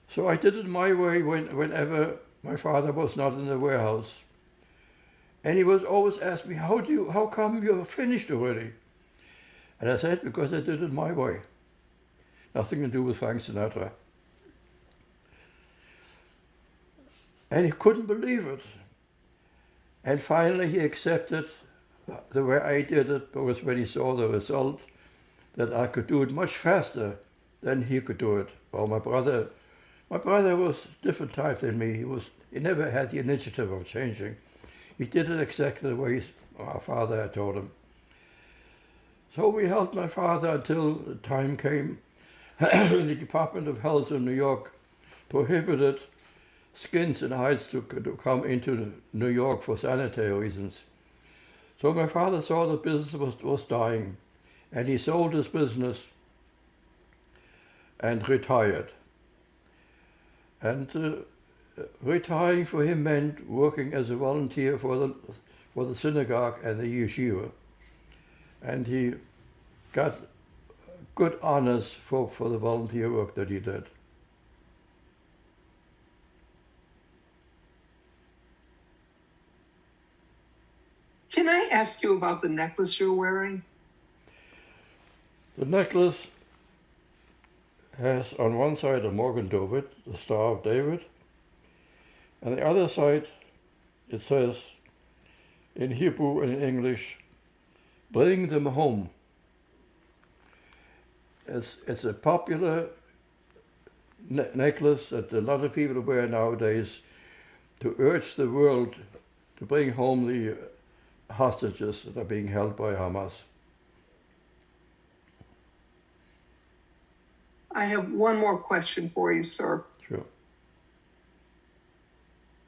So I did it my way whenever my father was not in the warehouse. And he was always asked me, how come you're finished already? And I said, because I did it my way. Nothing to do with Frank Sinatra. And he couldn't believe it. And finally he accepted the way I did it, because when he saw the result, that I could do it much faster than he could do it. Well, my brother was a different type than me. He never had the initiative of changing. He did it exactly the way our father had told him. So we helped my father until the time came the Department of Health in New York prohibited skins and hides to come into New York for sanitary reasons. So my father saw the business was dying, and he sold his business and retired. And retiring for him meant working as a volunteer for the synagogue and the yeshiva. And he got good honors for the volunteer work that he did. Can I ask you about the necklace you're wearing? The necklace has on one side a Morgan David, the Star of David, and the other side it says in Hebrew and in English, bring them home. It's a popular necklace that a lot of people wear nowadays to urge the world to bring home the hostages that are being held by Hamas. I have one more question for you, sir. Sure.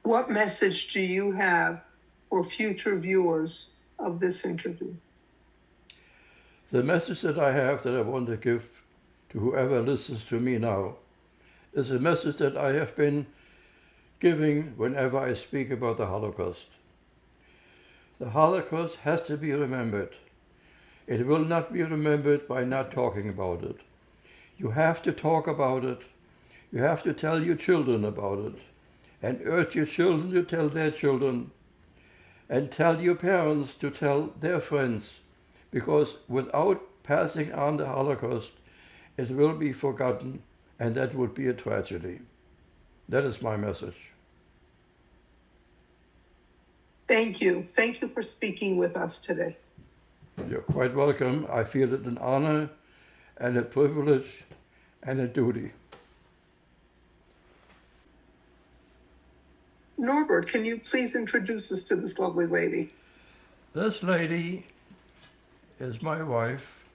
What message do you have for future viewers of this interview? The message that I have that I want to give to whoever listens to me now is a message that I have been giving whenever I speak about the Holocaust. The Holocaust has to be remembered. It will not be remembered by not talking about it. You have to talk about it. You have to tell your children about it, and urge your children to tell their children, and tell your parents to tell their friends, because without passing on the Holocaust, it will be forgotten, and that would be a tragedy. That is my message. Thank you. Thank you for speaking with us today. You're quite welcome. I feel it an honor and a privilege and a duty. Norbert, can you please introduce us to this lovely lady? This lady is my wife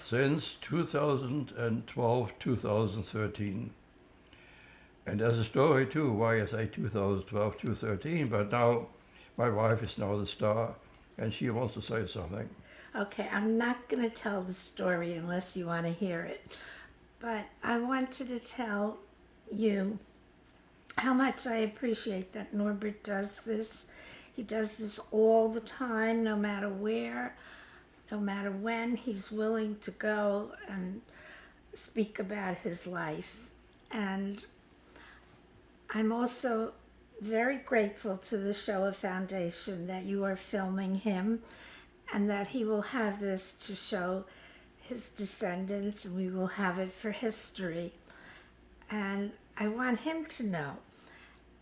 since 2012, 2013. And there's a story too, why I say 2012, 2013, but now my wife is now the star and she wants to say something. Okay, I'm not going to tell the story unless you want to hear it. But I wanted to tell you how much I appreciate that Norbert does this. He does this all the time, no matter where, no matter when. He's willing to go and speak about his life. And I'm also very grateful to the Shoah Foundation that you are filming him, and that he will have this to show his descendants, and we will have it for history. And I want him to know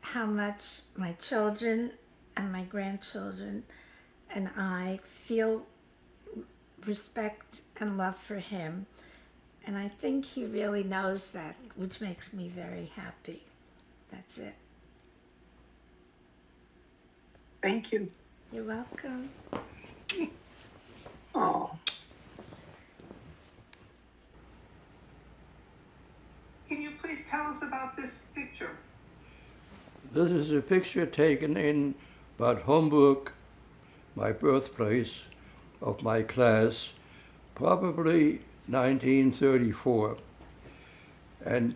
how much my children and my grandchildren and I feel respect and love for him. And I think he really knows that, which makes me very happy. That's it. Thank you. You're welcome. Oh. Can you please tell us about this picture? This is a picture taken in Bad Homburg, my birthplace, of my class, probably 1934. And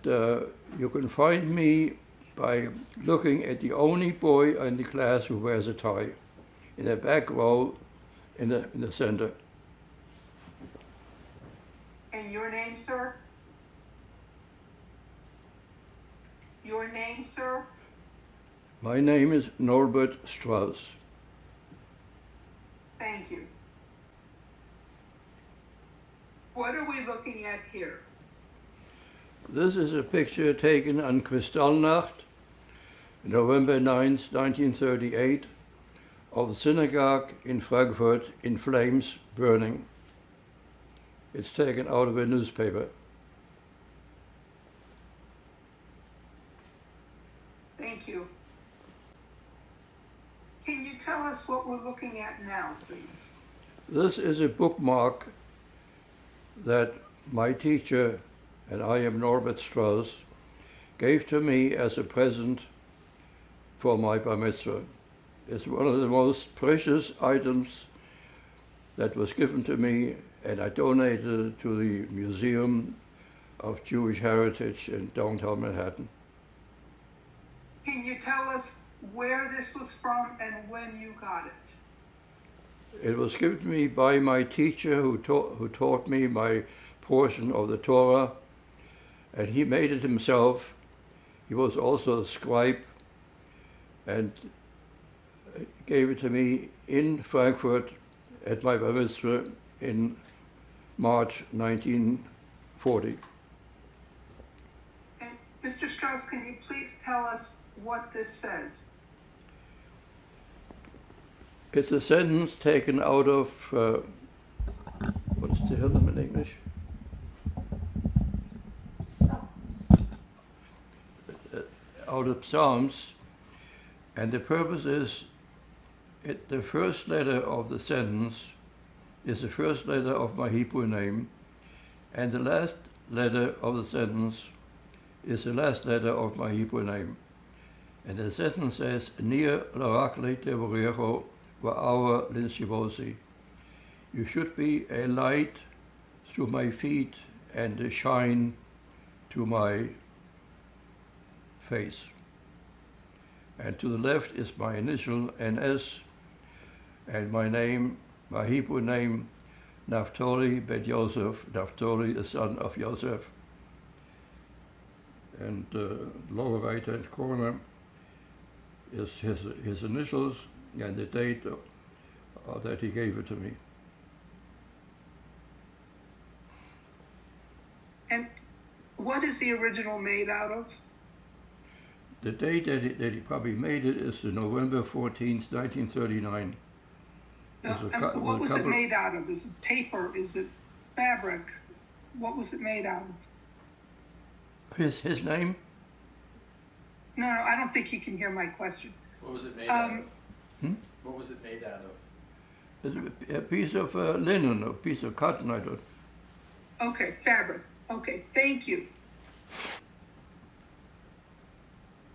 you can find me by looking at the only boy in the class who wears a tie, in the back row in the center. And your name, sir? Your name, sir? My name is Norbert Strauss. Thank you. What are we looking at here? This is a picture taken on Kristallnacht, November 9th, 1938, of the synagogue in Frankfurt in flames burning. It's taken out of a newspaper. Thank you. Can you tell us what we're looking at now, please? This is a bookmark that my teacher, and I am Norbert Strauss, gave to me as a present for my bar mitzvah. It's one of the most precious items that was given to me, and I donated it to the Museum of Jewish Heritage in downtown Manhattan. Can you tell us where this was from and when you got it? It was given to me by my teacher who taught me my portion of the Torah, and he made it himself. He was also a scribe and gave it to me in Frankfurt at my bar mitzvah in March 1940. And Mr. Strauss, can you please tell us what this says? It's a sentence taken out of, what's the hymn in English? Psalms. Out of Psalms, and the purpose is, the first letter of the sentence is the first letter of my Hebrew name, and the last letter of the sentence is the last letter of my Hebrew name. And the sentence says, Nir larakli tevorecho va'aura linshivosi. You should be a light to my feet and a shine to my face. And to the left is my initial NS, and my name, my Hebrew name, Naphtali ben Yosef, Naphtali, the son of Joseph. And lower right-hand corner is his initials and the date that he gave it to me. And what is the original made out of? The date that he probably made it is November 14th, 1939. And what was it made out of? Is it paper? Is it fabric? What was it made out of? His name? No, I don't think he can hear my question. What was it made out of? What was it made out of? It's a piece of linen, a piece of cotton, I thought. Okay, fabric. Okay, thank you.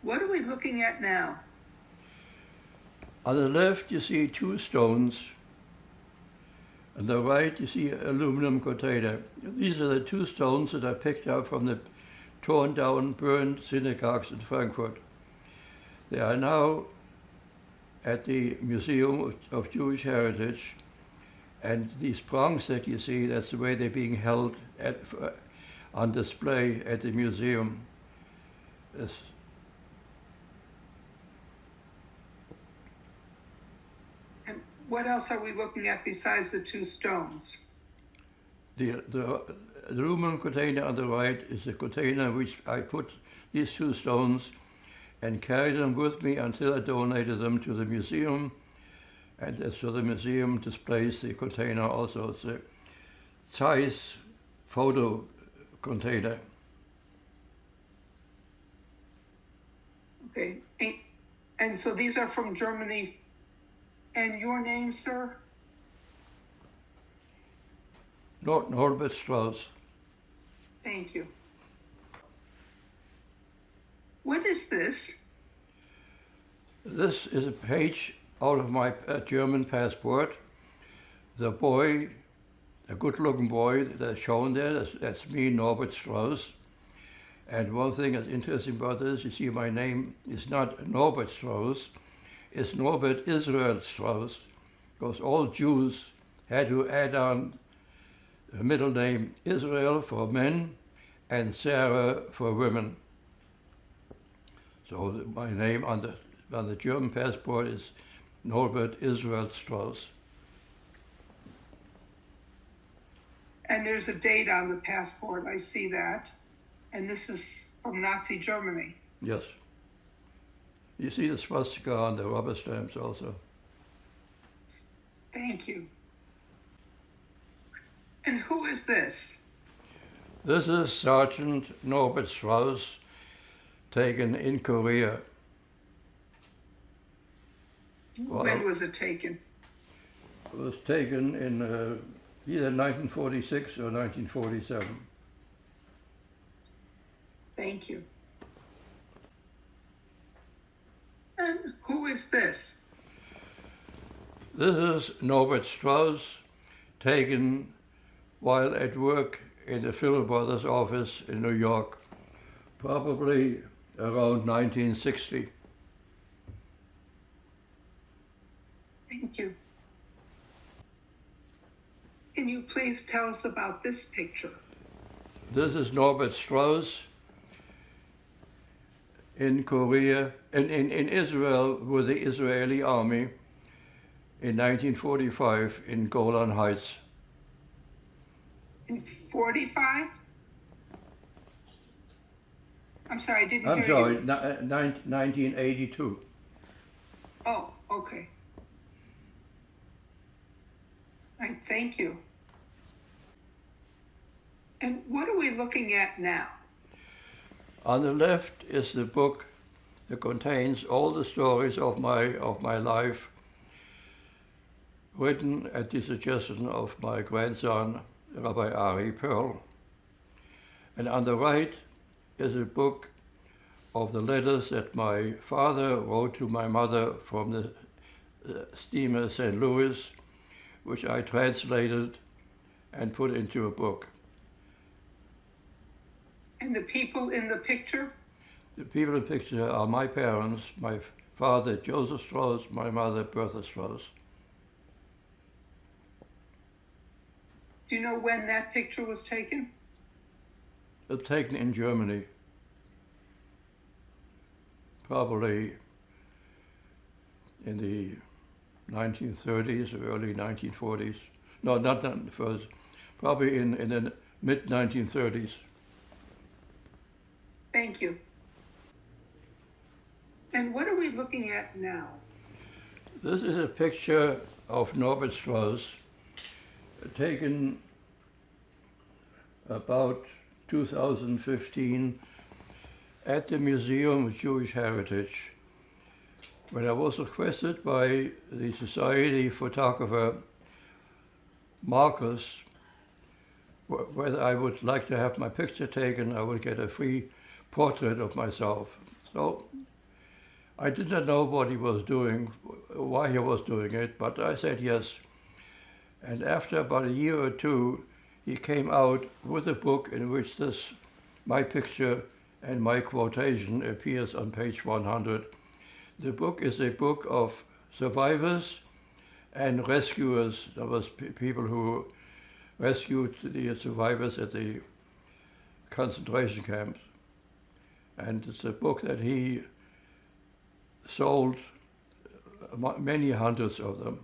What are we looking at now? On the left, you see two stones. On the right, you see aluminum container. These are the two stones that I picked up from the torn down, burned synagogues in Frankfurt. They are now at the Museum of Jewish Heritage, and these prongs that you see, that's the way they're being held on display at the museum. And what else are we looking at besides the two stones? The aluminum container on the right is the container which I put these two stones and carried them with me until I donated them to the museum. And so the museum displays the container also. It's a Zeiss photo container. Okay, and so these are from Germany. And your name, sir? Norbert Strauss. Thank you. What is this? This is a page out of my German passport. The boy, a good-looking boy that's shown there, that's me, Norbert Strauss. And one thing that's interesting about this, you see my name is not Norbert Strauss, it's Norbert Israel Strauss, because all Jews had to add on the middle name Israel for men and Sarah for women. So my name on the German passport is Norbert Israel Strauss. And there's a date on the passport, I see that. And this is from Nazi Germany. Yes. You see the swastika on the rubber stamps also. Thank you. And who is this? This is Sergeant Norbert Strauss, taken in Korea. Well, When was it taken? it was taken in either 1946 or 1947. Thank you. And who is this? This is Norbert Strauss, taken while at work in the Philip Brothers office in New York, probably around 1960. Thank you. Can you please tell us about this picture? This is Norbert Strauss in Korea, in Israel with the Israeli army in 1945 in Golan Heights. In 45? I'm sorry, I didn't I'm hear sorry, you. 1982. Oh, okay. Thank you. And what are we looking at now? On the left is the book that contains all the stories of my life, written at the suggestion of my grandson, Rabbi Ari Pearl. And on the right is a book of the letters that my father wrote to my mother from the steamer St. Louis, which I translated and put into a book. And the people in the picture? The people in the picture are my parents, my father Joseph Strauss, my mother Bertha Strauss. Do you know when that picture was taken? It was taken in Germany, probably in the 1930s or early 1940s. No, not first, probably in the mid-1930s. Thank you. And what are we looking at now? This is a picture of Norbert Strauss taken about 2015 at the Museum of Jewish Heritage, when I was requested by the society photographer Marcus whether I would like to have my picture taken. I would get a free portrait of myself. So I did not know what he was doing, why he was doing it, but I said yes. And after about a year or two, he came out with a book in which my picture and my quotation appears on page 100. The book is a book of survivors and rescuers. There was people who rescued the survivors at the concentration camps. And it's a book that he sold, many hundreds of them.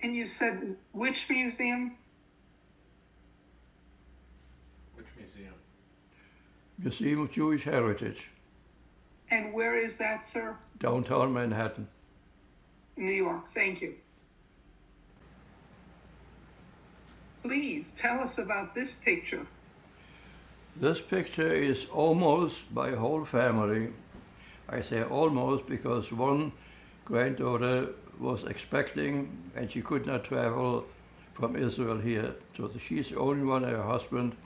And you said which museum? Which museum? Museum of Jewish Heritage, And where is that, sir? downtown Manhattan. New York. Thank you. Please tell us about this picture. This picture is almost my whole family. I say almost because one granddaughter was expecting and she could not travel from Israel here. So she's the only one, her husband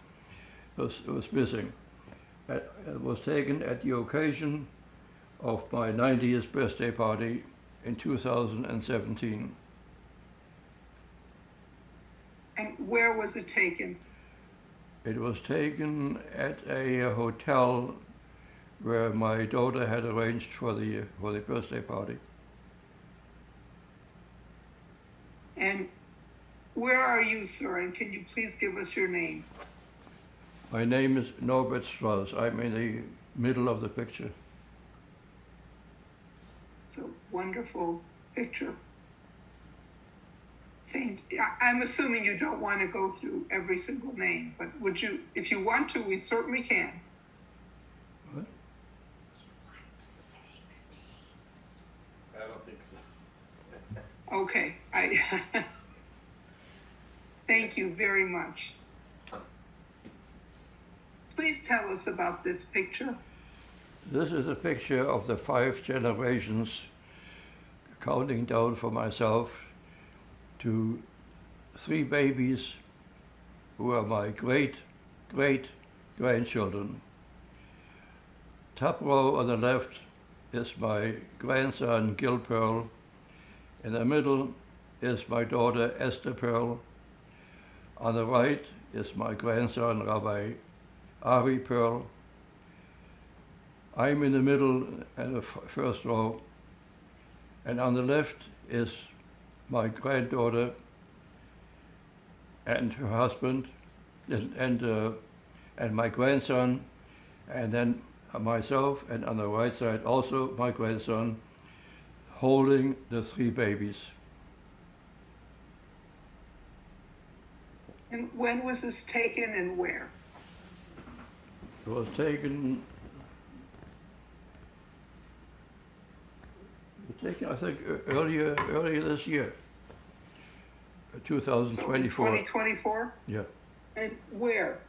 was missing. It was taken at the occasion of my 90th birthday party in 2017. And where was it taken? It was taken at a hotel where my daughter had arranged for the birthday party. And where are you, sir? And can you please give us your name? My name is Norbert Strauss. I'm in the middle of the picture. It's a wonderful picture. I'm assuming you don't want to go through every single name, but would you, if you want to, we certainly can. What? I don't think so. Okay, thank you very much. Please tell us about this picture. This is a picture of the 5 generations, counting down for myself to 3 babies who are my great-great-grandchildren. Top row on the left is my grandson Gil Pearl. In the middle is my daughter Esther Pearl. On the right is my grandson Rabbi Ari Pearl. I'm in the middle and the first row, and on the left is my granddaughter and her husband, and my grandson, and then myself, and on the right side also my grandson, holding the 3 babies. And when was this taken and where? It was taken, I think, earlier this year, 2024. 2024? Yeah. And where?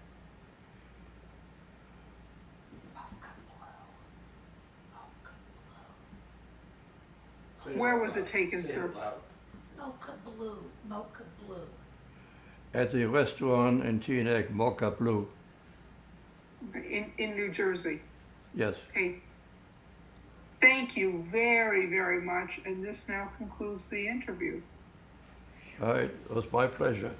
Where was it taken, Say sir? it loud. Mocha blue, mocha blue. At the restaurant in Teaneck, Mocha Blue. In New Jersey. Yes. Okay. Thank you very, very much. And this now concludes the interview. All right. It was my pleasure.